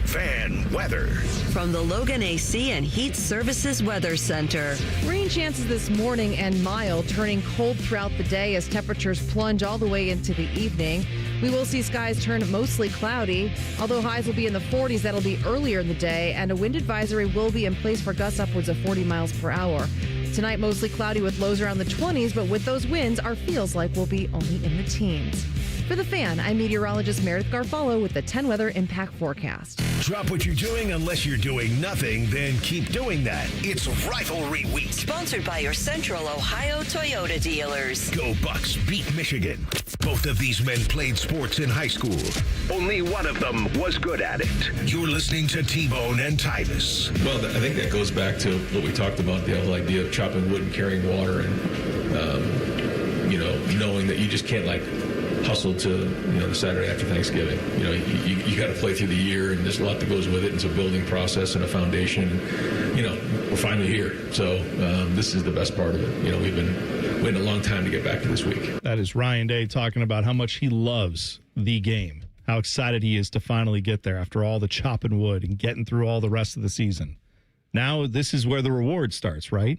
Fan weather. From the Logan AC and Heat Services Weather Center. Rain chances this morning and mild, turning cold throughout the day as temperatures plunge all the way into the evening. We will see skies turn mostly cloudy, although highs will be in the 40s. That'll be earlier in the day, and a wind advisory will be in place for gusts upwards of 40 miles per hour. Tonight, mostly cloudy with lows around the 20s, but with those winds, our feels like will be only in the teens. For The Fan, I'm meteorologist Meredith Garfalo with the 10 Weather Impact Forecast. Drop what you're doing unless you're doing nothing, then keep doing that. It's Rivalry Week. Sponsored by your Central Ohio Toyota dealers. Go Bucks beat Michigan. Both of these men played sports in high school. Only one of them was good at it. You're listening to T-Bone and Tyvis. Well, I think that goes back to what we talked about, the whole idea of chopping wood and carrying water and, knowing that you just can't, hustle to, the Saturday after Thanksgiving. You got to play through the year, and there's a lot that goes with it. It's a building process and a foundation. And, we're finally here. So this is the best part of it. We've been waiting a long time to get back to this week. That is Ryan Day talking about how much he loves the game, how excited he is to finally get there after all the chopping wood and getting through all the rest of the season. Now this is where the reward starts, right?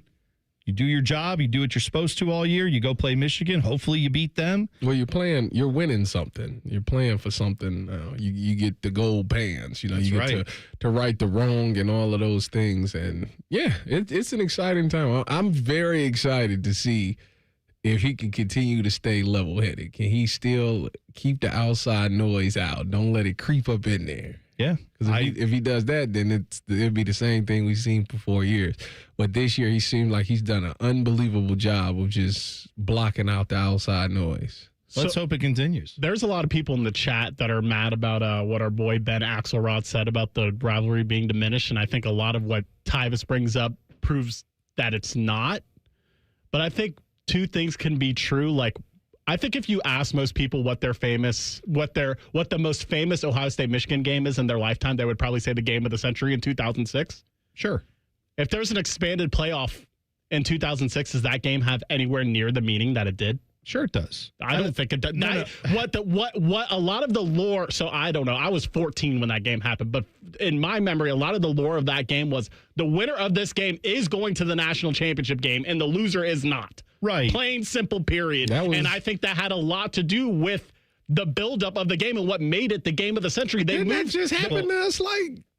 You do your job, you do what you're supposed to all year, you go play Michigan, hopefully you beat them. Well, you're winning something. You're playing for something. You get the gold pans, you get right. to right the wrong and all of those things. And yeah, it's an exciting time. I'm very excited to see if he can continue to stay level-headed. Can he still keep the outside noise out? Don't let it creep up in there. Yeah. Because if he does that, then it'll be the same thing we've seen for 4 years. But this year, he seemed like he's done an unbelievable job of just blocking out the outside noise. Let's hope it continues. There's a lot of people in the chat that are mad about what our boy Ben Axelrod said about the rivalry being diminished, and I think a lot of what Tyvis brings up proves that it's not. But I think two things can be true. I think if you ask most people what the most famous Ohio State Michigan game is in their lifetime, they would probably say the game of the century in 2006. Sure. If there's an expanded playoff in 2006, does that game have anywhere near the meaning that it did? Sure it does. I don't think it does. What a lot of the lore, so I don't know. I was 14 when that game happened, but in my memory, a lot of the lore of that game was the winner of this game is going to the national championship game and the loser is not. Right. Plain, simple, period. And I think that had a lot to do with the buildup of the game and what made it the game of the century. Didn't that just happen to us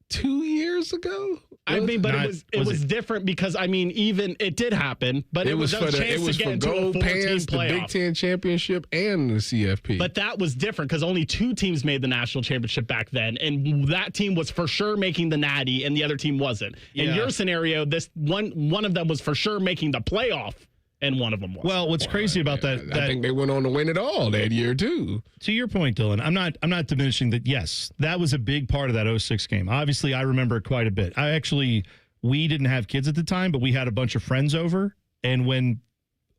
2 years ago? It was different because even it did happen, but it was a chance to get into a 4-team playoff. The Big Ten championship and the CFP. But that was different because only 2 teams made the national championship back then, and that team was for sure making the Natty, and the other team wasn't. In your scenario, this one of them was for sure making the playoff. And one of them was. Well, what's crazy about that? I think they went on to win it all that year too. To your point, Dylan, I'm not diminishing that. Yes, that was a big part of that 06 game. Obviously, I remember it quite a bit. We didn't have kids at the time, but we had a bunch of friends over. And when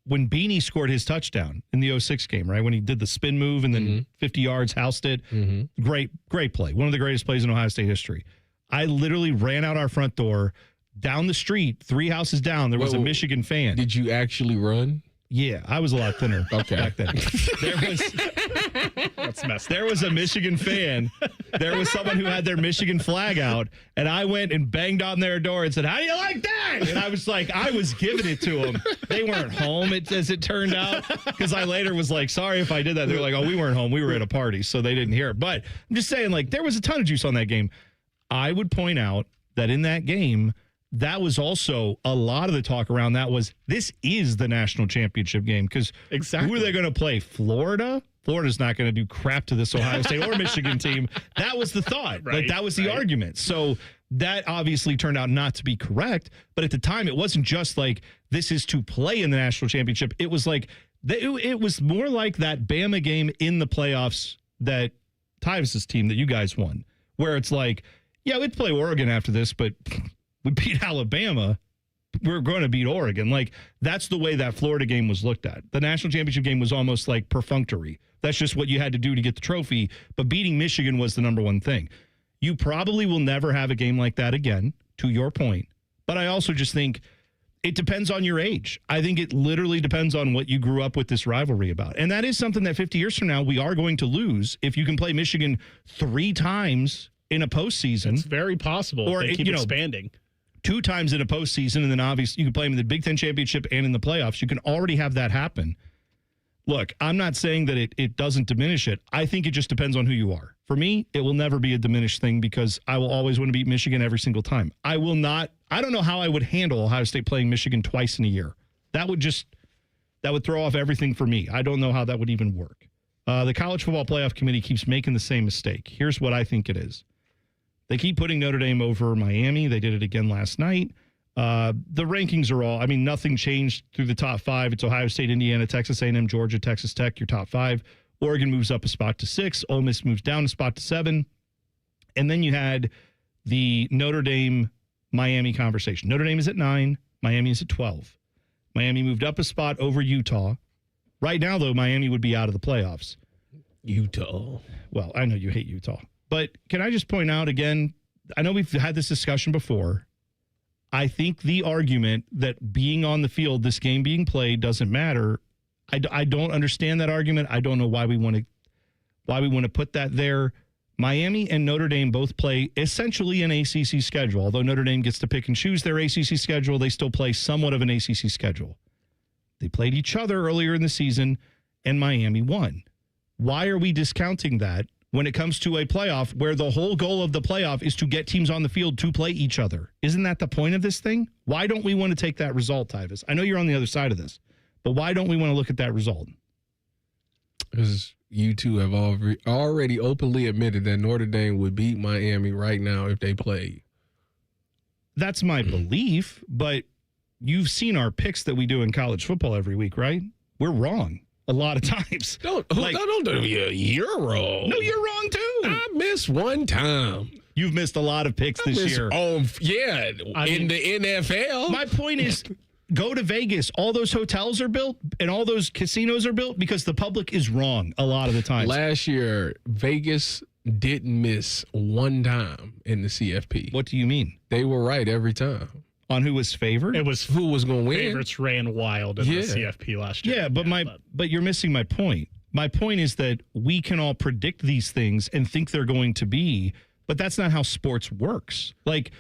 Beanie scored his touchdown in the 06 game, right when he did the spin move and then 50 yards, housed it, great play, one of the greatest plays in Ohio State history. I literally ran out our front door. Down the street, 3 houses down, there was a Michigan fan. Did you actually run? Yeah, I was a lot thinner back then. There was a Michigan fan. There was someone who had their Michigan flag out, and I went and banged on their door and said, "How do you like that?" And I was giving it to them. They weren't home, as it turned out, because I later was like, sorry if I did that. They were like, "Oh, we weren't home. We were at a party," so they didn't hear it. But I'm just saying, there was a ton of juice on that game. I would point out that in that game, that was also a lot of the talk around that was this is the national championship game because who are they going to play? Florida? Florida's not going to do crap to this Ohio State or Michigan team. That was the thought. That was the argument. So that obviously turned out not to be correct. But at the time, it wasn't just this is to play in the national championship. It was it was more like that Bama game in the playoffs that Tyvis' team that you guys won, where it's yeah, we'd play Oregon after this, but we beat Alabama. We're going to beat Oregon. That's the way that Florida game was looked at. The national championship game was almost perfunctory. That's just what you had to do to get the trophy. But beating Michigan was the number one thing. You probably will never have a game like that again, to your point. But I also just think it depends on your age. I think it literally depends on what you grew up with this rivalry about. And that is something that 50 years from now, we are going to lose if you can play Michigan 3 times in a postseason. It's very possible. Or they keep expanding. 2 times in a postseason, and then obviously you can play them in the Big Ten championship and in the playoffs. You can already have that happen. Look, I'm not saying that it doesn't diminish it. I think it just depends on who you are. For me, it will never be a diminished thing because I will always want to beat Michigan every single time. I don't know how I would handle Ohio State playing Michigan twice in a year. That would throw off everything for me. I don't know how that would even work. The College Football Playoff Committee keeps making the same mistake. Here's what I think it is. They keep putting Notre Dame over Miami. They did it again last night. The rankings are all, nothing changed through the top 5. It's Ohio State, Indiana, Texas A&M, Georgia, Texas Tech, your top 5. Oregon moves up a spot to 6. Ole Miss moves down a spot to 7. And then you had the Notre Dame-Miami conversation. Notre Dame is at 9. Miami is at 12. Miami moved up a spot over Utah. Right now, though, Miami would be out of the playoffs. Utah. Well, I know you hate Utah. But can I just point out again, I know we've had this discussion before. I think the argument that being on the field, this game being played, doesn't matter. I don't understand that argument. I don't know why we want to put that there. Miami and Notre Dame both play essentially an ACC schedule. Although Notre Dame gets to pick and choose their ACC schedule, they still play somewhat of an ACC schedule. They played each other earlier in the season, and Miami won. Why are we discounting that when it comes to a playoff where the whole goal of the playoff is to get teams on the field to play each other? Isn't that the point of this thing? Why don't we want to take that result, Tyvis? I know you're on the other side of this, but why don't we want to look at that result? Because you two have already openly admitted that Notre Dame would beat Miami right now if they played. That's my belief, but you've seen our picks that we do in college football every week, right? We're wrong a lot of times. Don't do me. You're wrong. No, you're wrong too. I missed one time. You've missed a lot of picks this year. Oh, yeah. In the NFL. My point is, go to Vegas. All those hotels are built and all those casinos are built because the public is wrong a lot of the time. Last year, Vegas didn't miss one time in the CFP. What do you mean? They were right every time. On who was favored? It was who was going to win. Favorites ran wild in the CFP last year. Yeah, but you're missing my point. My point is that we can all predict these things and think they're going to be, but that's not how sports works. Like,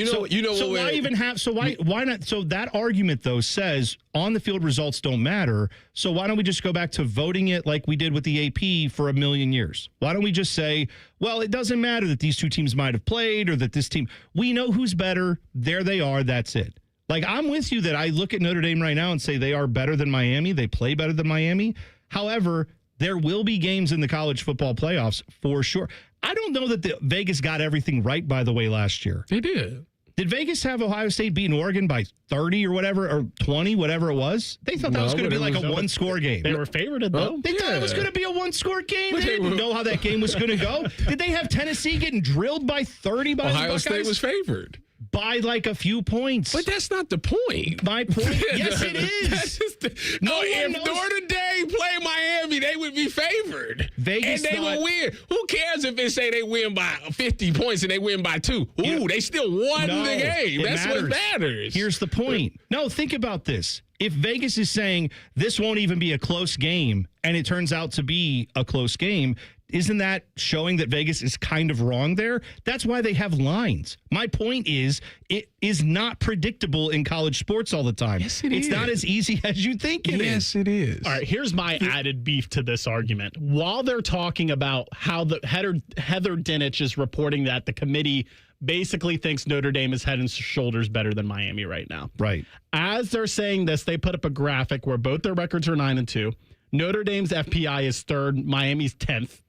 So why even have? So why not? So that argument though says on the field results don't matter. So why don't we just go back to voting it like we did with the AP for a million years? Why don't we just say, well, it doesn't matter that these two teams might have played or that this team. We know who's better. There they are. That's it. Like I'm with you that I look at Notre Dame right now and say they are better than Miami. They play better than Miami. However, there will be games in the college football playoffs for sure. I don't know that Vegas got everything right, by the way, last year. They did. Did Vegas have Ohio State beating Oregon by 30 or whatever, or 20, whatever it was? They thought that was going to be like a one-score game. They were favored, though. They thought it was going to be a one-score game. They didn't know how that game was going to go. Did they have Tennessee getting drilled by 30 by the Buckeyes? Ohio State was favored. By like a few points. But that's not the point. My point? Yes, it is. If Notre Dame play Miami, they would be favored. Vegas and they would win. Who cares if they say they win by 50 points and they win by 2? Ooh, they still won the game. That's what matters. Here's the point. No, think about this. If Vegas is saying this won't even be a close game and it turns out to be a close game, isn't that showing that Vegas is kind of wrong there? That's why they have lines. My point is, it is not predictable in college sports all the time. Yes, it is. It's not as easy as you think it is. Yes, it is. All right, here's my added beef to this argument. While they're talking about how the Heather Dinich is reporting that the committee basically thinks Notre Dame is head and shoulders better than Miami right now. Right. As they're saying this, they put up a graphic where both their records are 9-2. Notre Dame's FPI is 3rd, Miami's 10th.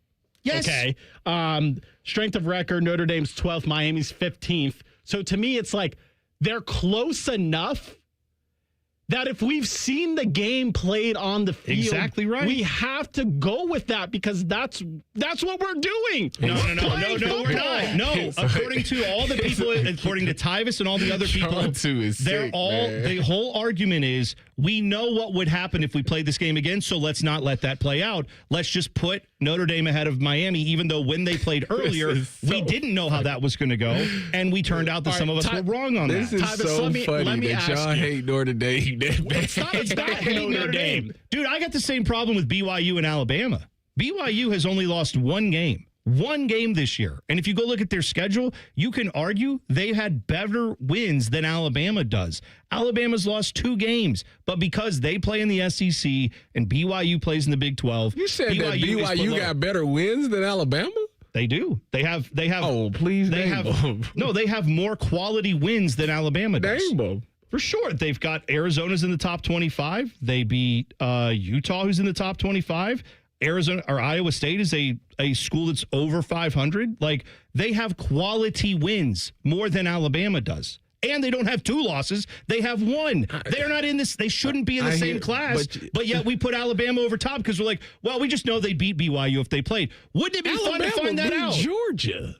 Yes. Okay. Strength of record, Notre Dame's 12th, Miami's 15th. So to me, it's like they're close enough that if we've seen the game played on the field, exactly right, we have to go with that because that's what we're doing. No, we're not. No, according to all the people, according to Tyvis and all the other people, the whole argument is we know what would happen if we played this game again, so let's not let that play out. Let's just put Notre Dame ahead of Miami, even though when they played earlier, we didn't know how that was going to go, and we turned out that some of us were wrong on that. This is so funny that y'all hate Notre Dame. It's not hating Notre Dame. Dude, I got the same problem with BYU and Alabama. BYU has only lost one game this year. And if you go look at their schedule, you can argue they had better wins than Alabama does. Alabama's lost 2 games, but because they play in the SEC and BYU plays in the Big 12. You said that BYU got better wins than Alabama? They do. They have. Oh, please name them. No, they have more quality wins than Alabama does. Name them. For sure. They've got Arizona's in the top 25. They beat Utah, who's in the top 25. Arizona or Iowa State is a school that's over 500. Like, they have quality wins more than Alabama does. And they don't have 2 losses. They have 1. They're not in this. They shouldn't be in the same class. But yet we put Alabama over top because we're like, well, we just know they beat BYU if they played. Wouldn't it be fun to find that out? Georgia.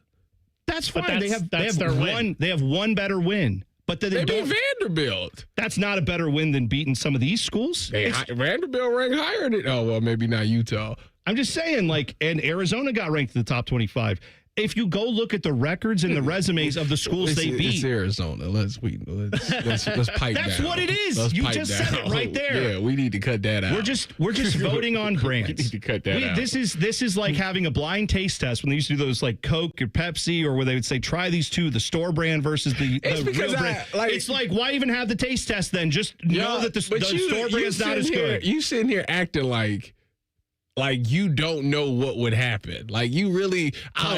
That's fine. But They have their one. win. They have one better win. But they beat Vanderbilt. That's not a better win than beating some of these schools. Vanderbilt ranked higher than. Oh well, maybe not Utah. I'm just saying, like, and Arizona got ranked in the top 25. If you go look at the records and the resumes of the schools they beat, it's Arizona. Let's pipe down. That's what it is. You just said it right there. Yeah, we need to cut that out. We're just voting on brands. We need to cut that out. This is like having a blind taste test when they used to do those like Coke or Pepsi, or where they would say try these 2, the store brand versus the real brand. It's like, why even have the taste test then? Just know that the store brand's not as good. You sitting here acting like you don't know what would happen. Like, you really,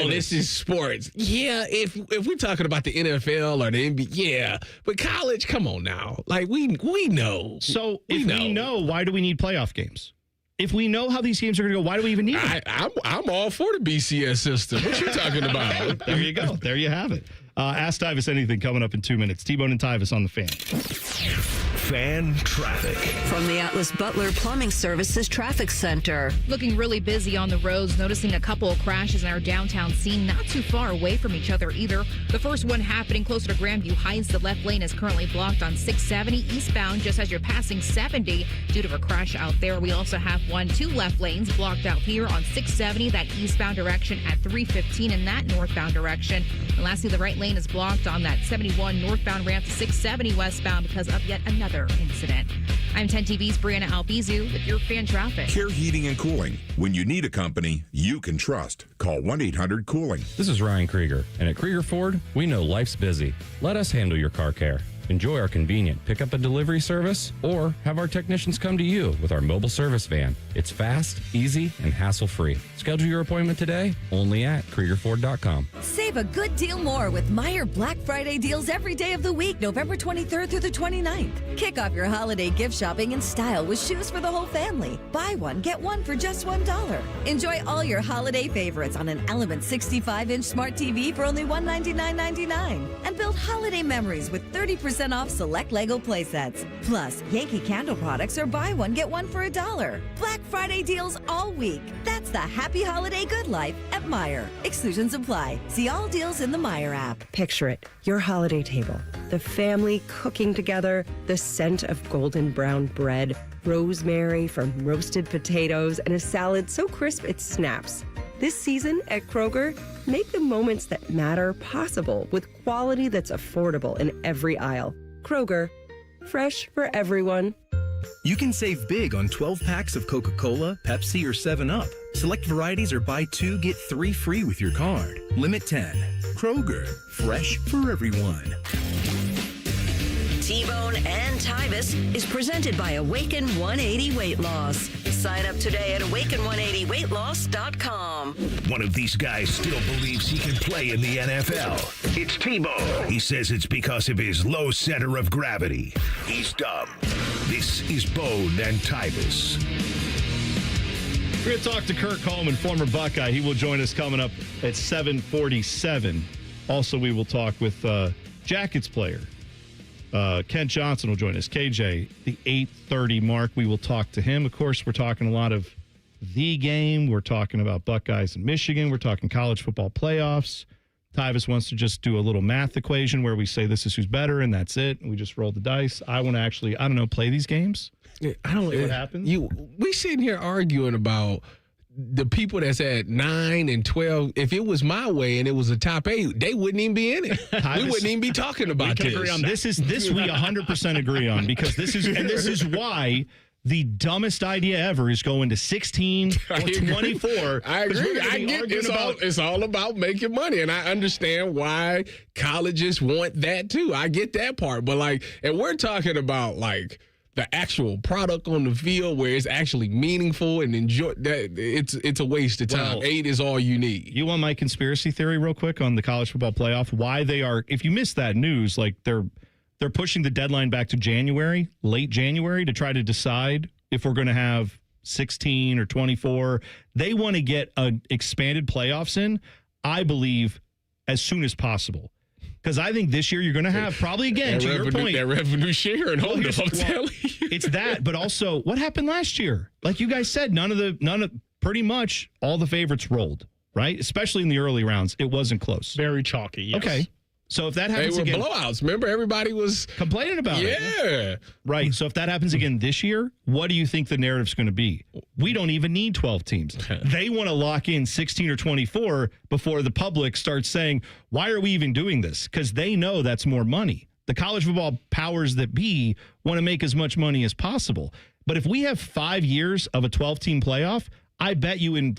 this is sports. Yeah, if we're talking about the NFL or the NBA, yeah. But college, come on now. Like, we know. So we know, why do we need playoff games? If we know how these games are going to go, why do we even need them? I'm all for the BCS system. What you talking about? There you go. There you have it. Ask Tyvis anything coming up in 2 minutes. T-Bone and Tyvis on the Fan. Fan traffic. From the Atlas Butler Plumbing Services Traffic Center. Looking really busy on the roads, noticing a couple of crashes in our downtown scene, not too far away from each other either. The first one happening closer to Grandview Heights. The left lane is currently blocked on 670 eastbound just as you're passing 70 due to a crash out there. We also have 2 left lanes blocked out here on 670, that eastbound direction at 315 in that northbound direction. And lastly, the right lane is blocked on that 71 northbound ramp to 670 westbound because of yet another incident. I'm 10 TV's Brianna Albizu with your fan traffic. Care Heating and Cooling. When you need a company you can trust, call 1-800-COOLING. This is Ryan Krieger, and at Krieger Ford, we know life's busy. Let us handle your car care. Enjoy our convenient pickup and delivery service, or have our technicians come to you with our mobile service van. It's fast, easy, and hassle-free. Schedule your appointment today only at KriegerFord.com. Save a good deal more with Meijer Black Friday deals every day of the week, November 23rd through the 29th. Kick off your holiday gift shopping in style with shoes for the whole family. Buy one, get one for just $1. Enjoy all your holiday favorites on an Element 65-inch smart TV for only $199.99. And build holiday memories with 30% off select Lego playsets. Plus, Yankee Candle products are buy one, get one for $1. Black Friday deals all week. That's the happy holiday good life at Meijer. Exclusions apply. See all deals in the Meijer app. Picture it, your holiday table, the family cooking together, the scent of golden brown bread, rosemary from roasted potatoes, and a salad so crisp it snaps. This season at Kroger, make the moments that matter possible with quality that's affordable in every aisle. Kroger, fresh for everyone. You can save big on 12 packs of Coca-Cola, Pepsi, or 7-Up. Select varieties or buy 2, get 3 free with your card. Limit 10. Kroger, fresh for everyone. T-Bone and Tyvis is presented by Awaken 180 Weight Loss. Sign up today at awaken180weightloss.com. One of these guys still believes he can play in the NFL. It's T-Bone. He says it's because of his low center of gravity. He's dumb. This is Bone and Tyvis. We're going to talk to Kurt Coleman, former Buckeye. He will join us coming up at 7:47. Also, we will talk with Jackets player Kent Johnson will join us. KJ, the 8:30 mark, we will talk to him. Of course, we're talking a lot of the game. We're talking about Buckeyes in Michigan. We're talking college football playoffs. Tyvis wants to just do a little math equation where we say this is who's better, and that's it. And we just roll the dice. I want to actually, play these games. I don't know what happens. We sitting here arguing about the people that's at 9 and 12. If it was my way and it was a top 8, they wouldn't even be in it. We wouldn't even be talking about this. Agree on this we 100% agree on, because this is why the dumbest idea ever is going to 16 or 24. I agree. I get it's all about making money, and I understand why colleges want that too. I get that part, but and we're talking about the actual product on the field where it's actually meaningful and enjoy that. It's a waste of time. 8 is all you need. You want my conspiracy theory real quick on the college football playoff? Why they are, if you missed that news, they're pushing the deadline back to late January, to try to decide if we're going to have 16 or 24. They want to get an expanded playoffs in, I believe, as soon as possible. Because I think this year you're going to have probably, again, to your point. That revenue share and hold up, I'm telling you. It's that, but also what happened last year? Like you guys said, none of pretty much all the favorites rolled, right? Especially in the early rounds. It wasn't close. Very chalky, yes. Okay. So if that happens They were again, blowouts. Remember, everybody was complaining about it. Yeah. Right. So if that happens again this year, what do you think the narrative's going to be? We don't even need 12 teams. They want to lock in 16 or 24 before the public starts saying, why are we even doing this? Because they know that's more money. The college football powers that be want to make as much money as possible. But if we have 5 years of a 12-team playoff, I bet you in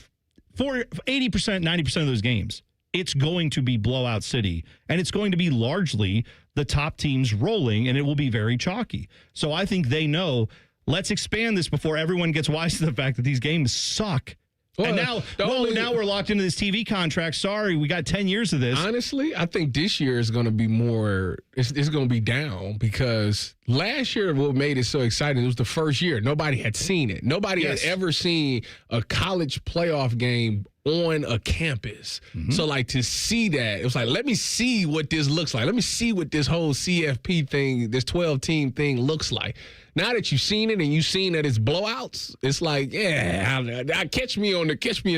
80%, 90% of those games, it's going to be blowout city, and it's going to be largely the top teams rolling, and it will be very chalky. So I think they know, let's expand this before everyone gets wise to the fact that these games suck. Well, and now we're locked into this TV contract. Sorry, we got 10 years of this. Honestly, I think this year is going to be more, it's going to be down because last year what made it so exciting, it was the first year. Nobody had seen it. Nobody had ever seen a college playoff game on a campus. So like to see that, it was like, let me see what this looks like. Let me see what this whole CFP thing, this 12-team thing looks like. Now that you've seen it and you've seen that it's blowouts, it's like, I catch me in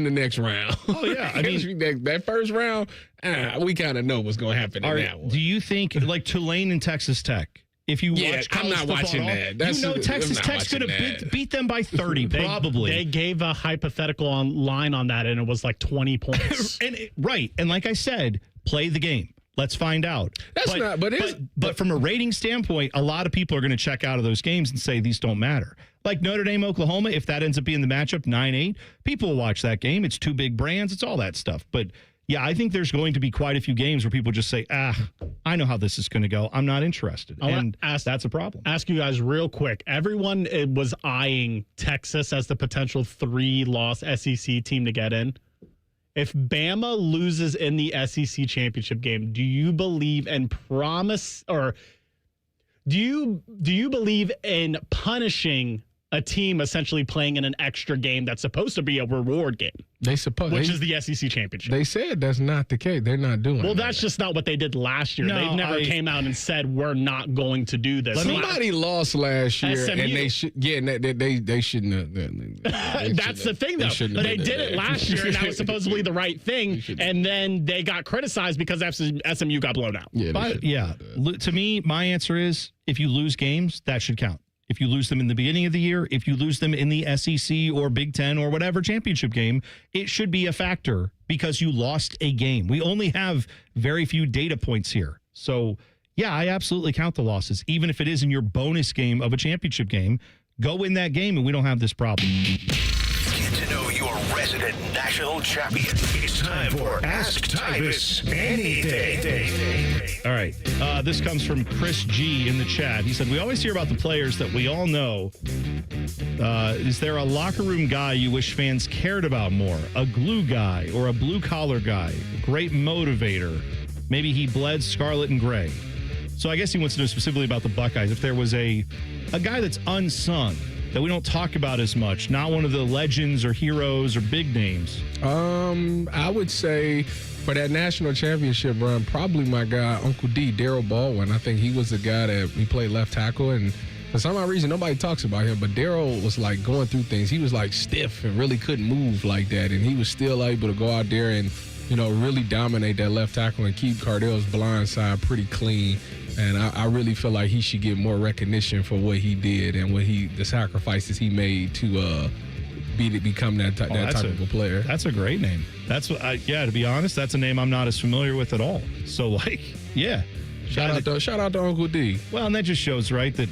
the next round. Oh yeah, I mean that first round, we kind of know what's going to happen in that one. Do you think like Tulane and Texas Tech? If you watch college I'm not football watching at that. all, Texas Tech's going to beat them by 30, probably. They gave a hypothetical line on that, and it was like 20 points. Right. And like I said, play the game. Let's find out. But from a rating standpoint, a lot of people are going to check out of those games and say these don't matter. Like Notre Dame, Oklahoma, if that ends up being the matchup, 9-8, people will watch that game. It's two big brands. It's all that stuff. But yeah, I think there's going to be quite a few games where people just say, I know how this is going to go. I'm not interested. And that's a problem. Ask you guys real quick. Everyone was eyeing Texas as the potential 3-loss SEC team to get in. If Bama loses in the SEC championship game, do you believe and promise, or do you believe in punishing a team essentially playing in an extra game that's supposed to be a reward game? Which is the SEC championship. They said that's not the case. They're not doing. Well, that's just not what they did last year. No, they never came out and said we're not going to do this. Somebody lost last year, SMU. and they should. Yeah, they shouldn't have. That's the thing, though. They did it last year, and that was supposedly the right thing. And then they got criticized because SMU got blown out. To me, my answer is if you lose games, that should count. If you lose them in the beginning of the year, if you lose them in the SEC or Big Ten or whatever championship game, it should be a factor because you lost a game. We only have very few data points here. So, yeah, I absolutely count the losses. Even if it is in your bonus game of a championship game, go win that game and we don't have this problem. Get to know your resident national champion. It's time for Ask Tyvis Anything. All right. This comes from Chris G in the chat. He said, we always hear about the players that we all know. Is there a locker room guy you wish fans cared about more? A glue guy or a blue collar guy? A great motivator? Maybe he bled scarlet and gray. So I guess he wants to know specifically about the Buckeyes. If there was a guy that's unsung, that we don't talk about as much, not one of the legends or heroes or big names. I would say for that national championship run, probably my guy, Uncle D, Daryl Baldwin. I think he was the guy that he played left tackle, and for some odd reason, nobody talks about him, but Daryl was like going through things. He was like stiff and really couldn't move like that, and he was still able to go out there and, really dominate that left tackle and keep Cardell's blind side pretty clean. And I really feel like he should get more recognition for what he did and the sacrifices he made to become that type of a player. That's a great name. That's what to be honest, that's a name I'm not as familiar with at all. So shout out to Uncle D. Well, and that just shows, right, that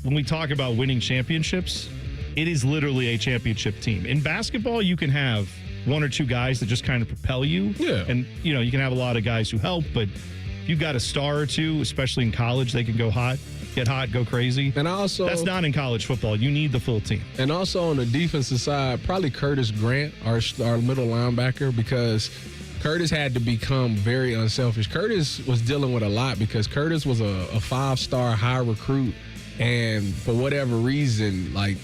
when we talk about winning championships, it is literally a championship team. In basketball, you can have one or two guys that just kind of propel you. Yeah. And, you can have a lot of guys who help, but if you've got a star or two, especially in college, they can get hot, go crazy. And also, that's not in college football. You need the full team. And also on the defensive side, probably Curtis Grant, our middle linebacker, because Curtis had to become very unselfish. Curtis was dealing with a lot because Curtis was a 5-star high recruit, and for whatever reason, like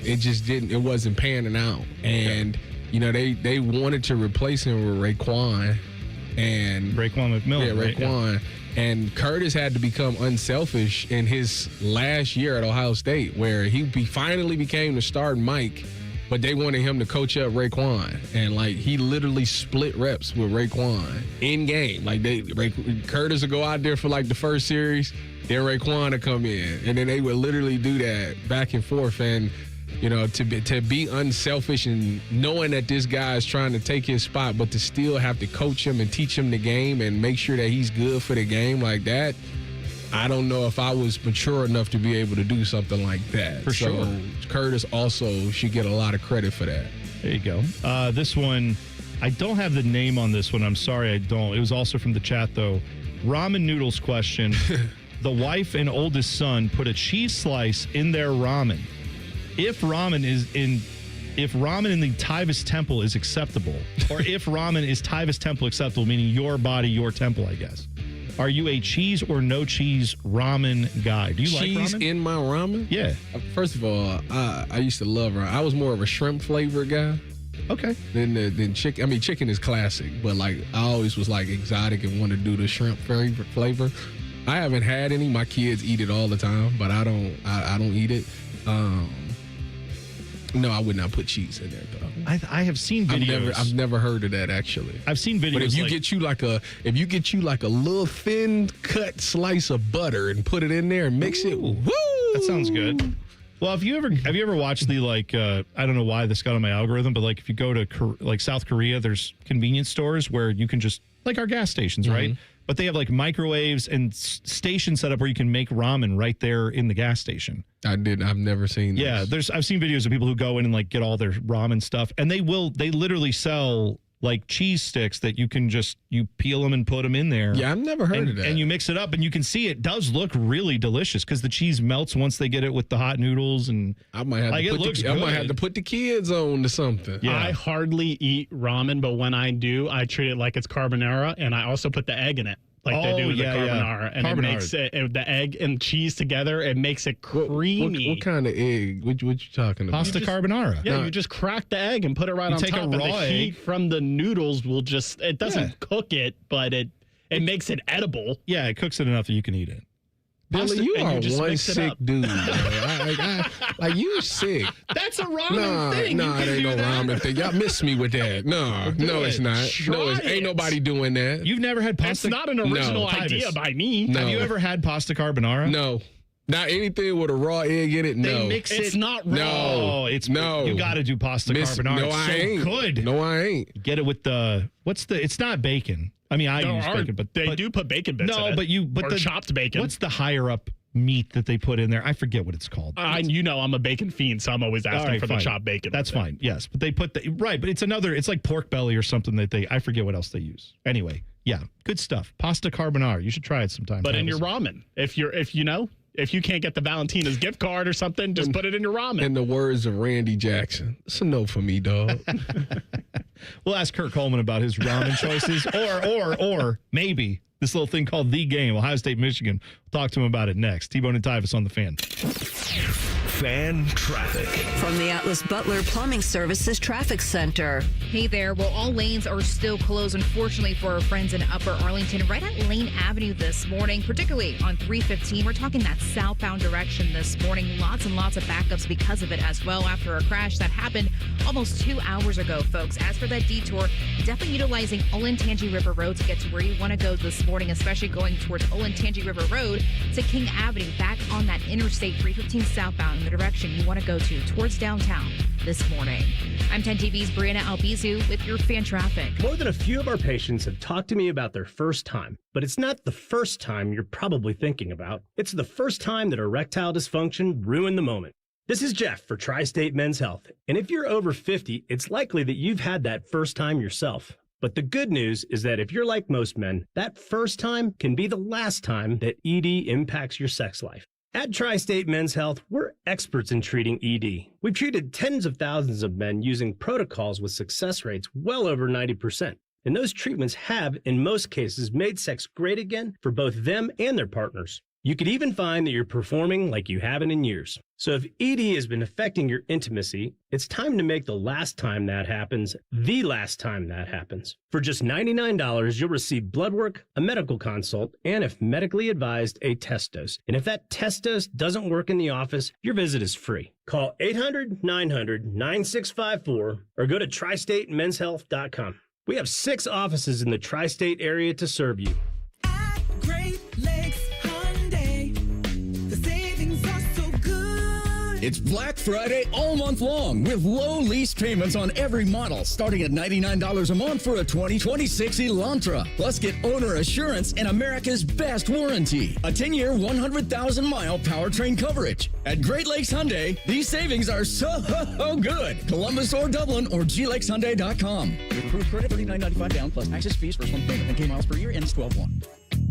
it just didn't. It wasn't panning out, and they wanted to replace him with Raekwon McMillan. Yeah, Raekwon. And Curtis had to become unselfish in his last year at Ohio State, where he finally became the starting Mike, but they wanted him to coach up Raekwon. And, he literally split reps with Raekwon in game. Curtis would go out there for, the first series, then Raekwon would come in. And then they would literally do that back and forth. And, to be unselfish and knowing that this guy is trying to take his spot, but to still have to coach him and teach him the game and make sure that he's good for the game like that, I don't know if I was mature enough to be able to do something like that. For sure. Curtis also should get a lot of credit for that. There you go. This one, I don't have the name on this one. I'm sorry I don't. It was also from the chat, though. Ramen noodles question. The wife and oldest son put a cheese slice in their ramen. If ramen in the Tyvis temple is acceptable, or if ramen is Tyvis temple acceptable, meaning your body, your temple, I guess. Are you a cheese or no cheese ramen guy? Do you like ramen? Cheese in my ramen? Yeah. First of all, I used to love ramen. I was more of a shrimp flavor guy. Okay. Than chicken. I mean, chicken is classic, but I always was exotic and wanted to do the shrimp flavor. I haven't had any. My kids eat it all the time, but I don't eat it. No, I would not put cheese in there, though. I have seen videos. I've never heard of that, actually. I've seen videos. But if you get you a little thin cut slice of butter and put it in there and mix it, woo! That sounds good. Well, have you ever watched the I don't know why this got on my algorithm, but if you go to South Korea, there's convenience stores where you can just our gas stations, right? Mm-hmm. But they have microwaves and stations set up where you can make ramen right there in the gas station. I've never seen this. Yeah, I've seen videos of people who go in and get all their ramen stuff, and they literally sell cheese sticks that you can you peel them and put them in there. Yeah, I've never heard of that. And you mix it up, and you can see it does look really delicious because the cheese melts once they get it with the hot noodles, and I might have to put the kids on to something. Yeah. I hardly eat ramen, but when I do, I treat it like it's carbonara, and I also put the egg in it. They do with the carbonara. And it makes the egg and cheese together, it makes it creamy. What kind of egg? What you talking about? Pasta carbonara. Yeah, you just crack the egg and put it right on top. And the heat from the noodles will it doesn't cook it, but it makes it edible. Yeah, it cooks it enough that you can eat it. Billy, you are one sick dude. You sick. That's a ramen thing. No, it ain't no ramen thing. Y'all miss me with that. No, it's not. Ain't nobody doing that. You've never had pasta? It's not an original idea by me. No. Have you ever had pasta carbonara? No. Not anything with a raw egg in it. No, it's not raw. No, You got to do pasta carbonara. No, I ain't. Good. No, I ain't. Get it with it's not bacon. I mean, I use bacon, but they do put bacon bits in it. Or chopped bacon. What's the higher up meat that they put in there? I forget what it's called. I'm a bacon fiend, so I'm always asking for the chopped bacon. That's fine. Yes, but they put but it's like pork belly or something I forget what else they use. Anyway, yeah, good stuff. Pasta carbonara. You should try it sometime. But in your ramen, if you can't get the Valentina's gift card or something, just put it in your ramen. In the words of Randy Jackson, it's a no for me, dog. We'll ask Kurt Coleman about his ramen choices, or maybe this little thing called The Game, Ohio State, Michigan. We'll talk to him about it next. T-Bone and Tyvis on the Fan. Fan traffic. From the Atlas Butler Plumbing Services Traffic Center. Hey there. Well, all lanes are still closed, unfortunately, for our friends in Upper Arlington, right at Lane Avenue this morning, particularly on 315. We're talking that southbound direction this morning. Lots and lots of backups because of it as well after a crash that happened almost 2 hours ago, folks. As for that detour, definitely utilizing Olentangy River Road to get to where you want to go this morning, especially going towards Olentangy River Road to King Avenue, back on that Interstate 315 southbound in the direction you want to go towards downtown this morning. I'm 10 TV's Brianna Albizu with your fan traffic. More than a few of our patients have talked to me about their first time, but it's not the first time you're probably thinking about. It's the first time that erectile dysfunction ruined the moment. This is Jeff for Tri-State Men's Health, and if you're over 50, it's likely that you've had that first time yourself. But the good news is that if you're like most men, that first time can be the last time that ED impacts your sex life. At Tri-State Men's Health, we're experts in treating ED. We've treated tens of thousands of men using protocols with success rates well over 90%. And those treatments have, in most cases, made sex great again for both them and their partners. You could even find that you're performing like you haven't in years. So if ED has been affecting your intimacy, it's time to make the last time that happens the last time that happens. For just $99, you'll receive blood work, a medical consult, and if medically advised, a test dose. And if that test dose doesn't work in the office, your visit is free. Call 800-900-9654 or go to tristatemenshealth.com. We have 6 offices in the tri-state area to serve you. Great Lakes Hyundai. The savings are so good. It's Black Friday all month long with low lease payments on every model, starting at $99 a month for a 2026 Elantra. Plus, get owner assurance and America's best warranty. A 10-year, 100,000-mile powertrain coverage. At Great Lakes Hyundai, these savings are so good. Columbus or Dublin or glexhyundai.com. With approved credit, $39.95 down plus access fees, first month payment, and K miles per year ends 12/1.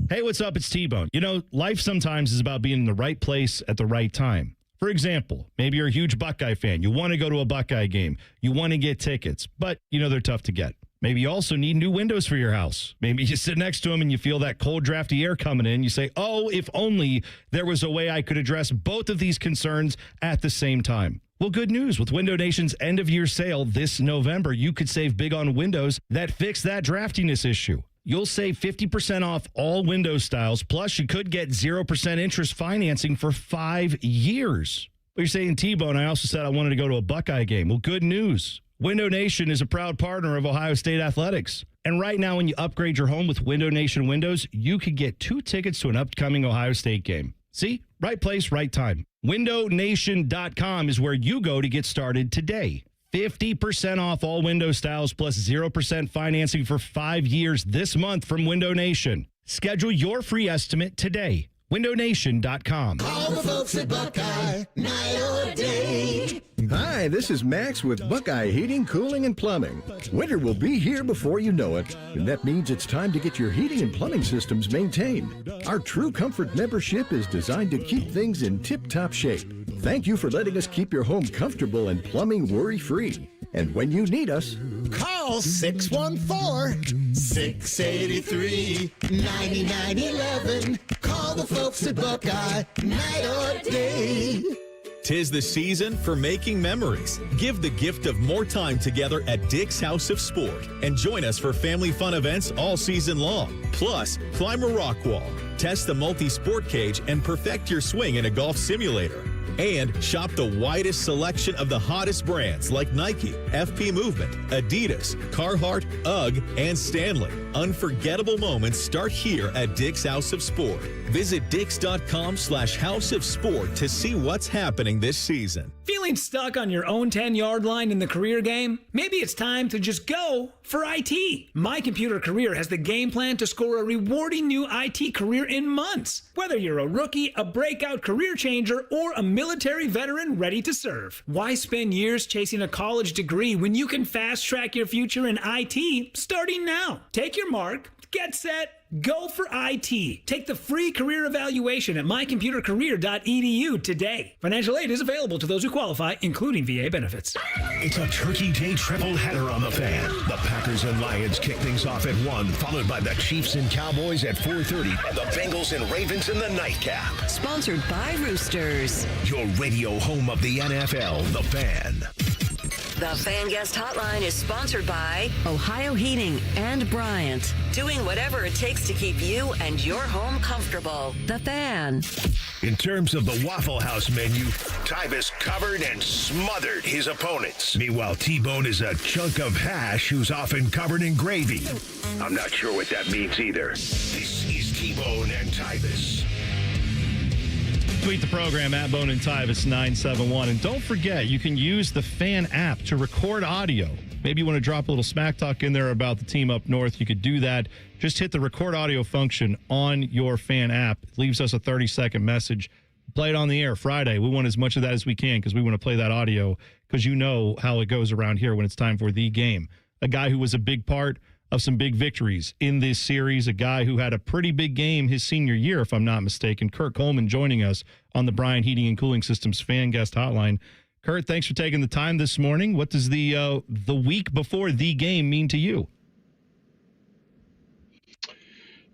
Hey, what's up? It's T-Bone. You know, life sometimes is about being in the right place at the right time. For example, maybe you're a huge Buckeye fan. You want to go to a Buckeye game. You want to get tickets, but you know they're tough to get. Maybe you also need new windows for your house. Maybe you sit next to them and you feel that cold, drafty air coming in. You say, oh, if only there was a way I could address both of these concerns at the same time. Well, good news. With Window Nation's end-of-year sale this November, you could save big on windows that fix that draftiness issue. You'll save 50% off all window styles, plus you could get 0% interest financing for 5 years. But you're saying, T-Bone, I also said I wanted to go to a Buckeye game. Well, good news. Window Nation is a proud partner of Ohio State Athletics. And right now, when you upgrade your home with Window Nation windows, you could get 2 tickets to an upcoming Ohio State game. See? Right place, right time. WindowNation.com is where you go to get started today. 50% off all window styles plus 0% financing for 5 years this month from Window Nation. Schedule your free estimate today. WindowNation.com. All the folks at Buckeye, night or day. Hi, this is Max with Buckeye Heating, Cooling, and Plumbing. Winter will be here before you know it, and that means it's time to get your heating and plumbing systems maintained. Our True Comfort membership is designed to keep things in tip-top shape. Thank you for letting us keep your home comfortable and plumbing worry-free. And when you need us, call 614-683-9911. Call the folks at Buckeye, night or day. 'Tis the season for making memories. Give the gift of more time together at Dick's House of Sport and join us for family fun events all season long. Plus, climb a rock wall, test the multi-sport cage, and perfect your swing in a golf simulator. And shop the widest selection of the hottest brands like Nike, FP Movement, Adidas, Carhartt, UGG, and Stanley. Unforgettable moments start here at Dick's House of Sport. Visit dicks.com/House of Sport to see what's happening this season. Feeling stuck on your own 10-yard line in the career game? Maybe it's time to just go for IT. My Computer Career has the game plan to score a rewarding new IT career in months. Whether you're a rookie, a breakout career changer, or a military veteran ready to serve. Why spend years chasing a college degree when you can fast-track your future in IT starting now? Take your mark, get set, go for IT. Take the free career evaluation at mycomputercareer.edu today. Financial aid is available to those who qualify, including VA benefits. It's a Turkey Day triple header on the Fan. The Packers and Lions kick things off at 1, followed by the Chiefs and Cowboys at 4:30, and the Bengals and Ravens in the nightcap. Sponsored by Roosters. Your radio home of the NFL, The Fan. The Fan Guest Hotline is sponsored by Ohio Heating and Bryant. Doing whatever it takes to keep you and your home comfortable. The Fan. In terms of the Waffle House menu, Tyvis covered and smothered his opponents. Meanwhile, T-Bone is a chunk of hash who's often covered in gravy. I'm not sure what that means either. This is T-Bone and Tyvis. Tweet the program at Bone and Tyvis 971. And don't forget, you can use the Fan app to record audio. Maybe you want to drop a little smack talk in there about the team up north. You could do that. Just hit the record audio function on your Fan app. It leaves us a 30-second message. Play it on the air Friday. We want as much of that as we can because we want to play that audio because you know how it goes around here when it's time for the game. A guy who was a big part of some big victories in this series, a guy who had a pretty big game his senior year, if I'm not mistaken. Kurt Coleman joining us on the Bryant Heating and Cooling Systems Fan Guest Hotline. Kurt, thanks for taking the time this morning. What does the week before the game mean to you?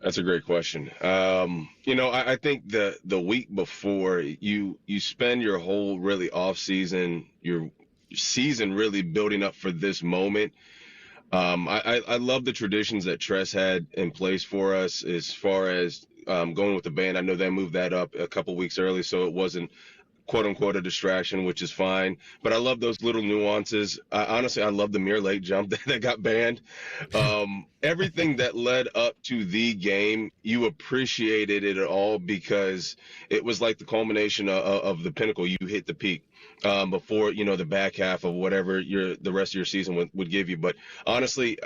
That's a great question. I think the week before you spend your whole really off season, your season really building up for this moment. I love the traditions that Tress had in place for us as far as going with the band. I know they moved that up a couple weeks early, so it wasn't quote unquote a distraction, which is fine. But I love those little nuances. Honestly, I love the Mirror Lake jump that got banned. Everything that led up to the game, you appreciated it all because it was like the culmination of the pinnacle. You hit the peak before the back half of whatever the rest of your season would give you. But honestly,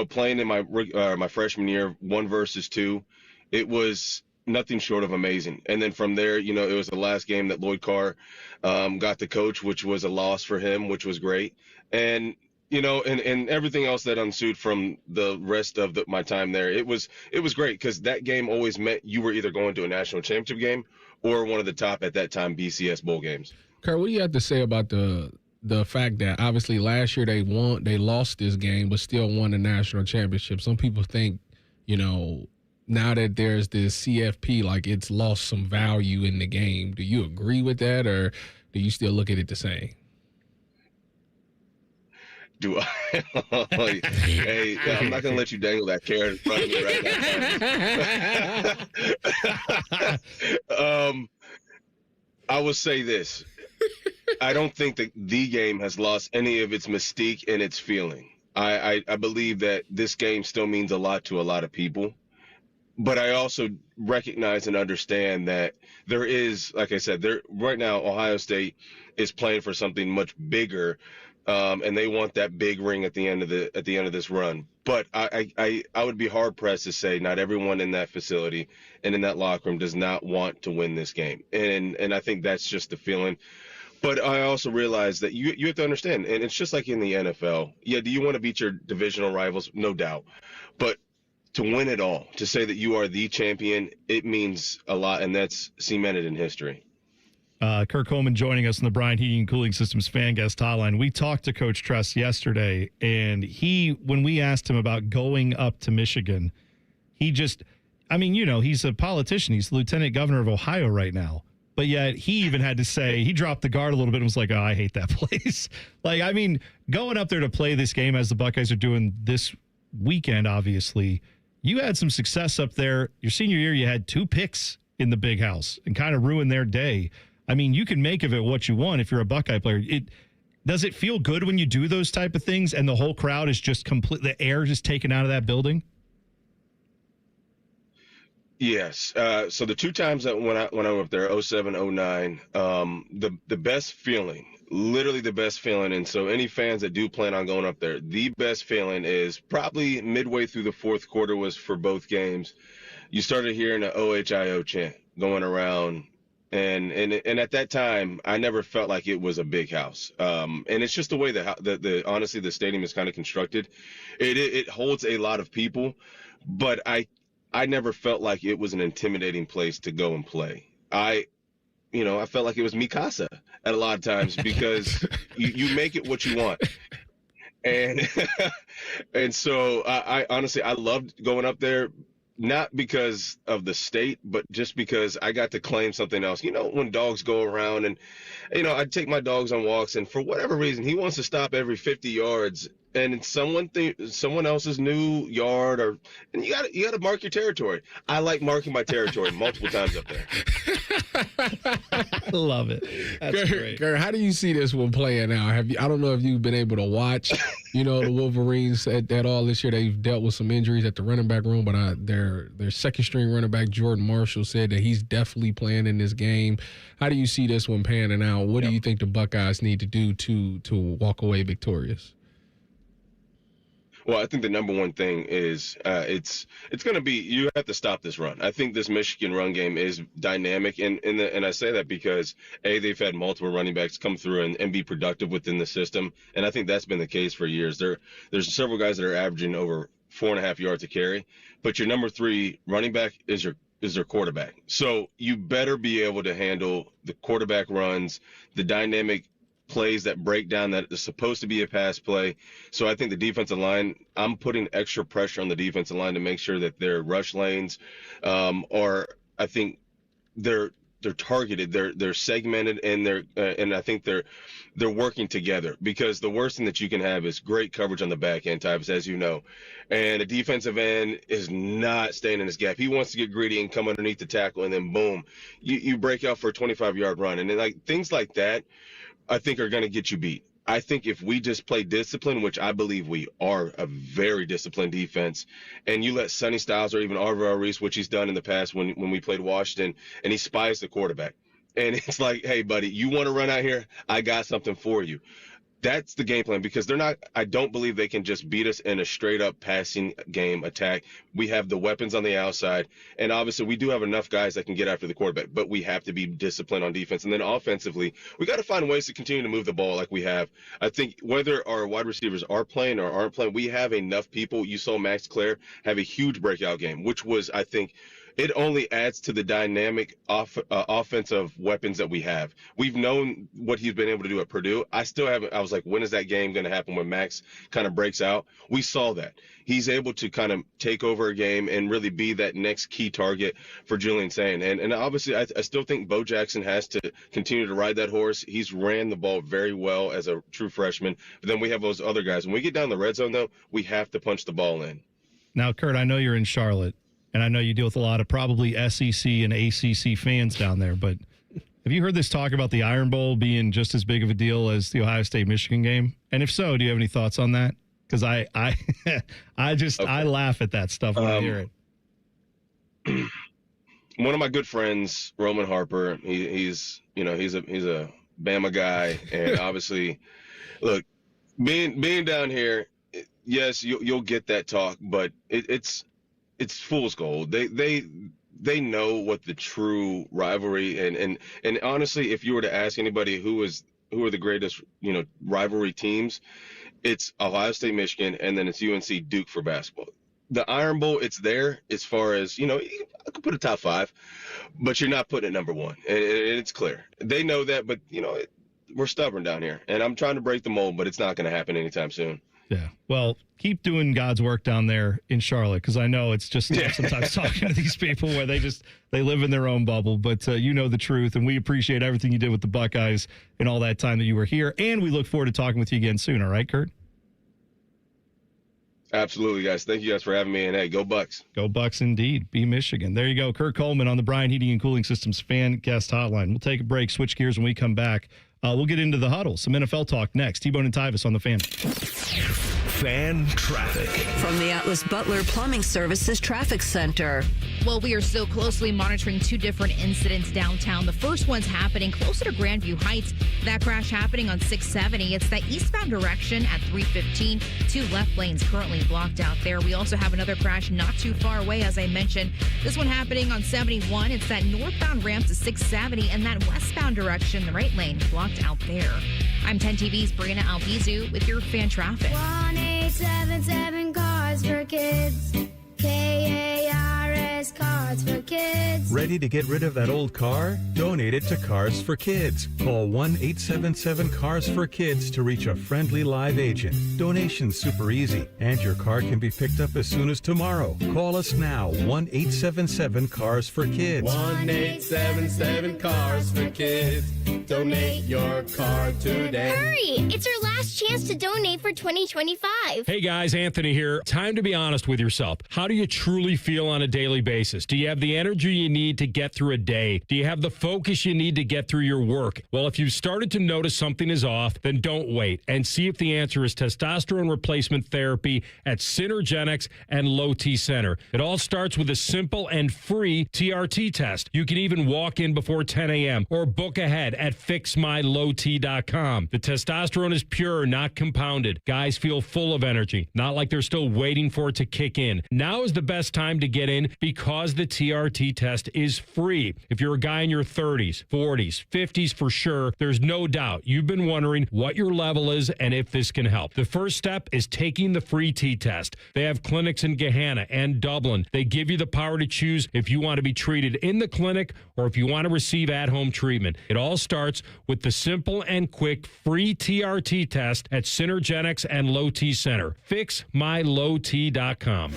playing in my freshman year, 1 versus 2, it was nothing short of amazing. And then from there, it was the last game that Lloyd Carr got to coach, which was a loss for him, which was great. And and everything else that ensued from the rest of my time there, it was great because that game always meant you were either going to a national championship game or one of the top at that time BCS bowl games. Kurt, what do you have to say about the fact that obviously last year they lost this game, but still won the national championship? Some people think, now that there's this CFP, like it's lost some value in the game. Do you agree with that, or do you still look at it the same? Do I? Hey, I'm not going to let you dangle that carrot in front of me right now. I will say this. I don't think that the game has lost any of its mystique and its feeling. I believe that this game still means a lot to a lot of people. But I also recognize and understand that there is, like I said, right now Ohio State is playing for something much bigger, and they want that big ring at the end of this run. But I would be hard pressed to say not everyone in that facility and in that locker room does not want to win this game, and I think that's just the feeling. But I also realize that you have to understand, and it's just like in the NFL. Yeah, do you want to beat your divisional rivals? No doubt, but to win it all, to say that you are the champion, it means a lot, and that's cemented in history. Kurt Coleman joining us on the Bryant Heating and Cooling Systems fan guest hotline. We talked to Coach Tress yesterday, and when we asked him about going up to Michigan, he's a politician. He's the lieutenant governor of Ohio right now. But yet he even had to say, he dropped the guard a little bit and was like, oh, I hate that place. Going up there to play this game as the Buckeyes are doing this weekend, obviously, you had some success up there. Your senior year, you had 2 picks in the big house and kind of ruined their day. You can make of it what you want if you're a Buckeye player. Does it feel good when you do those type of things and the whole crowd is just the air just taken out of that building? Yes. So the 2 times that when I went up there, 07, 09, the best feeling, literally the best feeling. And so any fans that do plan on going up there, the best feeling is probably midway through the 4th quarter was for both games. You started hearing an OHIO chant going around. And at that time, I never felt like it was a big house. And it's just the way that honestly, the stadium is kind of constructed. It holds a lot of people, but I never felt like it was an intimidating place to go and play. I felt like it was Mikasa at a lot of times because you make it what you want. And so I honestly, I loved going up there, not because of the state, but just because I got to claim something else. When dogs go around and, I'd take my dogs on walks, and for whatever reason, he wants to stop every 50 yards. And it's someone else's new yard, and you got to mark your territory. I like marking my territory multiple times up there. I love it. That's great. Kurt, how do you see this one playing out? I don't know if you've been able to watch, the Wolverines at all this year. They've dealt with some injuries at the running back room, but their second string running back Jordan Marshall said that he's definitely playing in this game. How do you see this one panning out? What do you think the Buckeyes need to do to walk away victorious? Well, I think the number one thing is it's going to be you have to stop this run. I think this Michigan run game is dynamic, and I say that because they've had multiple running backs come through and be productive within the system, and I think that's been the case for years. There's several guys that are averaging over 4.5 yards a carry, but your number 3 running back is their quarterback. So you better be able to handle the quarterback runs, the dynamic plays that break down that is supposed to be a pass play. So I think the defensive line, I'm putting extra pressure on the defensive line to make sure that their rush lanes are, I think they're targeted, they're segmented, and I think they're working together, because the worst thing that you can have is great coverage on the back end, Tyvis, as you know, and a defensive end is not staying in his gap. He wants to get greedy and come underneath the tackle, and then boom, you break out for a 25-yard run, and then, like, things like that, I think are going to get you beat. I think if we just play discipline, which I believe we are a very disciplined defense, and you let Sonny Styles or even Arvell Reese, which he's done in the past when we played Washington, and he spies the quarterback. And it's like, hey, buddy, you want to run out here? I got something for you. That's the game plan, because I don't believe they can just beat us in a straight up passing game attack. We have the weapons on the outside, and obviously we do have enough guys that can get after the quarterback, but we have to be disciplined on defense. And then offensively, we got to find ways to continue to move the ball like we have. I think whether our wide receivers are playing or aren't playing, we have enough people. You saw Max Clare have a huge breakout game, which was, I think, it only adds to the dynamic offensive weapons that we have. We've known what he's been able to do at Purdue. I was like, when is that game going to happen when Max kind of breaks out? We saw that. He's able to kind of take over a game and really be that next key target for Julian Sain. And obviously, I still think Bo Jackson has to continue to ride that horse. He's ran the ball very well as a true freshman. But then we have those other guys. When we get down the red zone, though, we have to punch the ball in. Now, Kurt, I know you're in Charlotte, and I know you deal with a lot of probably SEC and ACC fans down there, but have you heard this talk about the Iron Bowl being just as big of a deal as the Ohio State-Michigan game? And if so, do you have any thoughts on that? Because I laugh at that stuff when I hear it. One of my good friends, Roman Harper, he's a Bama guy, and obviously, look, being down here, yes, you'll get that talk, but it's fool's gold. They know what the true rivalry and honestly, if you were to ask anybody who are the greatest rivalry teams, it's Ohio State, Michigan, and then it's UNC Duke for basketball. The Iron Bowl, it's there as far as I could put a top 5, but you're not putting it number 1, and it's clear. They know that, but we're stubborn down here, and I'm trying to break the mold, but it's not going to happen anytime soon. Yeah. Well, keep doing God's work down there in Charlotte, because I know it's just tough sometimes talking to these people where they live in their own bubble. But you know the truth, and we appreciate everything you did with the Buckeyes and all that time that you were here. And we look forward to talking with you again soon. All right, Kurt? Absolutely, guys. Thank you guys for having me. And hey, go Bucks. Go Bucks indeed. Be Michigan. There you go. Kurt Coleman on the Bryan Heating and Cooling Systems fan guest hotline. We'll take a break, switch gears when we come back. We'll get into the huddle. Some NFL talk next. T-Bone and Tyvis on the Fan. Fan traffic. From the Atlas Butler Plumbing Services Traffic Center. Well, we are still closely monitoring 2 different incidents downtown. The first one's happening closer to Grandview Heights. That crash happening on 670. It's that eastbound direction at 315. 2 left lanes currently blocked out there. We also have another crash not too far away, as I mentioned. This one happening on 71. It's that northbound ramp to 670 and that westbound direction, the right lane, blocked out there. I'm 10 TV's Brianna Albizu with your fan traffic. 1-877 Cars for Kids. KARS Cars for Kids. Ready to get rid of that old car? Donate it to Cars for Kids. Call 1-877 Cars for Kids to reach a friendly live agent. Donation's super easy, and your car can be picked up as soon as tomorrow. Call us now, 1-877 Cars for Kids. 1-877 Cars for Kids. Donate your car today. Hurry! It's our last chance to donate for 2025. Hey guys, Anthony here. Time to be honest with yourself. How do you truly feel on a daily basis? Do you have the energy you need to get through a day? Do you have the focus you need to get through your work? Well, if you've started to notice something is off, then don't wait and see if the answer is testosterone replacement therapy at Synergenics and Low T Center. It all starts with a simple and free TRT test. You can even walk in before 10 a.m. or book ahead at fixmylowt.com. The testosterone is pure, not compounded. Guys feel full of energy, not like they're still waiting for it to kick in. Now is the best time to get in because the TRT test is free. If you're a guy in your 30s, 40s, 50s for sure, there's no doubt you've been wondering what your level is and if this can help. The first step is taking the free T-test. They have clinics in Gahanna and Dublin. They give you the power to choose if you want to be treated in the clinic or if you want to receive at-home treatment. It all starts with the simple and quick free TRT test at Synergenics and Low T Center. FixMyLowT.com.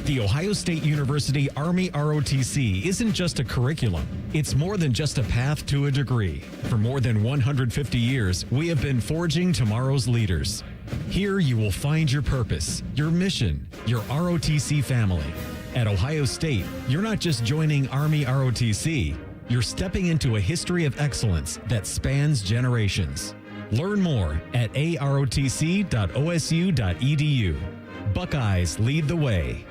The Ohio State University Army ROTC isn't just a curriculum. It's more than just a path to a degree. For more than 150 years, we have been forging tomorrow's leaders. Here you will find your purpose, your mission, your ROTC family. At Ohio State, you're not just joining Army ROTC, you're stepping into a history of excellence that spans generations. Learn more at arotc.osu.edu. Buckeyes lead the way.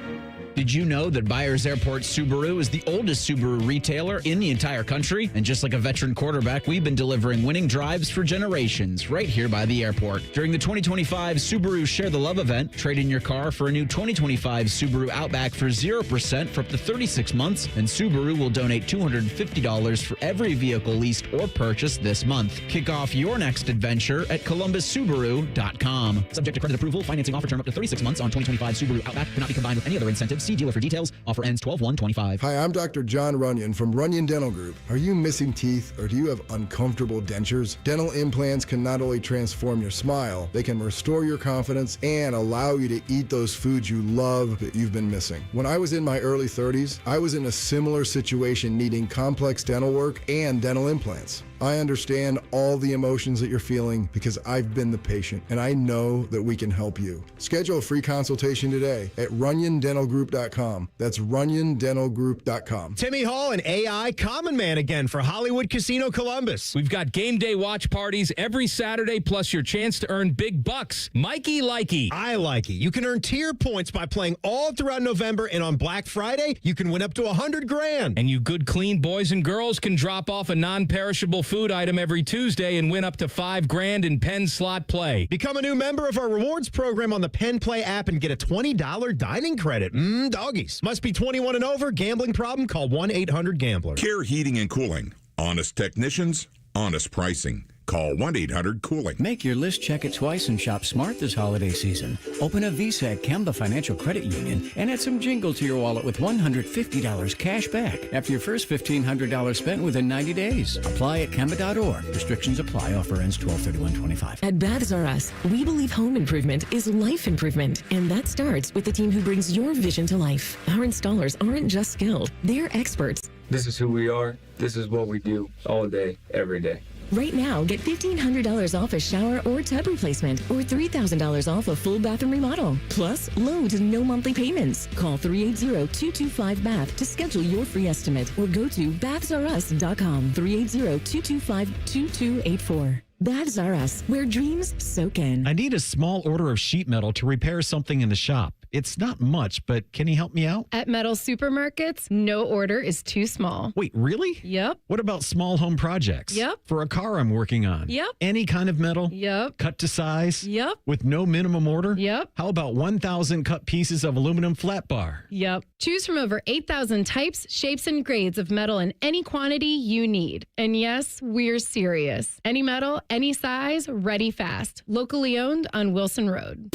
Did you know that Byers Airport Subaru is the oldest Subaru retailer in the entire country? And just like a veteran quarterback, we've been delivering winning drives for generations right here by the airport. During the 2025 Subaru Share the Love event, trade in your car for a new 2025 Subaru Outback for 0% for up to 36 months, and Subaru will donate $250 for every vehicle leased or purchased this month. Kick off your next adventure at ColumbusSubaru.com. Subject to credit approval, financing offer term up to 36 months on 2025 Subaru Outback. Cannot be combined with any other incentives. See dealer for details. Offer ends 12/1/25. Hi, I'm Dr. John Runyon from Runyon Dental Group. Are you missing teeth or do you have uncomfortable dentures? Dental implants can not only transform your smile, they can restore your confidence and allow you to eat those foods you love that you've been missing. When I was in my early 30s, I was in a similar situation needing complex dental work and dental implants. I understand all the emotions that you're feeling because I've been the patient and I know that we can help you. Schedule a free consultation today at RunyonDentalGroup.com. That's RunyonDentalGroup.com. Timmy Hall and AI Common Man again for Hollywood Casino Columbus. We've got game day watch parties every Saturday, plus your chance to earn big bucks. Mikey Likey. I like it. You can earn tier points by playing all throughout November, and on Black Friday, you can win up to $100,000. And you good, clean boys and girls can drop off a non-perishable food item every Tuesday and win up to $5,000 in Penn slot play. Become a new member of our rewards program on the Penn Play app and get a $20 dining credit. Doggies. Must be 21 and over. Gambling problem? Call 1-800-GAMBLER. Care Heating and Cooling. Honest technicians, honest pricing. Call 1-800-COOLING. Make your list, check it twice, and shop smart this holiday season. Open a Visa at Kemba Financial Credit Union and add some jingle to your wallet with $150 cash back after your first $1,500 spent within 90 days. Apply at Kemba.org. Restrictions apply. Offer ends 12/31/25. At Baths R Us, we believe home improvement is life improvement, and that starts with the team who brings your vision to life. Our installers aren't just skilled, they're experts. This is who we are. This is what we do all day, every day. Right now, get $1,500 off a shower or tub replacement or $3,000 off a full bathroom remodel. Plus, low to no monthly payments. Call 380-225-BATH to schedule your free estimate or go to bathsrus.com. 380-225-2284. Baths R Us, where dreams soak in. I need a small order of sheet metal to repair something in the shop. It's not much, but can you help me out? At Metal Supermarkets, no order is too small. Wait, really? Yep. What about small home projects? Yep. For a car I'm working on? Yep. Any kind of metal? Yep. Cut to size? Yep. With no minimum order? Yep. How about 1,000 cut pieces of aluminum flat bar? Yep. Choose from over 8,000 types, shapes, and grades of metal in any quantity you need. And yes, we're serious. Any metal, any size, ready fast. Locally owned on Wilson Road.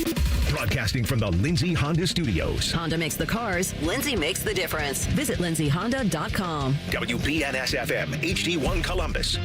Broadcasting from the Lindsay Honda Studios. Honda makes the cars. Lindsay makes the difference. Visit lindsayhonda.com. WBNS-FM, HD1 Columbus.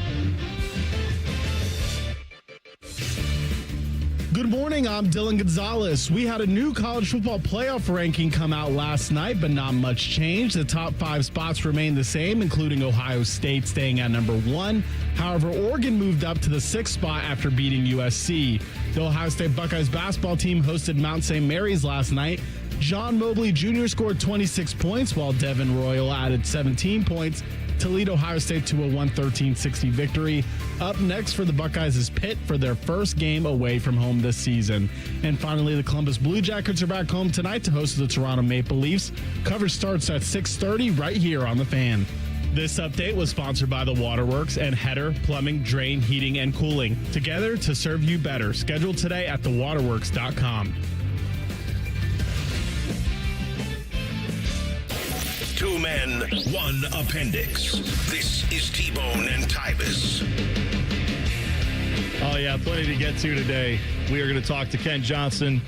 Good morning, I'm Dylan Gonzalez. We had a new college football playoff ranking come out last night, but not much change. The top 5 spots remain the same, including Ohio State staying at number 1. However, Oregon moved up to the 6th spot after beating USC. The Ohio State Buckeyes basketball team hosted Mount St. Mary's last night. John Mobley Jr. scored 26 points, while Devin Royal added 17 points to lead Ohio State to a 113-60 victory. Up next for the Buckeyes is Pitt for their first game away from home this season. And finally, the Columbus Blue Jackets are back home tonight to host the Toronto Maple Leafs. Coverage starts at 6:30 right here on The Fan. This update was sponsored by The Waterworks and Header Plumbing, Drain, Heating, and Cooling. Together to serve you better. Schedule today at thewaterworks.com. 2 men, one appendix. This is T-Bone and Tyvis. Oh, yeah, plenty to get to today. We are going to talk to Ken Johnson.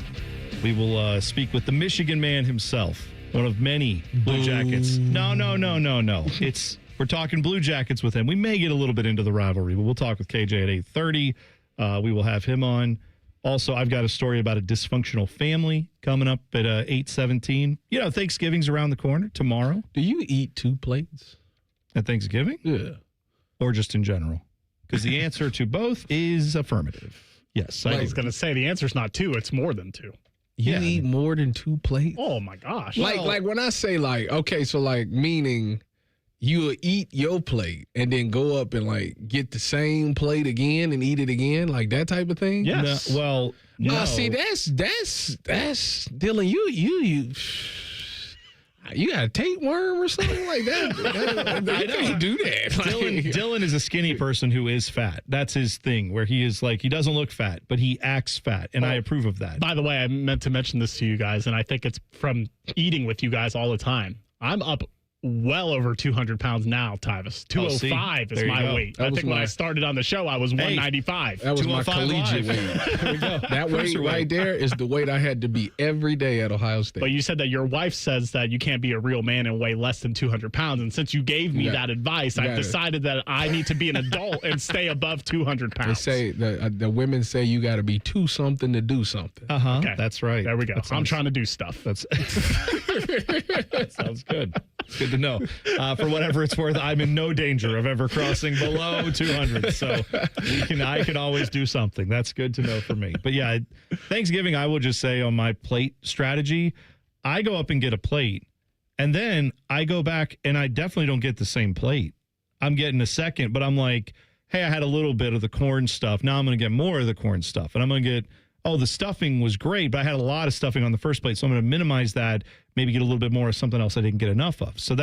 We will speak with the Michigan man himself, one of many Blue Jackets. No. We're talking Blue Jackets with him. We may get a little bit into the rivalry, but we'll talk with KJ at 8:30. We will have him on. Also, I've got a story about a dysfunctional family coming up at 8:17. You know, Thanksgiving's around the corner tomorrow. Do you eat 2 plates at Thanksgiving? Yeah. Or just in general? Because the answer to both is affirmative. Yes. I was going to say the answer's not 2, it's more than 2. You eat more than 2 plates? Oh, my gosh. Like when I say okay, so meaning you will eat your plate and then go up and get the same plate again and eat it again, like that type of thing? Yes. No. See, that's Dylan, you got a tapeworm or something like that? You can't do that. Dylan is a skinny person who is fat. That's his thing, where he is he doesn't look fat, but he acts fat, and I approve of that. By the way, I meant to mention this to you guys, and I think it's from eating with you guys all the time. I'm up well over 200 pounds now, Tyvis. 205 is my weight. I think when I started on the show, I was 195. That was my collegiate weight. There we go. That weight right there is the weight I had to be every day at Ohio State. But you said that your wife says that you can't be a real man and weigh less than 200 pounds. And since you gave me that advice, I've decided that I need to be an adult and stay above 200 pounds. They say, the women say you got to be 2 something to do something. Uh-huh. Okay. That's right. There we go. I'm trying to do stuff. That sounds good. It's good to know. For whatever it's worth, I'm in no danger of ever crossing below 200. So I can always do something. That's good to know for me. But yeah, Thanksgiving, I will just say on my plate strategy, I go up and get a plate, and then I go back and I definitely don't get the same plate. I'm getting a second, but I'm like, hey, I had a little bit of the corn stuff. Now I'm going to get more of the corn stuff, and I'm going to get, the stuffing was great, but I had a lot of stuffing on the first plate, so I'm going to minimize that, maybe get a little bit more of something else I didn't get enough of. So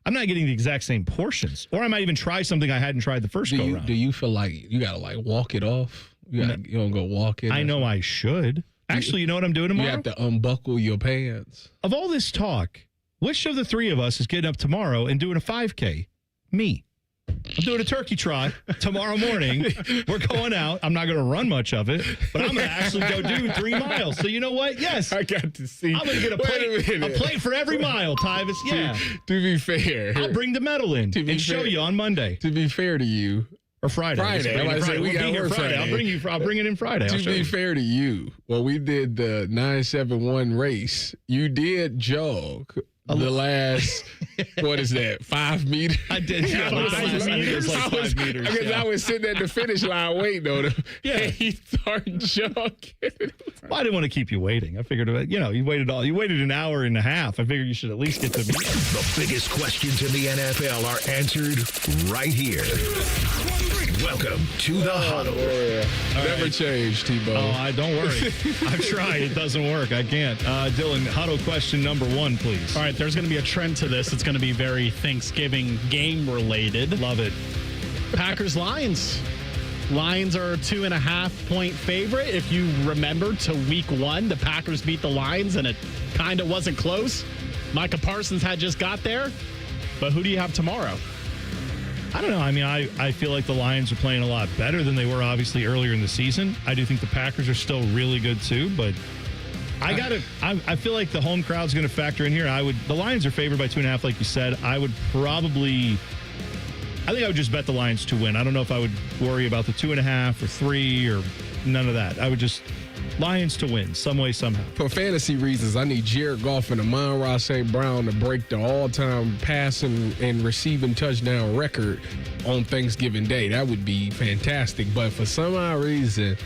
I'm not getting the exact same portions, or I might even try something I hadn't tried the first go around. Do you feel like you got to walk it off? You don't go walk it? I know I should. Actually, you know what I'm doing tomorrow? You have to unbuckle your pants. Of all this talk, which of the 3 of us is getting up tomorrow and doing a 5K? Me. I'm doing a turkey trot tomorrow morning. We're going out. I'm not going to run much of it, but I'm going to actually go do 3 miles. So you know what? Yes. I got to see. I'm going to get a plate for every mile, Tyvis. Yeah. To be fair. I'll bring the medal in and show you on Monday. To be fair to you. Or Friday. We got here Friday. I'll bring it in Friday. To be fair to you, when we did the 971 race, you did jog the last, what is that, 5 meters? I did. Yeah, 5 meters. Like 5 meters. Because I was sitting at the finish line waiting on him. Yeah. And he started jogging. Well, I didn't want to keep you waiting. I figured, you waited an hour and a half. I figured you should at least get to me. The biggest questions in the NFL are answered right here. Welcome to the Huddle. Never change, T-Bone. Oh, don't worry. I've tried. It doesn't work. I can't. Dylan, Huddle question number 1, please. All right, there's going to be a trend to this. It's going to be very Thanksgiving game related. Love it. Packers-Lions. Lions are a 2.5-point favorite. If you remember to week 1, the Packers beat the Lions, and it kind of wasn't close. Micah Parsons had just got there. But who do you have tomorrow? I don't know. I mean, I feel like the Lions are playing a lot better than they were obviously earlier in the season. I do think the Packers are still really good too, but I feel like the home crowd's going to factor in here. The Lions are favored by 2.5, like you said. I think I would just bet the Lions to win. I don't know if I would worry about the 2.5 or 3 or none of that. I would just Lions to win some way, somehow. For fantasy reasons, I need Jared Goff and Amon-Ra St. Brown to break the all-time passing and receiving touchdown record on Thanksgiving Day. That would be fantastic. But for some odd reason,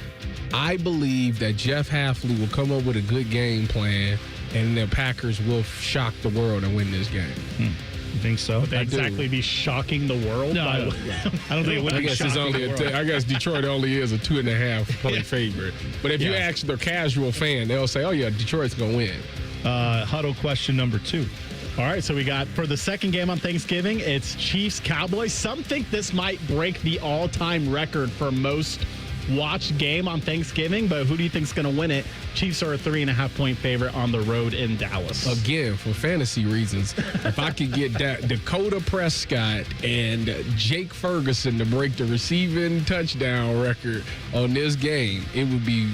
I believe that Jeff Hafley will come up with a good game plan, and the Packers will shock the world and win this game. You think so? Would they exactly be shocking the world? No, I don't think it would be shocking the world. I guess Detroit only is a 2.5-point favorite. But if you ask the casual fan, they'll say, oh, yeah, Detroit's going to win. Huddle question number 2. All right, so we got, for the second game on Thanksgiving, it's Chiefs-Cowboys. Some think this might break the all-time record for most watched game on Thanksgiving, but who do you think's going to win it? Chiefs are a 3.5-point favorite on the road in Dallas. Again, for fantasy reasons, if I could get Dakota Prescott and Jake Ferguson to break the receiving touchdown record on this game, it would be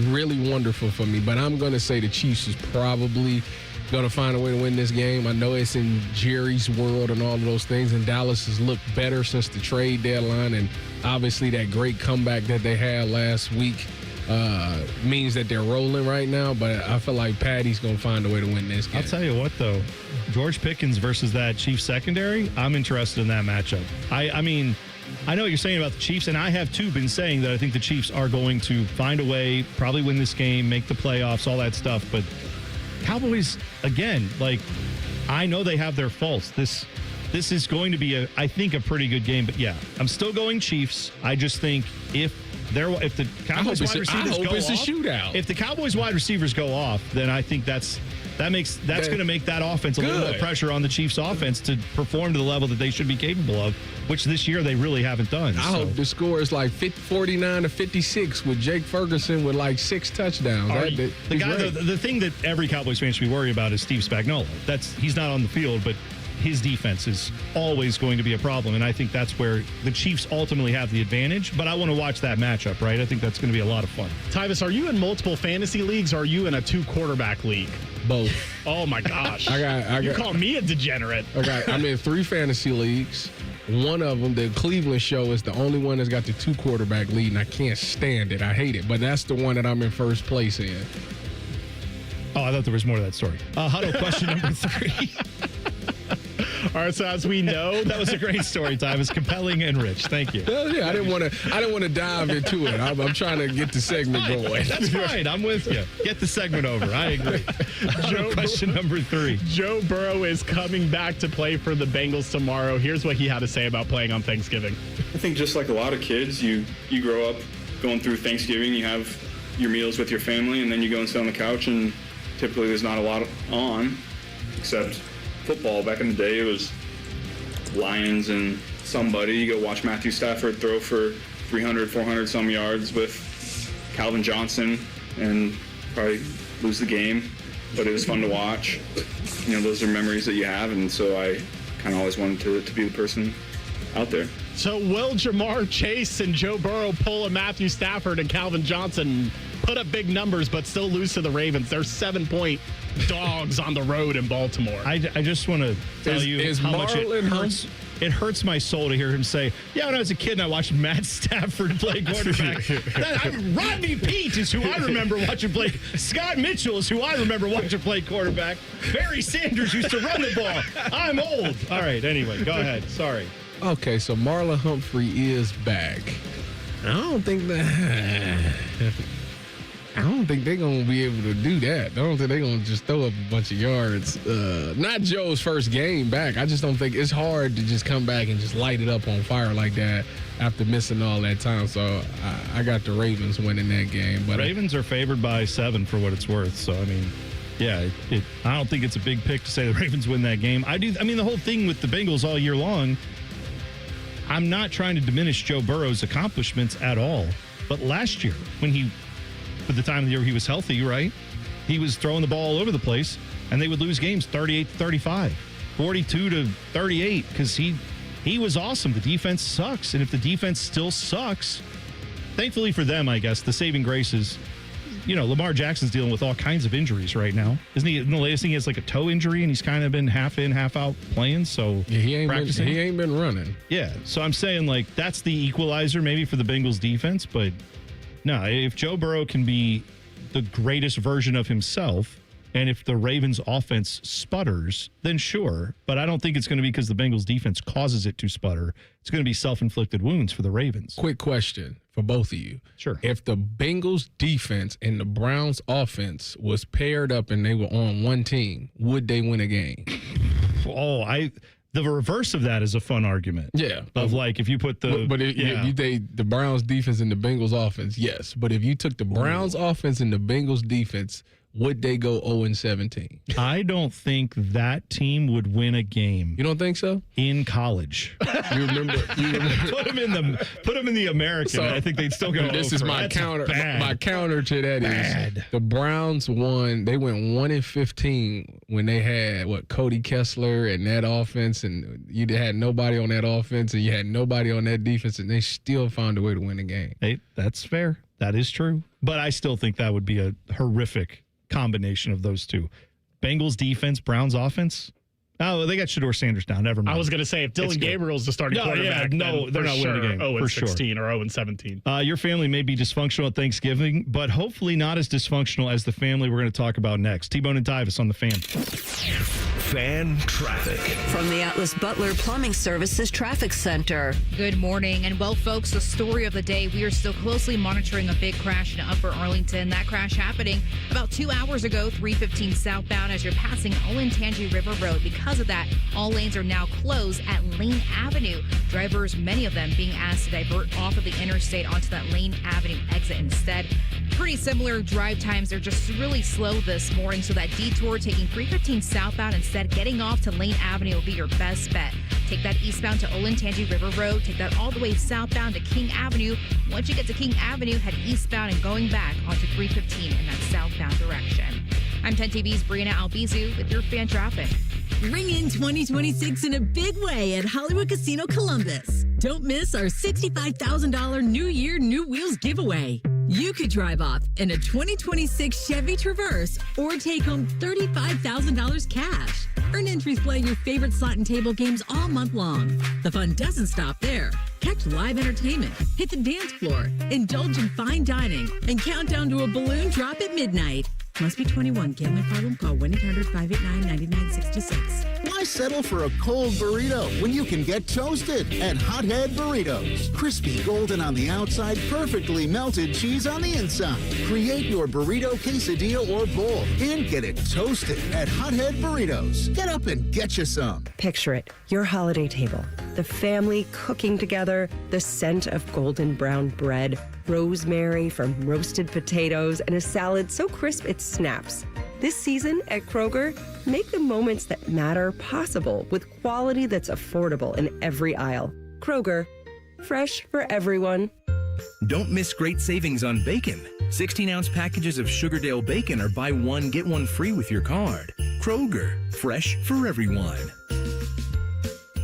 really wonderful for me. But I'm going to say the Chiefs is probably going to find a way to win this game. I know it's in Jerry's world and all of those things, and Dallas has looked better since the trade deadline, and obviously that great comeback that they had last week means that they're rolling right now, but I feel like Patty's going to find a way to win this game. I'll tell you what, though. George Pickens versus that Chiefs secondary, I'm interested in that matchup. I mean, I know what you're saying about the Chiefs, and I have, too, been saying that I think the Chiefs are going to find a way, probably win this game, make the playoffs, all that stuff, but Cowboys, again, like, I know they have their faults. This is going to be, I think, a pretty good game. But, yeah, I'm still going Chiefs. I just think if the Cowboys wide receivers go off, a shootout. If the Cowboys wide receivers go off, then I think that's going to make that offense a little bit of pressure on the Chiefs offense to perform to the level that they should be capable of, which this year they really haven't done. I hope the score is like 49-56 with Jake Ferguson with like 6 touchdowns. The thing that every Cowboys fan should be worried about is Steve Spagnuolo. He's not on the field, but his defense is always going to be a problem, and I think that's where the Chiefs ultimately have the advantage, but I want to watch that matchup, right? I think that's going to be a lot of fun. Tyvis, are you in multiple fantasy leagues, or are you in a 2-quarterback league? Both. Oh, my gosh. You call me a degenerate. I'm in 3 fantasy leagues. One of them, the Cleveland show, is the only one that's got the 2-quarterback lead, and I can't stand it. I hate it, but that's the one that I'm in first place in. Oh, I thought there was more to that story. Huddle question number 3. All right, so as we know, that was a great story, Tyvis. Compelling and rich. Thank you. Yeah, I didn't want to dive into it. I'm trying to get the segment going. That's fine. I'm with you. Get the segment over. I agree. Question number 3. Joe Burrow is coming back to play for the Bengals tomorrow. Here's what he had to say about playing on Thanksgiving. I think just like a lot of kids, you grow up going through Thanksgiving, you have your meals with your family, and then you go and sit on the couch, and typically there's not a lot on, except football. Back in the day, it was Lions and somebody. You go watch Matthew Stafford throw for 300, 400 some yards with Calvin Johnson and probably lose the game, but it was fun to watch. You know, those are memories that you have, and so I kind of always wanted to be the person out there. So will Jamar Chase and Joe Burrow pull a Matthew Stafford and Calvin Johnson, put up big numbers, but still lose to the Ravens? They're 7-point dogs on the road in Baltimore. I just want to tell you how much it hurts. It hurts my soul to hear him say, yeah, when I was a kid and I watched Matt Stafford play quarterback. Rodney Peete is who I remember watching play. Scott Mitchell is who I remember watching play quarterback. Barry Sanders used to run the ball. I'm old. All right, anyway, go ahead. Sorry. Okay, so Marlon Humphrey is back. I don't think they're going to be able to do that. I don't think they're going to just throw up a bunch of yards. Not Joe's first game back. I just don't think it's hard to just come back and just light it up on fire like that after missing all that time. So I got the Ravens winning that game. But Ravens are favored by 7 for what it's worth. So, I mean, yeah, I don't think it's a big pick to say the Ravens win that game. I mean, the whole thing with the Bengals all year long, I'm not trying to diminish Joe Burrow's accomplishments at all. But last year, for the time of the year he was healthy, right? He was throwing the ball all over the place, and they would lose games 38-35, 42-38, because he was awesome. The defense sucks, and if the defense still sucks, thankfully for them, I guess, the saving grace is, Lamar Jackson's dealing with all kinds of injuries right now. Isn't he? The latest thing, he has like a toe injury, and he's kind of been half in, half out playing, so he ain't been running. Yeah, so I'm saying, like, that's the equalizer maybe for the Bengals defense, but no, if Joe Burrow can be the greatest version of himself, and if the Ravens offense sputters, then sure. But I don't think it's going to be because the Bengals defense causes it to sputter. It's going to be self-inflicted wounds for the Ravens. Quick question for both of you. Sure. If the Bengals defense and the Browns offense was paired up and they were on one team, would they win a game? The reverse of that is a fun argument. Yeah. Of like if you put the the Browns defense and the Bengals offense, yes. But if you took the Browns offense and the Bengals defense, would they go 0-17? I don't think that team would win a game. You don't think so? In college. You remember put them in the American. So, I think they'd still go. This is my That's counter. bad. My counter to that is the Browns won. They went 1-15 when they had Cody Kessler and that offense, and you had nobody on that offense, and you had nobody on that defense, and they still found a way to win the game. That's fair. That is true. But I still think that would be a horrific combination of those two. Bengals defense, Browns offense. Oh, they got Shedeur Sanders down. Never mind. I was going to say, if Dylan Gabriel's the starting quarterback, they're not winning the game. 0-16 or 0-17. Your family may be dysfunctional at Thanksgiving, but hopefully not as dysfunctional as the family we're going to talk about next. T-Bone and Tyvis on the Fan. Fan traffic. From the Atlas Butler Plumbing Services Traffic Center. Good morning. And well, folks, the story of the day, we are still closely monitoring a big crash in Upper Arlington. That crash happening about 2 hours ago, 315 southbound as you're passing Olentangy River Road. Because of that, all lanes are now closed at Lane Avenue. Drivers, many of them being asked to divert off of the interstate onto that Lane Avenue exit instead. Pretty similar drive times. They're just really slow this morning. So that detour taking 315 southbound instead, getting off to Lane Avenue will be your best bet. Take that eastbound to Olentangy River Road. Take that all the way southbound to King Avenue. Once you get to King Avenue, head eastbound and going back onto 315 in that southbound direction. I'm 10 TV's Brianna Albizu with your fan traffic. Ring in 2026 in a big way at Hollywood Casino Columbus. Don't miss our $65,000 New Year, New Wheels giveaway. You could drive off in a 2026 Chevy Traverse or take home $35,000 cash. Earn entries playing your favorite slot and table games all month long. The fun doesn't stop there. Catch live entertainment, hit the dance floor, indulge in fine dining, and count down to a balloon drop at midnight. Must be 21. Gambling problem? Call 1-800-589-9966. Why settle for a cold burrito when you can get toasted at Hothead Burritos? Crispy golden on the outside, perfectly melted cheese on the inside. Create your burrito, quesadilla, or bowl and get it toasted at Hothead Burritos. Get up and get you some. Picture it, your holiday table. The family cooking together, the scent of golden brown bread, rosemary from roasted potatoes, and a salad so crisp it snaps. This season at Kroger, make the moments that matter possible with quality that's affordable in every aisle. Kroger, fresh for everyone. Don't miss great savings on bacon. 16-ounce packages of Sugardale bacon are buy one, get one free with your card. Kroger, fresh for everyone.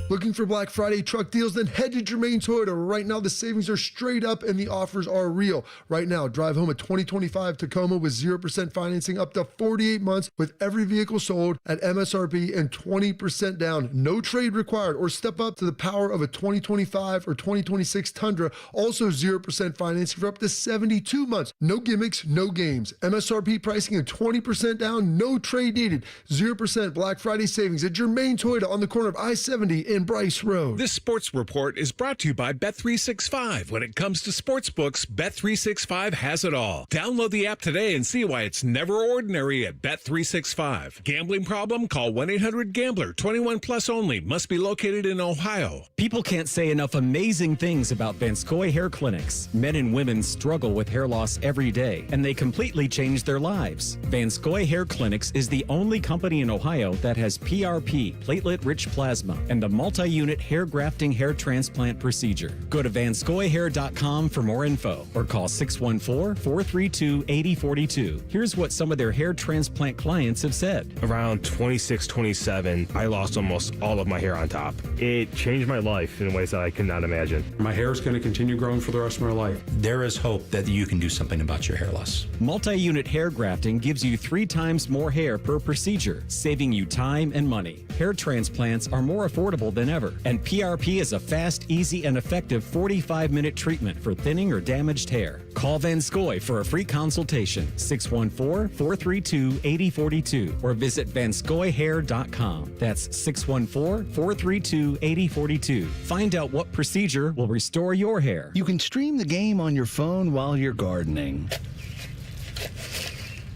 Looking for Black Friday truck deals? Then head to Germain Toyota. Right now, the savings are straight up and the offers are real. Right now, drive home a 2025 Tacoma with 0% financing up to 48 months with every vehicle sold at MSRP and 20% down. No trade required, or step up to the power of a 2025 or 2026 Tundra. Also 0% financing for up to 72 months. No gimmicks, no games. MSRP pricing and 20% down. No trade needed. 0% Black Friday savings at Germain Toyota on the corner of I-70 in Bryce Road. This sports report is brought to you by Bet365. When it comes to sportsbooks, Bet365 has it all. Download the app today and see why it's never ordinary at Bet365. Gambling problem? Call 1-800-GAMBLER. 21 plus only. Must be located in Ohio. People can't say enough amazing things about Vanscoy Hair Clinics. Men and women struggle with hair loss every day, and they completely change their lives. Vanscoy Hair Clinics is the only company in Ohio that has PRP, platelet-rich plasma, and the multi-unit hair grafting hair transplant procedure. Go to vanscoyhair.com for more info or call 614-432-8042. Here's what some of their hair transplant clients have said. Around 26, 27, I lost almost all of my hair on top. It changed my life in ways that I could not imagine. My hair is going to continue growing for the rest of my life. There is hope that you can do something about your hair loss. Multi-unit hair grafting gives you 3 times more hair per procedure, saving you time and money. Hair transplants are more affordable than ever, and PRP is a fast, easy, and effective 45-minute treatment for thinning or damaged hair. Call Vanscoy for a free consultation, 614-432-8042, or visit vanscoyhair.com. That's 614-432-8042. Find out what procedure will restore your hair. You can stream the game on your phone while you're gardening.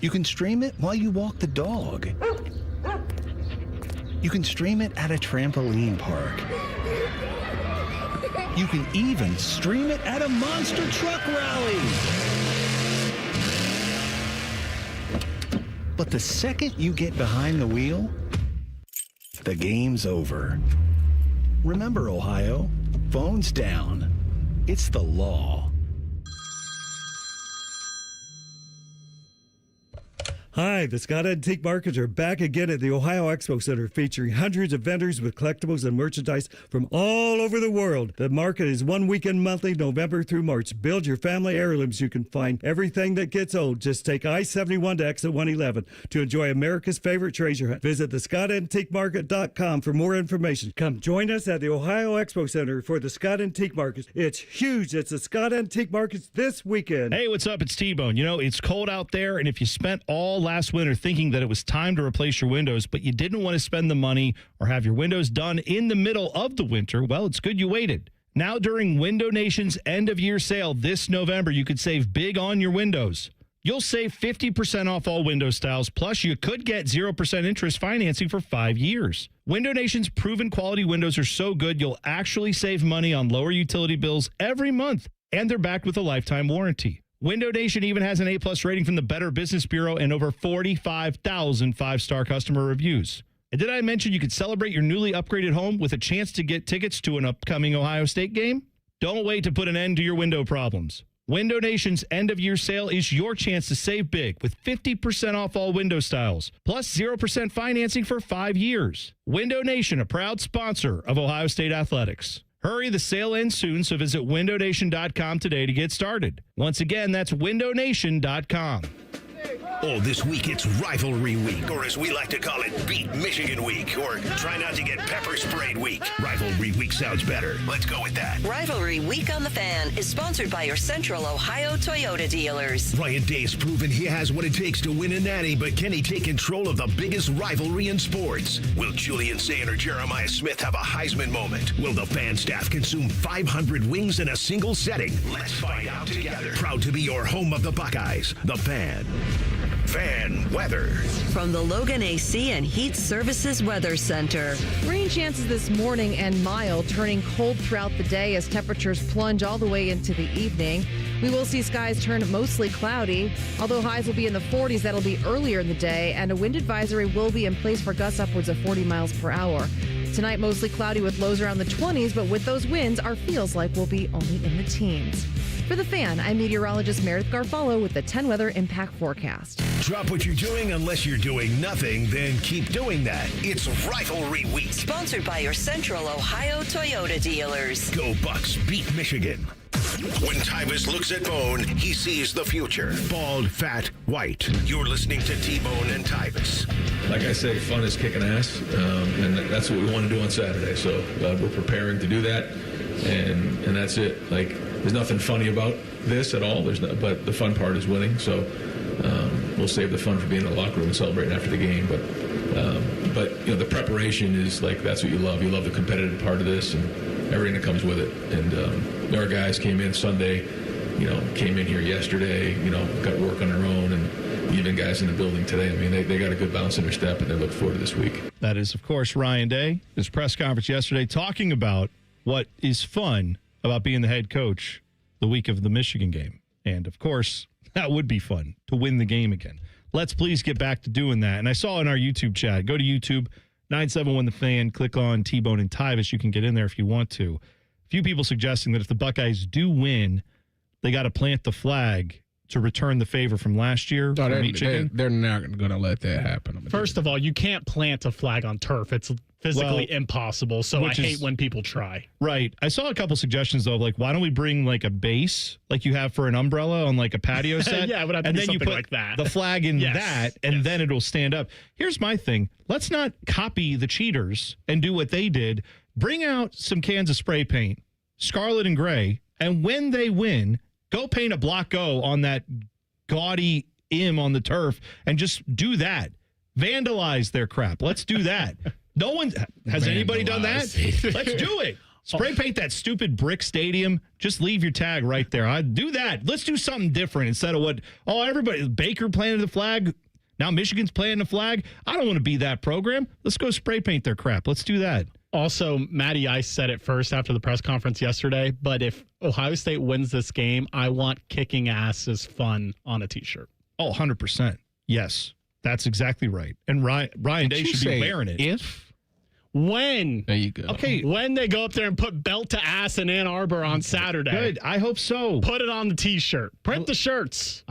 You can stream it while you walk the dog. You can stream it at a trampoline park. You can even stream it at a monster truck rally. But the second you get behind the wheel, the game's over. Remember, Ohio, phones down. It's the law. Hi, the Scott Antique Markets are back again at the Ohio Expo Center, featuring hundreds of vendors with collectibles and merchandise from all over the world. The market is one weekend monthly, November through March. Build your family heirlooms. You can find everything that gets old. Just take I-71 to exit 111 to enjoy America's favorite treasure hunt. Visit thescottantiquemarket.com for more information. Come join us at the Ohio Expo Center for the Scott Antique Markets. It's huge. It's the Scott Antique Markets this weekend. Hey, what's up? It's T-Bone. You know, it's cold out there, and if you spent all last winter thinking that it was time to replace your windows, but you didn't want to spend the money or have your windows done in the middle of the winter, well, it's good you waited. Now, during Window Nation's end-of-year sale this November, you could save big on your windows. You'll save 50% off all window styles, plus you could get 0% interest financing for 5 years. Window Nation's proven quality windows are so good, you'll actually save money on lower utility bills every month, and they're backed with a lifetime warranty. Window Nation even has an A-plus rating from the Better Business Bureau and over 45,000 five-star customer reviews. And did I mention you could celebrate your newly upgraded home with a chance to get tickets to an upcoming Ohio State game? Don't wait to put an end to your window problems. Window Nation's end-of-year sale is your chance to save big with 50% off all window styles, plus 0% financing for 5 years. Window Nation, a proud sponsor of Ohio State Athletics. Hurry, the sale ends soon, so visit windownation.com today to get started. Once again, that's windownation.com. Oh, this week it's Rivalry Week, or as we like to call it, Beat Michigan Week, or Try Not to Get Pepper Sprayed Week. Rivalry Week sounds better. Let's go with that. Rivalry Week on the Fan is sponsored by your Central Ohio Toyota dealers. Ryan Day's proven he has what it takes to win a natty, but can he take control of the biggest rivalry in sports? Will Julian Sayin or Jeremiah Smith have a Heisman moment? Will the fan staff consume 500 wings in a single setting? Let's find out together. Proud to be your home of the Buckeyes, the Fan. Fan weather. From the Logan AC and Heat Services Weather Center. Rain chances this morning and mild, turning cold throughout the day as temperatures plunge all the way into the evening. We will see skies turn mostly cloudy, although highs will be in the 40s. That'll be earlier in the day, and a wind advisory will be in place for gusts upwards of 40 miles per hour. Tonight, mostly cloudy with lows around the 20s, but with those winds, our feels like we'll be only in the teens. For The Fan, I'm meteorologist Meredith Garfalo with the 10 Weather Impact Forecast. Drop what you're doing unless you're doing nothing, then keep doing that. It's Rivalry Week. Sponsored by your Central Ohio Toyota dealers. Go Bucks, beat Michigan. When Tyvis looks at Bone, he sees the future. Bald, fat, white. You're listening to T-Bone and Tyvis. Like I say, fun is kicking ass, and that's what we want to do on Saturday. So we're preparing to do that, and that's it. Like, there's nothing funny about this at all. But the fun part is winning. So we'll save the fun for being in the locker room and celebrating after the game. But you know, the preparation is like, that's what you love. You love the competitive part of this and everything that comes with it. And our guys came in Sunday, came in here yesterday, got work on their own, and even guys in the building today. I mean, they got a good bounce in their step, and they look forward to this week. That is, of course, Ryan Day. His press conference yesterday talking about what is fun about being the head coach the week of the Michigan game. And, of course, that would be fun to win the game again. Let's please get back to doing that. And I saw in our YouTube chat, go to YouTube, 971 The Fan, click on T-Bone and Tyvis. You can get in there if you want to. A few people suggesting that if the Buckeyes do win, they got to plant the flag to return the favor from last year. No, they're not going to let that happen. First of all, you can't plant a flag on turf. It's physically impossible, so I hate when people try. Right. I saw a couple suggestions, though, like, why don't we bring, like, a base, like you have for an umbrella on, like, a patio set? Yeah, it would have to be something like that. The flag in that, and then it'll stand up. Here's my thing. Let's not copy the cheaters and do what they did. Bring out some cans of spray paint, scarlet and gray, and when they win, go paint a block O on that gaudy M on the turf and just do that. Vandalize their crap. Let's do that. No one has anybody done that? Let's do it. Spray paint that stupid brick stadium. Just leave your tag right there. I'd do that. Let's do something different instead of everybody, Baker planted the flag. Now Michigan's planting the flag. I don't want to be that program. Let's go spray paint their crap. Let's do that. Also, Matty Ice said it first after the press conference yesterday, but if Ohio State wins this game, I want kicking ass is fun on a T-shirt. Oh, 100%. Yes. That's exactly right. And Ryan Day should be wearing it. When? There you go. Okay. When they go up there and put belt to ass in Ann Arbor on Saturday. Good. I hope so. Put it on the T-shirt. Print the shirts.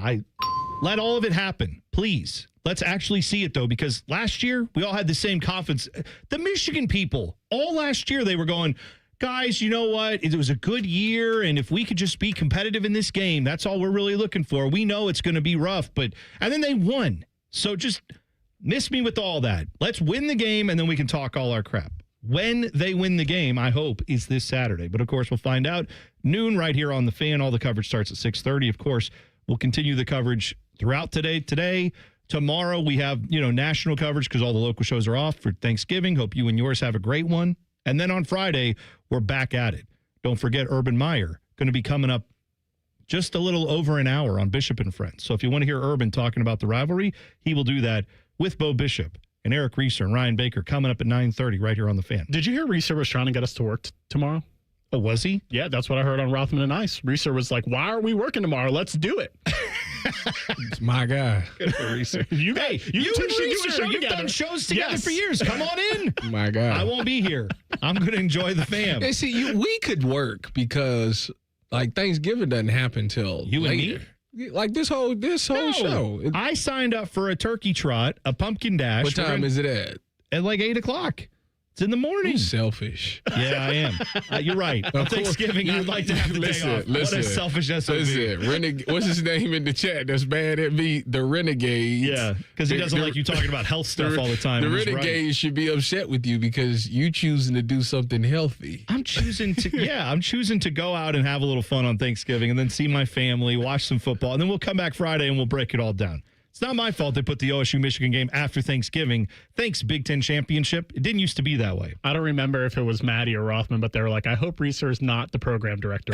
Let all of it happen, please. Let's actually see it, though, because last year we all had the same confidence. The Michigan people, all last year, they were going, guys, you know what? It was a good year, and if we could just be competitive in this game, that's all we're really looking for. We know it's going to be rough, and then they won. So just miss me with all that. Let's win the game, and then we can talk all our crap. When they win the game, I hope, is this Saturday. But, of course, we'll find out noon right here on The Fan. All the coverage starts at 6:30. Of course, we'll continue the coverage throughout today. Tomorrow we have, national coverage because all the local shows are off for Thanksgiving. Hope you and yours have a great one. And then on Friday, we're back at it. Don't forget Urban Meyer going to be coming up just a little over an hour on Bishop and Friends. So if you want to hear Urban talking about the rivalry, he will do that with Bo Bishop and Eric Reeser and Ryan Baker coming up at 9:30 right here on The Fan. Did you hear Reeser was trying to get us to work tomorrow? Oh, was he? Yeah, that's what I heard on Rothman and Ice. Reeser was like, why are we working tomorrow? Let's do it. It's my guy. Good for Reeser. You and Reeser, you've done shows together for years. Come on in. My God. I won't be here. I'm going to enjoy the fam. And see, we could work because Thanksgiving doesn't happen till you later. And me? Like this whole show. I signed up for a turkey trot, a pumpkin dash. What time is it at? At 8 o'clock. It's in the morning. You're selfish. Yeah, I am. You're right. On Thanksgiving, I'd like to have the day off. What a selfish SOB. What's his name in the chat that's bad at me? The Renegade. Yeah, because he doesn't like you talking about health stuff all the time. The Renegade should be upset with you because you choosing to do something healthy. I'm choosing to go out and have a little fun on Thanksgiving and then see my family, watch some football, and then we'll come back Friday and we'll break it all down. It's not my fault they put the OSU-Michigan game after Thanksgiving. Thanks, Big Ten Championship. It didn't used to be that way. I don't remember if it was Maddie or Rothman, but they were like, I hope Reeser is not the program director.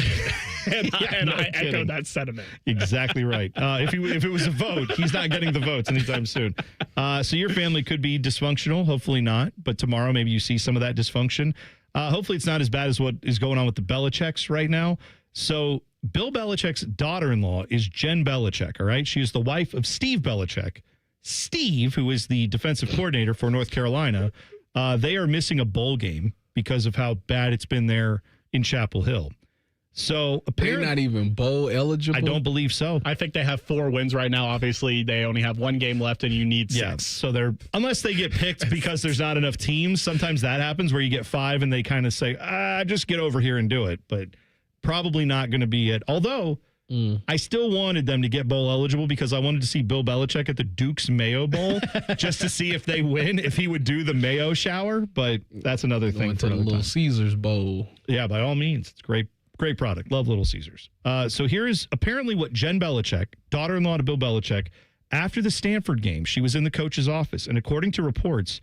I echoed that sentiment. Exactly right. If it was a vote, he's not getting the votes anytime soon. So your family could be dysfunctional. Hopefully not. But tomorrow maybe you see some of that dysfunction. Hopefully it's not as bad as what is going on with the Belichicks right now. So Bill Belichick's daughter-in-law is Jen Belichick, all right? She is the wife of Steve Belichick. Steve, who is the defensive coordinator for North Carolina, they are missing a bowl game because of how bad it's been there in Chapel Hill. So apparently, they're not even bowl eligible? I don't believe so. I think they have 4 wins right now. Obviously, they only have 1 game left, and you need 6. Yeah, so unless they get picked because there's not enough teams, sometimes that happens where you get 5 and they kind of say, just get over here and do it. But probably not going to be it. Although, I still wanted them to get bowl eligible because I wanted to see Bill Belichick at the Duke's Mayo Bowl just to see if they win, if he would do the Mayo shower. But that's another thing for the Little Caesars Bowl. Yeah, by all means. It's great product. Love Little Caesars. So here is apparently what Jen Belichick, daughter-in-law to Bill Belichick, after the Stanford game, she was in the coach's office. And according to reports,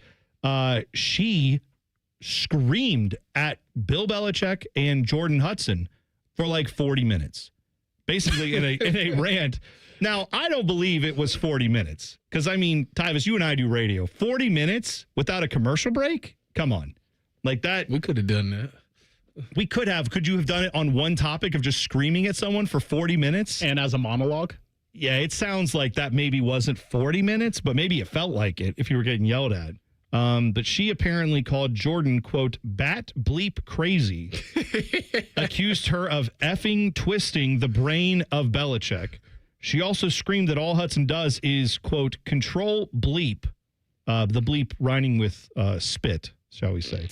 she screamed at Bill Belichick and Jordan Hudson for 40 minutes, basically in a rant. Now, I don't believe it was 40 minutes because, Tyvis, you and I do radio. 40 minutes without a commercial break? Come on. That. We could have done that. We could have. Could you have done it on one topic of just screaming at someone for 40 minutes? And as a monologue? Yeah, it sounds like that maybe wasn't 40 minutes, but maybe it felt like it if you were getting yelled at. But she apparently called Jordan, quote, bat bleep crazy, accused her of effing twisting the brain of Belichick. She also screamed that all Hudson does is, quote, control bleep, the bleep rhyming with spit, shall we say.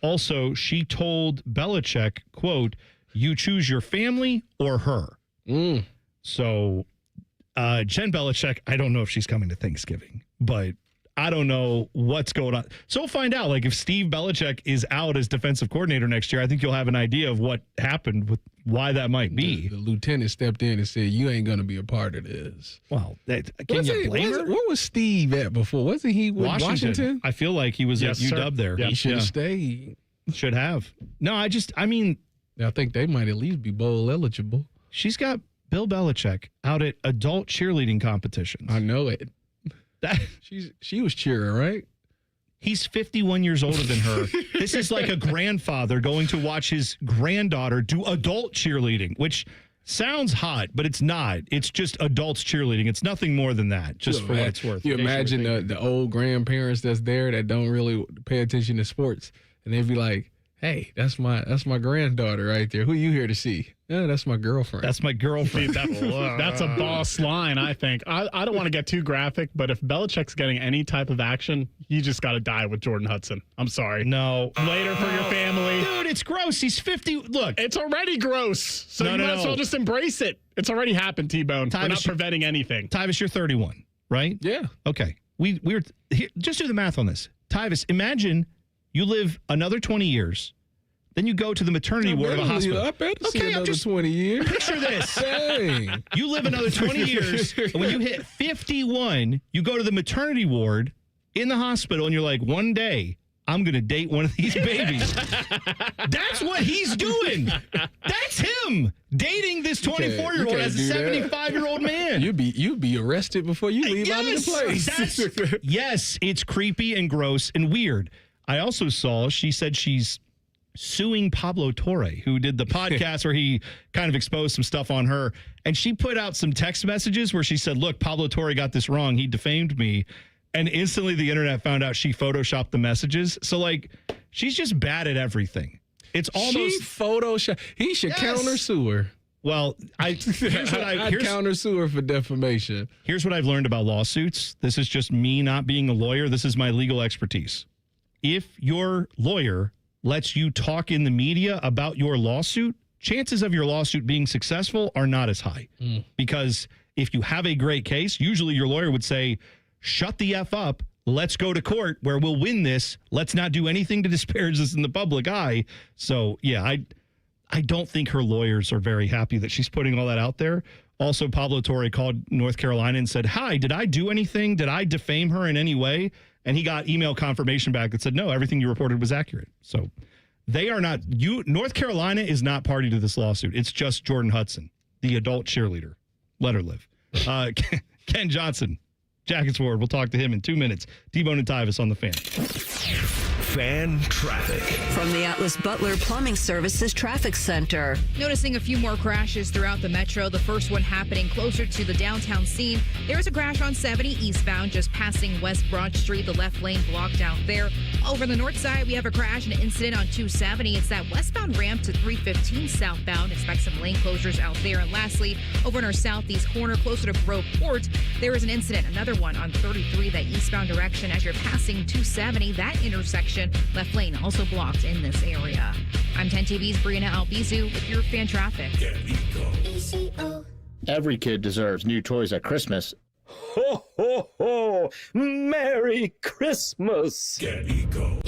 Also, she told Belichick, quote, you choose your family or her. So Jen Belichick, I don't know if she's coming to Thanksgiving, but I don't know what's going on. So we'll find out. If Steve Belichick is out as defensive coordinator next year, I think you'll have an idea of what happened with why that might be. The lieutenant stepped in and said, you ain't going to be a part of this. Well, can you blame her? Where was Steve at before? Wasn't he with Washington? I feel like he was at UW there. He should have stayed. Should have. No, I think they might at least be bowl eligible. She's got Bill Belichick out at adult cheerleading competitions. I know it. She was cheering, right? He's 51 years older than her. This is like a grandfather going to watch his granddaughter do adult cheerleading, which sounds hot, but it's not. It's just adults cheerleading. It's nothing more than that, just for what it's worth. You imagine the old grandparents that's there that don't really pay attention to sports, and they'd be like, "Hey, that's my granddaughter right there. Who you here to see?" Yeah, that's my girlfriend. That's my girlfriend. That's a boss line, I think. I don't want to get too graphic, but if Belichick's getting any type of action, you just got to die with Jordan Hudson. I'm sorry. No. Later for your family. Dude, it's gross. He's 50. Look. It's already gross. So you might as well just embrace it. It's already happened, T-Bone. We're not preventing anything. Tyvis, you're 31, right? Yeah. Okay. We're here, just do the math on this. Tyvis, imagine you live another 20 years. Then you go to the maternity ward of a hospital. I'm just 20 years. Picture this. Dang. You live another 20 years, and when you hit 51, you go to the maternity ward in the hospital, and you're like, one day, I'm going to date one of these babies. That's what he's doing. That's him dating this 24-year-old as a 75-year-old man. You'd be arrested before you leave out of the place. Yes, it's creepy and gross and weird. I also saw, she said she's suing Pablo Torre, who did the podcast where he kind of exposed some stuff on her. And she put out some text messages where she said, look, Pablo Torre got this wrong. He defamed me. And instantly the internet found out she photoshopped the messages. So, like, she's just bad at everything. It's almost Photoshop. He should countersue her. Well, here's what I'd countersue her for defamation. Here's what I've learned about lawsuits. This is just me not being a lawyer. This is my legal expertise. If your lawyer lets you talk in the media about your lawsuit, chances of your lawsuit being successful are not as high. Because if you have a great case, usually your lawyer would say, shut the F up. Let's go to court where we'll win this. Let's not do anything to disparage this in the public eye. So, yeah, I don't think her lawyers are very happy that she's putting all that out there. Also, Pablo Torre called North Carolina and said, hi, did I do anything? Did I defame her in any way? And he got email confirmation back that said, no, everything you reported was accurate. So they are not, North Carolina is not party to this lawsuit. It's just Jordan Hudson, the adult cheerleader. Let her live. Ken Johnson, Jackets Ward. We'll talk to him in 2 minutes. T-Bone and Tyvis on the Fan. Fan traffic. From the Atlas Butler Plumbing Services Traffic Center. Noticing a few more crashes throughout the metro. The first one happening closer to the downtown scene. There was a crash on 70 eastbound just passing West Broad Street. The left lane blocked out there. Over the north side, we have a crash, an incident on 270. It's that westbound ramp to 315 southbound. Expect some lane closures out there. And lastly, over in our southeast corner, closer to Grove Port, there is an incident. Another one on 33, that eastbound direction as you're passing 270. That intersection, left lane also blocked in this area. I'm 10 TV's Brianna Albizu with your fan traffic. Every kid deserves new toys at Christmas. Ho, ho, ho! Merry Christmas! Get Eco.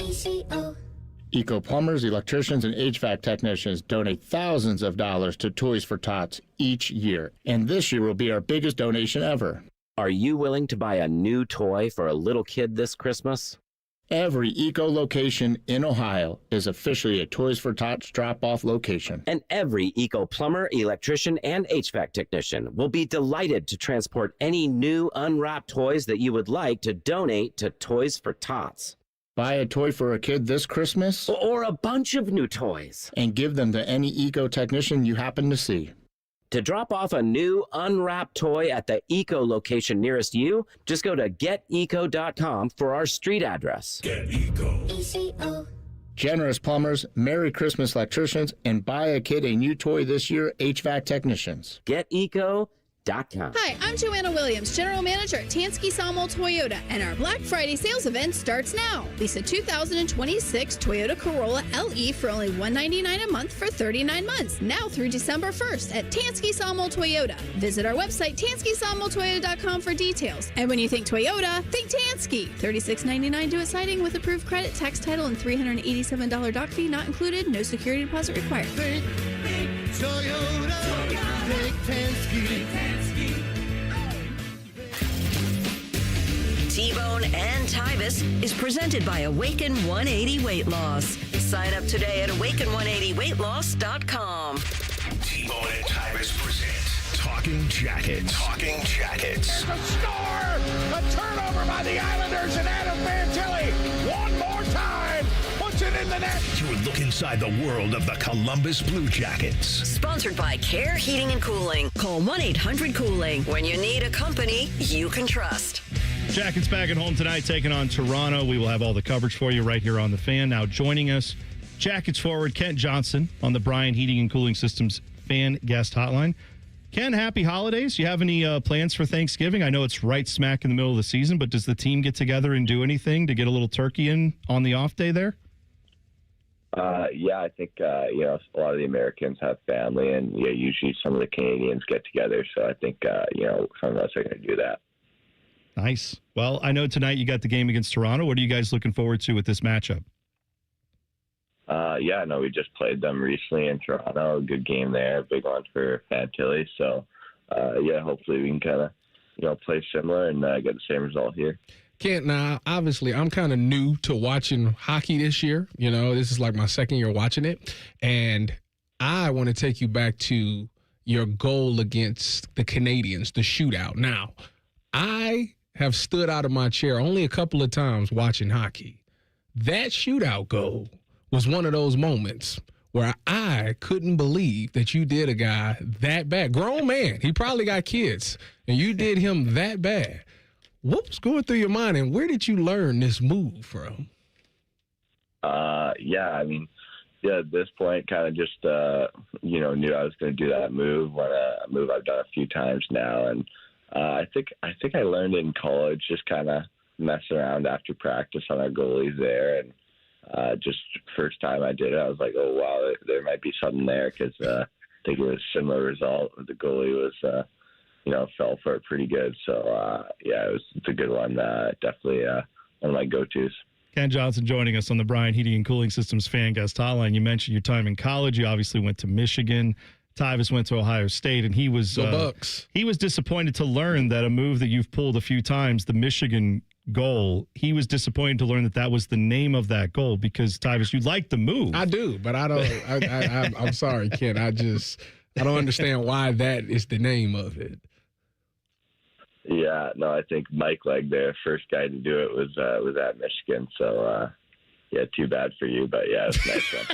Eco plumbers, electricians, and HVAC technicians donate thousands of dollars to Toys for Tots each year. And this year will be our biggest donation ever. Are you willing to buy a new toy for a little kid this Christmas? Every Eco location in Ohio is officially a Toys for Tots drop-off location. And every Eco plumber, electrician, and HVAC technician will be delighted to transport any new unwrapped toys that you would like to donate to Toys for Tots. Buy a toy for a kid this Christmas? Or a bunch of new toys. And give them to any Eco technician you happen to see. To drop off a new unwrapped toy at the Eco location nearest you, just go to geteco.com for our street address. Get Eco. Generous plumbers, Merry Christmas electricians, and buy a kid a new toy this year, HVAC technicians. GetEco.com. Hi, I'm Joanna Williams, General Manager at Tansky Sawmill Toyota, and our Black Friday sales event starts now. Lease a 2026 Toyota Corolla LE for only $199 a month for 39 months, now through December 1st at Tansky Sawmill Toyota. Visit our website, TanskySawmillToyota.com for details. And when you think Toyota, think Tansky. $36.99 due at sighting with approved credit, tax title, and $387 doc fee not included. No security deposit required. Think Toyota. Think Tansky. T-Bone and Tyvis is presented by Awaken 180 Weight Loss. Sign up today at awaken180weightloss.com. T-Bone and Tyvis present Talking Jackets. Talking Jackets. There's a score! A turnover by the Islanders and Adam Fantilli. One more time. Puts it in the net. You look inside the world of the Columbus Blue Jackets. Sponsored by Care Heating and Cooling. Call 1-800-COOLING. When you need a company you can trust. Jackets back at home tonight, taking on Toronto. We will have all the coverage for you right here on The Fan. Now joining us, Jackets forward Kent Johnson on the Bryant Heating and Cooling Systems Fan Guest Hotline. Ken, happy holidays. You have any plans for Thanksgiving? I know it's right smack in the middle of the season, but does the team get together and do anything to get a little turkey in on the off day there? Yeah, I think, a lot of the Americans have family, and usually some of the Canadians get together. So I think, some of us are going to do that. Nice. Well, I know tonight you got the game against Toronto. What are you guys looking forward to with this matchup? We just played them recently in Toronto. Good game there. Big one for Fantilli. So, hopefully we can kind of, play similar and get the same result here. Kent, now, obviously, I'm kind of new to watching hockey this year. This is like my second year watching it. And I want to take you back to your goal against the Canadians, the shootout. Now, I have stood out of my chair only a couple of times watching hockey. That shootout goal was one of those moments where I couldn't believe that you did a guy that bad. Grown man. He probably got kids. And you did him that bad. What was going through your mind, and where did you learn this move from? At this point, kind of just, knew I was going to do that move, a move I've done a few times now. And I think I learned it in college, just kind of messing around after practice on our goalies there. And just first time I did it, I was like, oh, wow, there might be something there, because I think it was a similar result. The goalie was, fell for it pretty good. So, it's a good one. Definitely one of my go-tos. Ken Johnson joining us on the Bryant Heating and Cooling Systems Fan Guest Hotline. You mentioned your time in college. You obviously went to Michigan. Tyvis went to Ohio State, and he was he was disappointed to learn that a move that you've pulled a few times, the Michigan goal, he was disappointed to learn that was the name of that goal, because Tyvis, you like the move. I do, but I don't. I'm sorry, Ken. I don't understand why that is the name of it. Yeah, no, I think Mike Legg, the first guy to do it, was at Michigan. So, too bad for you, but yeah, it's a nice one.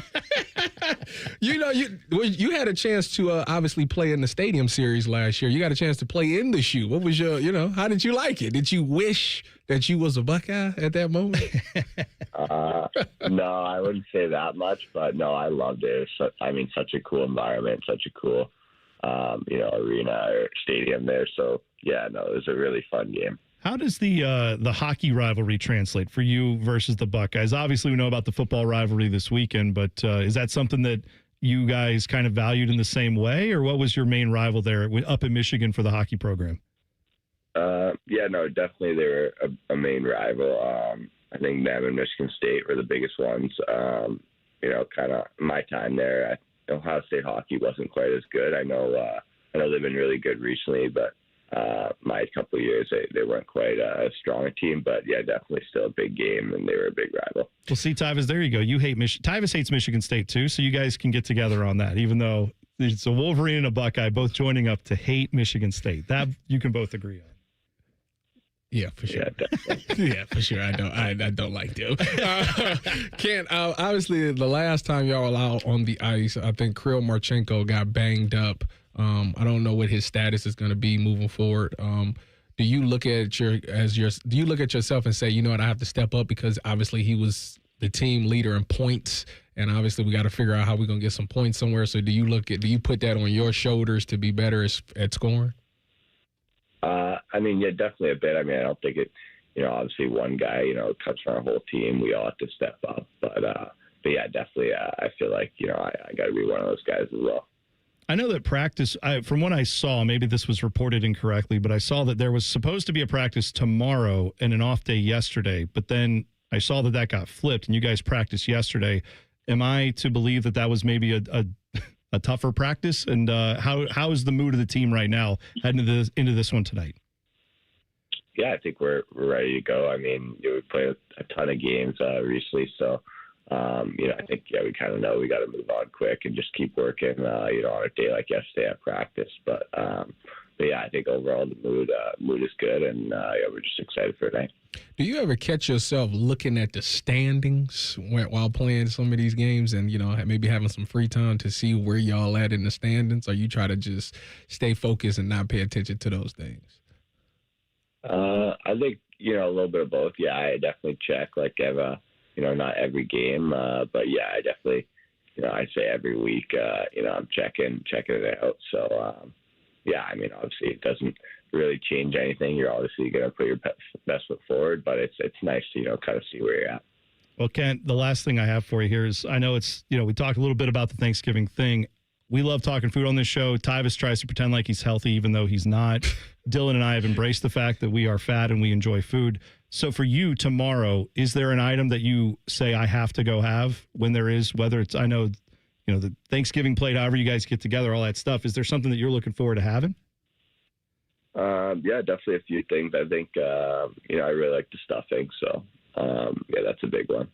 You had a chance to obviously play in the Stadium Series last year. You got a chance to play in the shoe. What was your, how did you like it? Did you wish that you was a Buckeye at that moment? No, I wouldn't say that much, but no, I loved it. Such a cool environment, such a cool, arena or stadium there. So, yeah, no, it was a really fun game. How does the hockey rivalry translate for you versus the Buckeyes? Obviously, we know about the football rivalry this weekend, but is that something that you guys kind of valued in the same way, or what was your main rival there up in Michigan for the hockey program? Definitely they were a main rival. I think them and Michigan State were the biggest ones. Kind of my time there, Ohio State hockey wasn't quite as good. I know they've been really good recently, but my couple of years, they weren't quite a strong team, but yeah, definitely still a big game, and they were a big rival. Well, see, Tyvis, there you go. You hate Tyvis hates Michigan State too, so you guys can get together on that, even though it's a Wolverine and a Buckeye both joining up to hate Michigan State. That you can both agree on. Yeah, for sure. Yeah, for sure. I don't like them. Ken, obviously, the last time y'all were out on the ice, I think Kirill Marchenko got banged up. I don't know what his status is going to be moving forward. Do you look at yourself and say, you know what, I have to step up, because obviously he was the team leader in points, and obviously we got to figure out how we're going to get some points somewhere. So do you put that on your shoulders to be better at scoring? Definitely a bit. I don't think it, obviously one guy, cuts from our whole team. We all have to step up. But yeah, definitely, I feel like, I got to be one of those guys as well. I know that practice, from what I saw, maybe this was reported incorrectly, but I saw that there was supposed to be a practice tomorrow and an off day yesterday. But then I saw that got flipped, and you guys practiced yesterday. Am I to believe that was maybe a tougher practice? And how is the mood of the team right now heading into this one tonight? Yeah, I think we're ready to go. We played a ton of games recently, so I think we kind of know we got to move on quick and just keep working. On a day like yesterday at practice, but yeah, I think overall the mood is good, and yeah, we're just excited for tonight. Do you ever catch yourself looking at the standings while playing some of these games, and maybe having some free time to see where y'all at in the standings, or you try to just stay focused and not pay attention to those things? I think a little bit of both. Yeah, I definitely check not every game, but yeah, I definitely I'd say every week I'm checking it out. So yeah, I mean, obviously it doesn't really change anything. You're obviously going to put your best foot forward, but it's nice to kind of see where you're at. Well, Kent, the last thing I have for you here is, I know it's we talked a little bit about the Thanksgiving thing. We love talking food on this show. Tyvis tries to pretend like he's healthy, even though he's not. Dylan and I have embraced the fact that we are fat and we enjoy food. So for you tomorrow, is there an item that you say I have to go have when there is, whether it's, I know, the Thanksgiving plate, however you guys get together, all that stuff. Is there something that you're looking forward to having? Yeah, definitely a few things. I think, I really like the stuffing. So, yeah, that's a big one.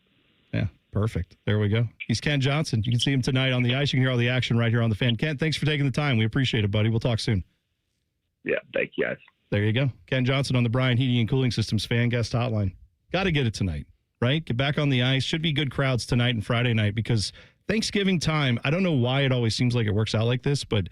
Yeah, perfect. There we go. He's Ken Johnson. You can see him tonight on the ice. You can hear all the action right here on the Fan. Ken, thanks for taking the time. We appreciate it, buddy. We'll talk soon. Yeah, thank you, guys. There you go. Ken Johnson on the Bryan Heating and Cooling Systems Fan Guest Hotline. Got to get it tonight, right? Get back on the ice. Should be good crowds tonight and Friday night, because Thanksgiving time, I don't know why it always seems like it works out like this, but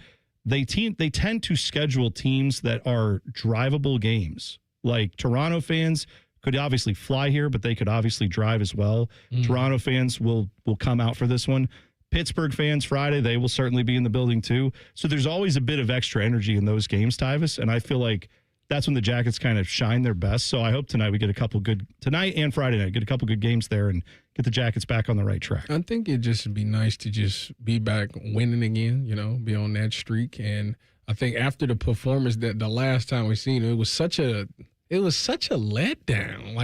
they tend to schedule teams that are drivable games. Like Toronto fans could obviously fly here, but they could obviously drive as well. Toronto fans will come out for this one. Pittsburgh fans Friday, they will certainly be in the building too. So there's always a bit of extra energy in those games, Tyvis, and I feel like that's when the Jackets kind of shine their best. So I hope tonight we get a couple good, tonight and Friday night, get a couple good games there and get the Jackets back on the right track. I think it'd just be nice to just be back winning again, be on that streak. And I think after the performance that the last time we seen it was such a letdown.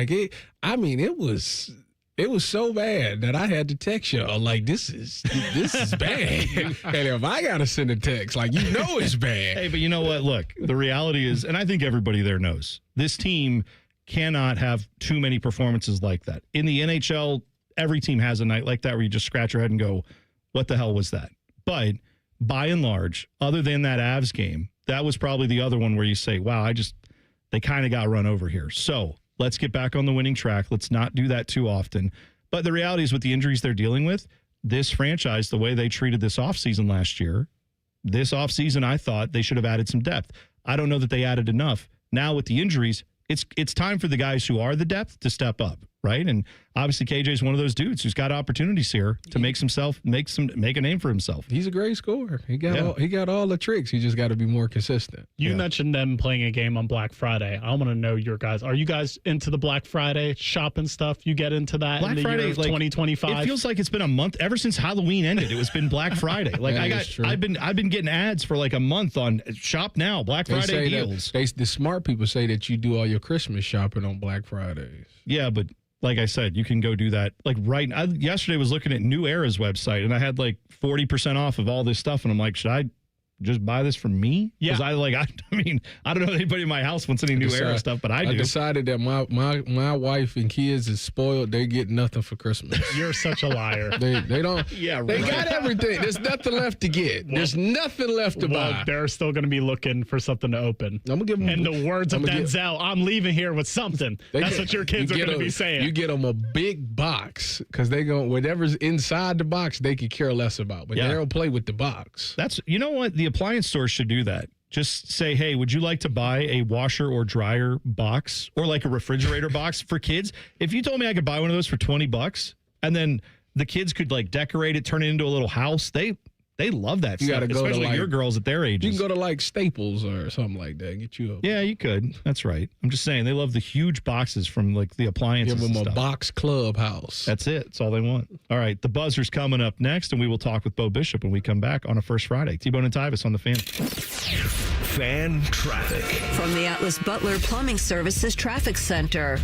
It was so bad that I had to text y'all like, this is bad. And if I got to send a text, it's bad. Hey, but you know what? Look, the reality is, and I think everybody there knows, this team cannot have too many performances like that. In the NHL, every team has a night like that where you just scratch your head and go, what the hell was that? But by and large, other than that Avs game, that was probably the other one where you say, wow, they kind of got run over here. So let's get back on the winning track. Let's not do that too often. But the reality is, with the injuries they're dealing with, this franchise, the way they treated this offseason last year, this offseason, I thought they should have added some depth. I don't know that they added enough. Now with the injuries, it's time for the guys who are the depth to step up, right? And obviously KJ is one of those dudes who's got opportunities here to make a name for himself. He's a great scorer. He got all the tricks. He just got to be more consistent. You mentioned them playing a game on Black Friday. I want to know your guys. Are you guys into the Black Friday shopping stuff? You get into that Black in the Friday, year of 2025? It feels like it's been a month ever since Halloween ended. It's been Black Friday. I've been getting ads for like a month on Shop Now, Black Friday deals. The smart people say that you do all your Christmas shopping on Black Fridays. Yeah, but like I said, you can go do that. Yesterday I was looking at New Era's website, and I had 40% off of all this stuff, and I'm like, should I just buy this for me? Yeah. Because I don't know anybody in my house wants any New Era stuff, but I do. I decided that my wife and kids is spoiled. They get nothing for Christmas. You're such a liar. They don't. Yeah, they right. got everything. There's nothing left to get. There's nothing left to buy. They're still going to be looking for something to open. I'm gonna give them. In the words of Denzel, I'm leaving here with something. That's what your kids are going to be saying. You get them a big box because they go whatever's inside the box they could care less about, but they don't play with the box. You know what? The appliance stores should do that. Just say, hey, would you like to buy a washer or dryer box or like a refrigerator box for kids? If you told me I could buy one of those for $20 and then the kids could decorate it, turn it into a little house, they love that stuff, especially your girls at their ages. You can go to Staples or something like that. Get you Yeah, you could. That's right. I'm just saying they love the huge boxes from the appliances. Give them and a stuff. box clubhouse. That's it. That's all they want. All right, the buzzer's coming up next, and we will talk with Bo Bishop when we come back on a First Friday. T-Bone and Tyvis on the Fan. Fan traffic from the Atlas Butler Plumbing Services Traffic Center.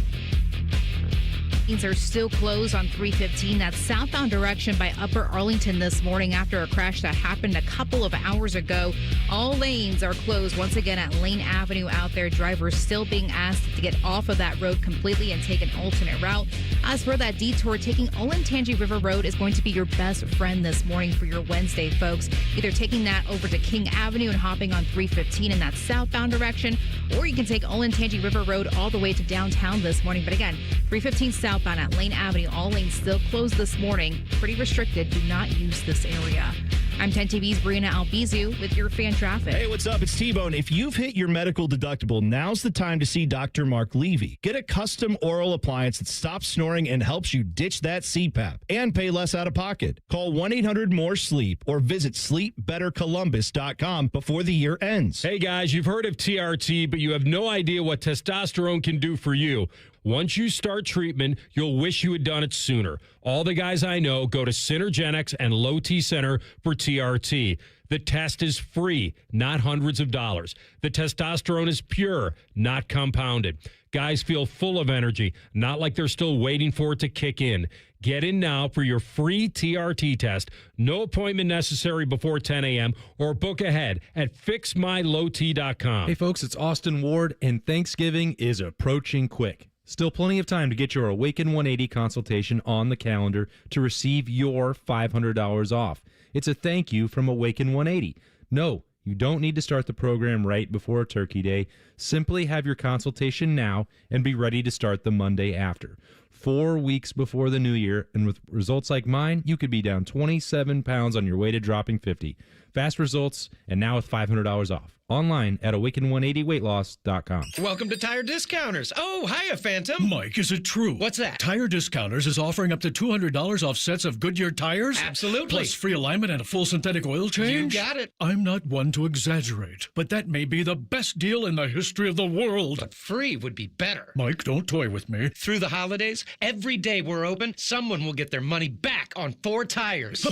Lanes are still closed on 315. That's southbound direction by Upper Arlington this morning after a crash that happened a couple of hours ago. All lanes are closed once again at Lane Avenue out there. Drivers still being asked to get off of that road completely and take an alternate route. As for that detour, taking Olentangy River Road is going to be your best friend this morning for your Wednesday, folks. Either taking that over to King Avenue and hopping on 315 in that southbound direction, or you can take Olentangy River Road all the way to downtown this morning. But again, 315 southbound at Lane Avenue. All lanes still closed this morning. Pretty restricted. Do not use this area. I'm 10 TV's Brianna Albizu with your fan traffic. Hey, what's up? It's T-Bone. If you've hit your medical deductible, now's the time to see Dr. Mark Levy. Get a custom oral appliance that stops snoring and helps you ditch that CPAP and pay less out of pocket. Call 1-800-MORE-SLEEP or visit sleepbettercolumbus.com before the year ends. Hey, guys, you've heard of TRT, but you have no idea what testosterone can do for you. Once you start treatment, you'll wish you had done it sooner. All the guys I know go to Synergenics and Low T Center for TRT. The test is free, not hundreds of dollars. The testosterone is pure, not compounded. Guys feel full of energy, not like they're still waiting for it to kick in. Get in now for your free TRT test. No appointment necessary before 10 a.m. or book ahead at fixmylowt.com. Hey, folks, it's Austin Ward, and Thanksgiving is approaching quick. Still plenty of time to get your Awaken 180 consultation on the calendar to receive your $500 off. It's a thank you from Awaken 180. No, you don't need to start the program right before Turkey Day. Simply have your consultation now and be ready to start the Monday after. 4 weeks before the new year, and with results like mine, you could be down 27 pounds on your way to dropping 50. Fast results, and now with $500 off. Online at awaken180weightloss.com. Welcome to Tire Discounters. Oh, hiya, Phantom. Mike, is it true? What's that? Tire Discounters is offering up to $200 off sets of Goodyear tires? Absolutely. Plus free alignment and a full synthetic oil change? You got it. I'm not one to exaggerate, but that may be the best deal in the history of the world. But free would be better. Mike, don't toy with me. Through the holidays, every day we're open, someone will get their money back on 4 tires.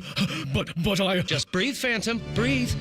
But I... Just breathe, Phantom. Breathe.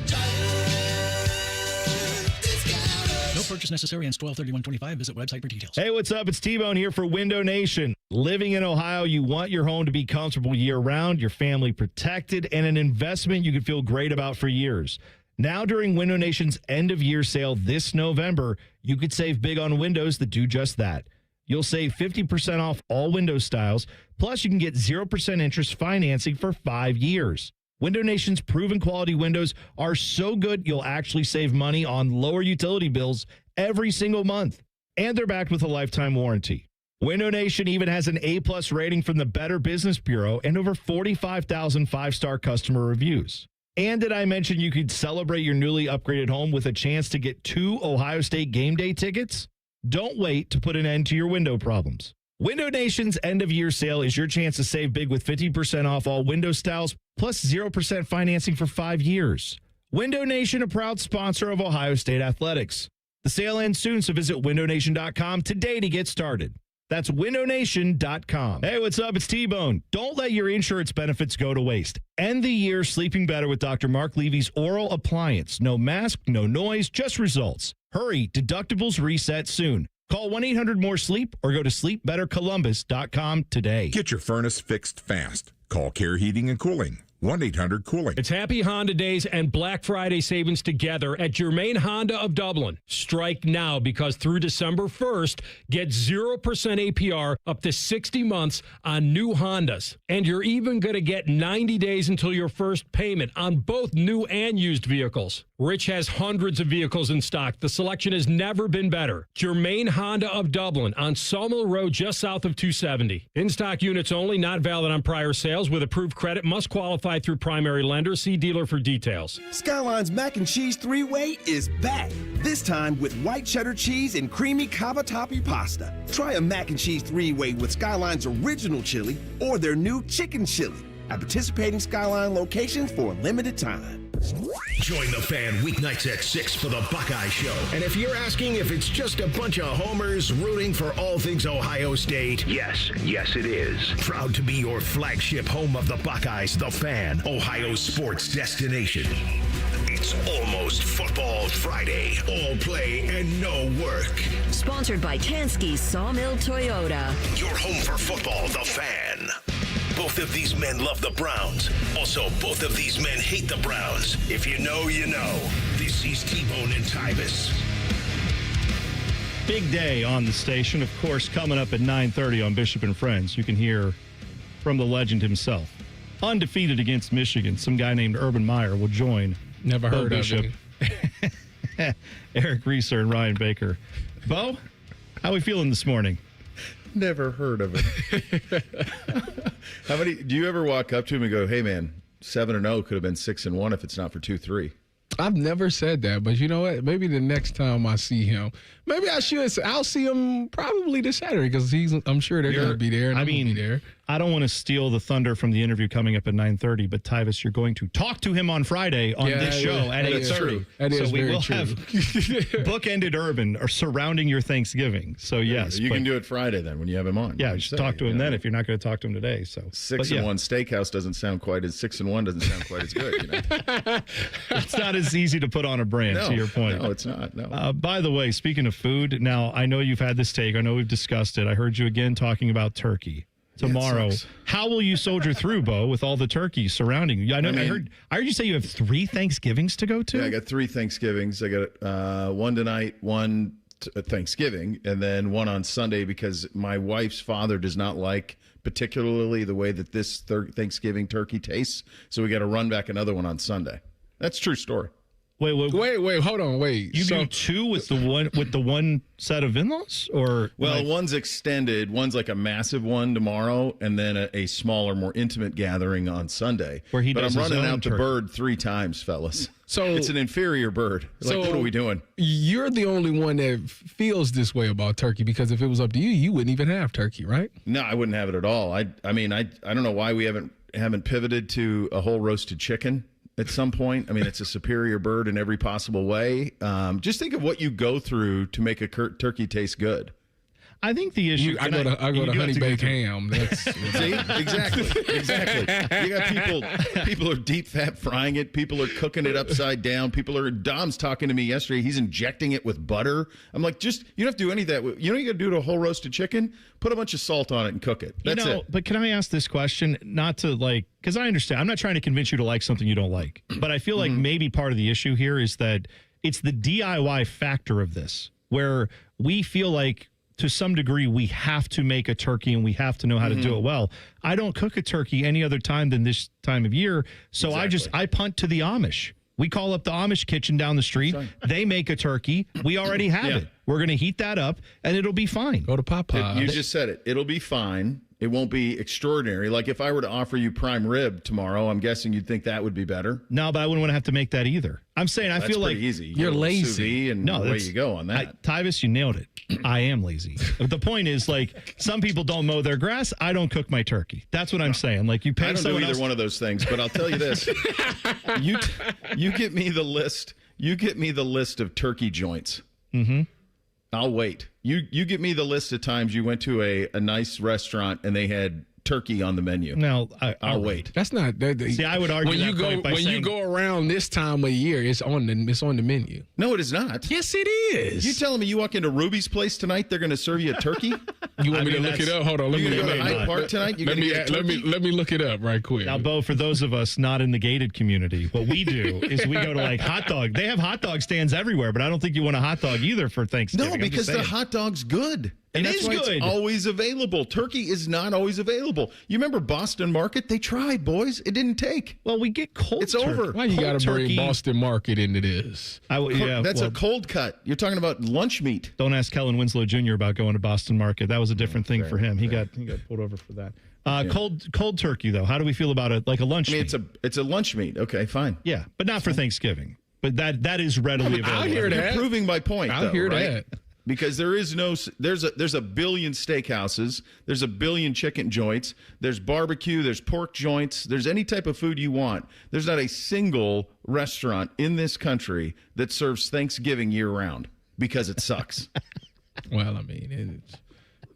No purchase necessary. Ends 12/31/25. Visit website for details. Hey, what's up? It's T-Bone here for Window Nation. Living in Ohio, you want your home to be comfortable year-round, your family protected, and an investment you can feel great about for years. Now, during Window Nation's end-of-year sale this November, you could save big on windows that do just that. You'll save 50% off all window styles, plus you can get 0% interest financing for 5 years. Window Nation's proven quality windows are so good you'll actually save money on lower utility bills every single month. And they're backed with a lifetime warranty. Window Nation even has an A-plus rating from the Better Business Bureau and over 45,000 five-star customer reviews. And did I mention you could celebrate your newly upgraded home with a chance to get 2 Ohio State game day tickets? Don't wait to put an end to your window problems. Window Nation's end-of-year sale is your chance to save big with 50% off all window styles, plus 0% financing for 5 years. Window Nation, a proud sponsor of Ohio State Athletics. The sale ends soon, so visit windownation.com today to get started. That's windownation.com. Hey, what's up? It's T-Bone. Don't let your insurance benefits go to waste. End the year sleeping better with Dr. Mark Levy's oral appliance. No mask, no noise, just results. Hurry, deductibles reset soon. Call 1-800-MORE-SLEEP or go to sleepbettercolumbus.com today. Get your furnace fixed fast. Call Care Heating and Cooling. 1-800-COOLING. It's Happy Honda Days and Black Friday savings together at Germain Honda of Dublin. Strike now because through December 1st, get 0% APR up to 60 months on new Hondas. And you're even going to get 90 days until your first payment on both new and used vehicles. Rich has hundreds of vehicles in stock. The selection has never been better. Germain Honda of Dublin on Sawmill Road just south of 270. In-stock units only, not valid on prior sales. With approved credit, must qualify through primary lender. See dealer for details. Skyline's Mac and Cheese 3-Way is back. This time with white cheddar cheese and creamy cavatappi pasta. Try a Mac and Cheese 3-Way with Skyline's original chili or their new chicken chili at participating Skyline locations for a limited time. Join the Fan weeknights at 6 for the Buckeye Show. And if you're asking if it's just a bunch of homers rooting for all things Ohio State, yes it is. Proud to be your flagship home of the Buckeyes, the Fan, Ohio's sports destination. It's It's Almost Football Friday. All play and no work. Sponsored by Tansky Sawmill Toyota. Your home for football, The Fan. Both of these men love the Browns. Also, both of these men hate the Browns. If you know, you know. This is T-Bone and Tyvis. Big day on the station. Of course, coming up at 9:30 on Bishop and Friends, you can hear from the legend himself. Undefeated against Michigan, some guy named Urban Meyer will join. Never heard Bishop. of him. Eric Reeser and Ryan Baker. Bo, how we feeling this morning? Never heard of it. How many? Do you ever walk up to him and go, "Hey, man, 7-0 could have been 6-1 if it's not for 2-3"? I've never said that, but you know what? Maybe the next time I see him, maybe I should. I'll see him probably this Saturday because I'm sure they're going to be there. And I'm gonna be there. I don't want to steal the thunder from the interview coming up at 9:30, but Tyvis, you're going to talk to him on Friday on this show at 8:30. So we will true. have bookended Urban or surrounding your Thanksgiving. So yes, you can do it Friday then when you have him on. Yeah, just talk to him then if you're not going to talk to him today. So 6-1 steakhouse doesn't sound quite as 6-1 doesn't sound quite as good. You know? It's not as easy to put on a brand. To your point, no, it's not. No. By the way, speaking of food, now I know you've had this take. I know we've discussed it. I heard you again talking about turkey. Tomorrow, how will you soldier through, Bo, with all the turkeys surrounding you? I heard you say you have 3 Thanksgivings to go to. Yeah, I got 3 Thanksgivings. I got one tonight, one Thanksgiving, and then one on Sunday because my wife's father does not like particularly the way that this Thanksgiving turkey tastes. So we got to run back another one on Sunday. That's a true story. Wait, hold on, wait. You do 2 with the one set of in-laws, or one's extended, one's like a massive one tomorrow, and then a smaller, more intimate gathering on Sunday. Where he does I'm his running own out the turkey. bird 3 times, fellas. So it's an inferior bird. Like, what are we doing? You're the only one that feels this way about turkey because if it was up to you, you wouldn't even have turkey, right? No, I wouldn't have it at all. I don't know why we haven't pivoted to a whole roasted chicken. At some point, I mean, it's a superior bird in every possible way. Just think of what you go through to make a turkey taste good. I think the issue. I go to honey baked ham. That's, see, exactly. You got people are deep fat frying it. People are cooking it upside down. Dom's talking to me yesterday. He's injecting it with butter. I'm like, you don't have to do any of that. You know, you got to do to a whole roasted chicken. Put a bunch of salt on it and cook it. That's it. But can I ask this question? Not to because I understand. I'm not trying to convince you to like something you don't like, but I feel like maybe part of the issue here is that it's the DIY factor of this, where we feel like, to some degree, we have to make a turkey and we have to know how to do it well. I don't cook a turkey any other time than this time of year. So I punt to the Amish. We call up the Amish kitchen down the street. They make a turkey. We already have it. We're going to heat that up and it'll be fine. Go to Popeye. You just said it. It'll be fine. It won't be extraordinary. Like if I were to offer you prime rib tomorrow, I'm guessing you'd think that would be better. No, but I wouldn't want to have to make that either. I'm saying I feel like easy. You're lazy. Sous vide and away you go on that. Tyvis, you nailed it. I am lazy. The point is, some people don't mow their grass. I don't cook my turkey. That's what I'm saying. Like you pay I don't someone do either else. one of those things, but I'll tell you this: you get me the list. You get me the list of turkey joints. Mm-hmm. I'll wait. You get me the list of times you went to a nice restaurant and they had turkey on the menu. Now I'll wait. That's not. See, I would argue when you go around this time of year, it's on the menu. No, it is not. Yes, it is. You telling me you walk into Ruby's place tonight, they're going to serve you a turkey? You want me to look it up? Hold on. Let me go to Hyde Park tonight. Let me look it up right quick. Now, Bo, for those of us not in the gated community, what we do is we go to hot dog. They have hot dog stands everywhere, but I don't think you want a hot dog either for Thanksgiving. No, because the hot dog's good. And It is that's why good. It's always available. Turkey is not always available. You remember Boston Market? They tried, boys. It didn't take. Well, we get cold. It's over. Why you got to bring Boston Market into this? That's a cold cut. You're talking about lunch meat. Don't ask Kellen Winslow Jr. about going to Boston Market. That was a different thing for him. He got pulled over for that. Cold turkey though. How do we feel about it? Like a lunch meat? It's a lunch meat. Okay, fine. Yeah, but not for Thanksgiving. But that is readily available. I'll hear that. You're proving my point. I'll hear right? that. Because there's a billion steakhouses, there's a billion chicken joints, there's barbecue, there's pork joints, there's any type of food you want. There's not a single restaurant in this country that serves Thanksgiving year round because it sucks. Well, I mean,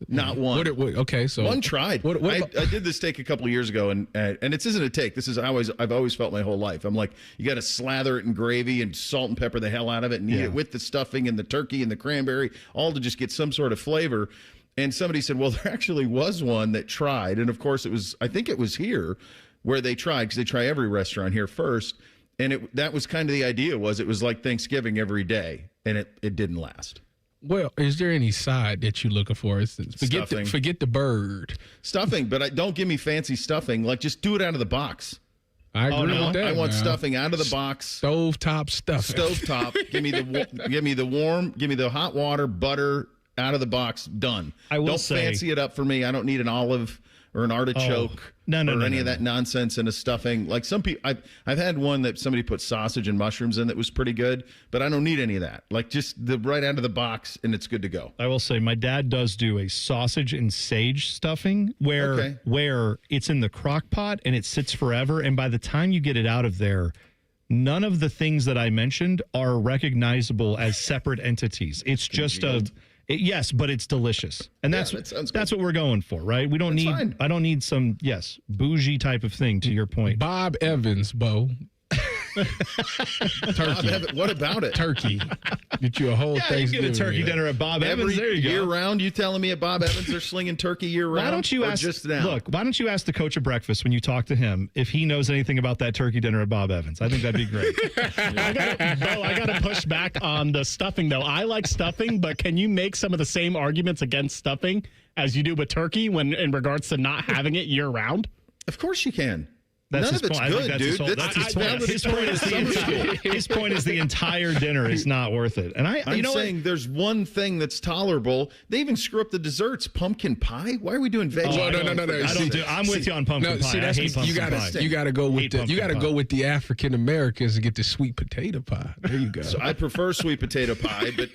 Not one. Okay, so one tried. I did this take a couple of years ago, and this isn't a take. This is how I've always felt my whole life. I'm like, you got to slather it in gravy and salt and pepper the hell out of it, and eat it with the stuffing and the turkey and the cranberry, all to just get some sort of flavor. And somebody said, well, there actually was one that tried, and of course I think it was here where they tried, because they try every restaurant here first, and that was kind of the idea. It was like Thanksgiving every day, and it didn't last. Well, is there any side that you're looking for? Forget the bird. Stuffing, but don't give me fancy stuffing. Like, just do it out of the box. I agree with that. I want stuffing out of the box. Stovetop stuffing. Stovetop. give me the hot water, butter out of the box. Done. Don't fancy it up for me. I don't need an olive or an artichoke or any of that nonsense in a stuffing. Like some people, I've had one that somebody put sausage and mushrooms in that was pretty good, but I don't need any of that. Like just the right out of the box, and it's good to go. I will say my dad does do a sausage and sage stuffing where it's in the crock pot and it sits forever, and by the time you get it out of there, none of the things that I mentioned are recognizable as separate entities. It's just yes, but it's delicious. And that's what we're going for, right? We don't I don't need some, bougie type of thing, to your point. Bob Evans, Bo. Turkey. What about it? Turkey. Get you a whole Thanksgiving. You get a turkey dinner at Bob Evans. There you go. Year round, you telling me at Bob Evans they're slinging turkey year round? Why don't you ask? Just now? Look, why don't you ask the coach of breakfast when you talk to him if he knows anything about that turkey dinner at Bob Evans? I think that'd be great. I got to push back on the stuffing though. I like stuffing, but can you make some of the same arguments against stuffing as you do with turkey when in regards to not having it year round? Of course you can. That's None of it's good, dude. His point is the entire dinner is not worth it. And I'm saying there's one thing that's tolerable. They even screw up the desserts. Pumpkin pie? Why are we doing veggie? No. I'm with you on pumpkin pie. I hate pumpkin pie. You got to go with the African Americans and get the sweet potato pie. There you go. So I prefer sweet potato pie, but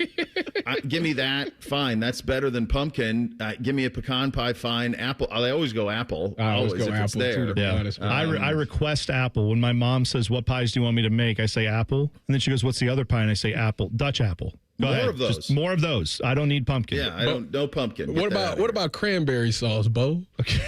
give me that. Fine, that's better than pumpkin. Give me a pecan pie. Fine, apple. I always go apple. I always go if apple it's there. Too. I request apple. When my mom says, what pies do you want me to make? I say apple. And then she goes, what's the other pie? And I say apple. Dutch apple. More of those. Just more of those. I don't need pumpkin. Yeah, no pumpkin. What about cranberry sauce, Bo? Okay.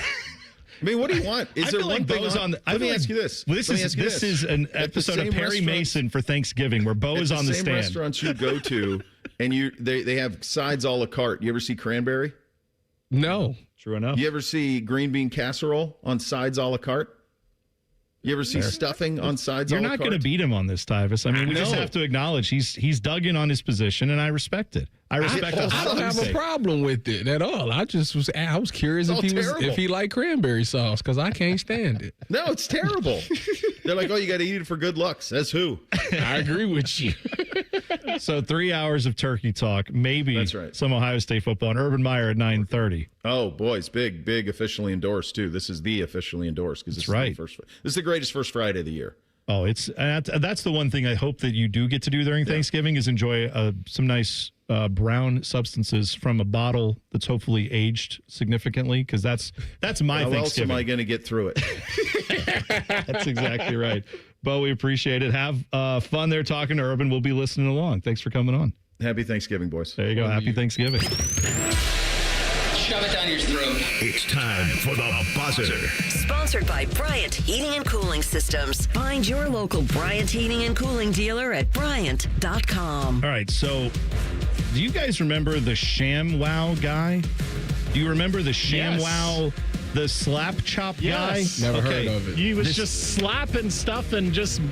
I mean, what do you want? Is there one thing on? Let me ask you this. This is an episode of Perry Mason for Thanksgiving where Bo is on the stand. Same restaurants you go to, and they have sides a la carte. You ever see cranberry? No. True enough. You ever see green bean casserole on sides a la carte? You ever see stuffing on sides? You're not going to beat him on this, Tyvis. I mean, we just have to acknowledge he's dug in on his position, and I respect it. I don't have a problem with it at all. I was curious if he liked cranberry sauce because I can't stand it. No, it's terrible. They're like, oh, you got to eat it for good luck. Says who? I agree with you. So 3 hours of turkey talk, maybe That's right. some Ohio State football, and Urban Meyer at 9:30. Oh, boys, big officially endorsed too. This is the officially endorsed because this is the greatest first Friday of the year. Oh, that's the one thing I hope that you do get to do during Thanksgiving is enjoy some nice brown substances from a bottle that's hopefully aged significantly, because that's my Thanksgiving. How else am I going to get through it? That's exactly right. Bo, we appreciate it. Have fun there talking to Urban. We'll be listening along. Thanks for coming on. Happy Thanksgiving, boys. There you go. Happy Thanksgiving. Shove it down your throat. It's time for the buzzer. Sponsored by Bryant Heating and Cooling Systems. Find your local Bryant Heating and Cooling dealer at Bryant.com. All right, so do you guys remember the ShamWow guy? Do you remember the ShamWow, the slap chop guy? Never heard of it. He was just slapping stuff and just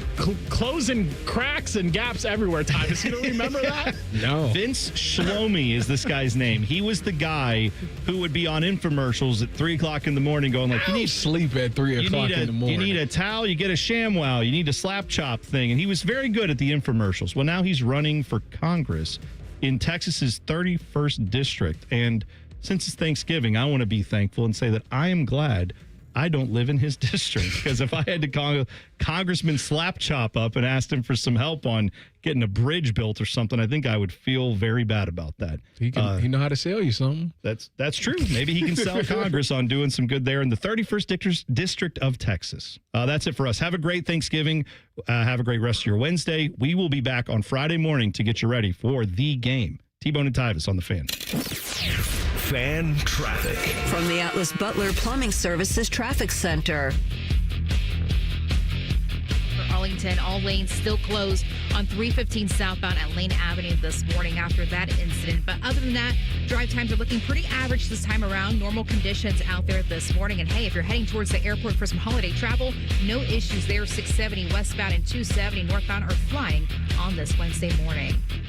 closing cracks and gaps everywhere, Tyvis. You don't remember that? No. Vince Shlomi is this guy's name. He was the guy who would be on infomercials at 3 o'clock in the morning going like, you need sleep at 3 o'clock in the morning. You need a towel, you get a ShamWow, you need a slap chop thing. And he was very good at the infomercials. Well, now he's running for Congress in Texas's 31st district. And since it's Thanksgiving, I want to be thankful and say that I am glad I don't live in his district, because if I had to call Congressman Slapchop up and asked him for some help on getting a bridge built or something, I think I would feel very bad about that. He know how to sell you something. That's true. Maybe he can sell Congress on doing some good there in the 31st District of Texas. That's it for us. Have a great Thanksgiving. Have a great rest of your Wednesday. We will be back on Friday morning to get you ready for the game. T-Bone and Tyvis on the Fan. Fan traffic. From the Atlas Butler Plumbing Services Traffic Center. For Arlington, all lanes still closed on 315 southbound at Lane Avenue this morning after that incident. But other than that, drive times are looking pretty average this time around. Normal conditions out there this morning. And hey, if you're heading towards the airport for some holiday travel, no issues there. 670 westbound and 270 northbound are flying on this Wednesday morning.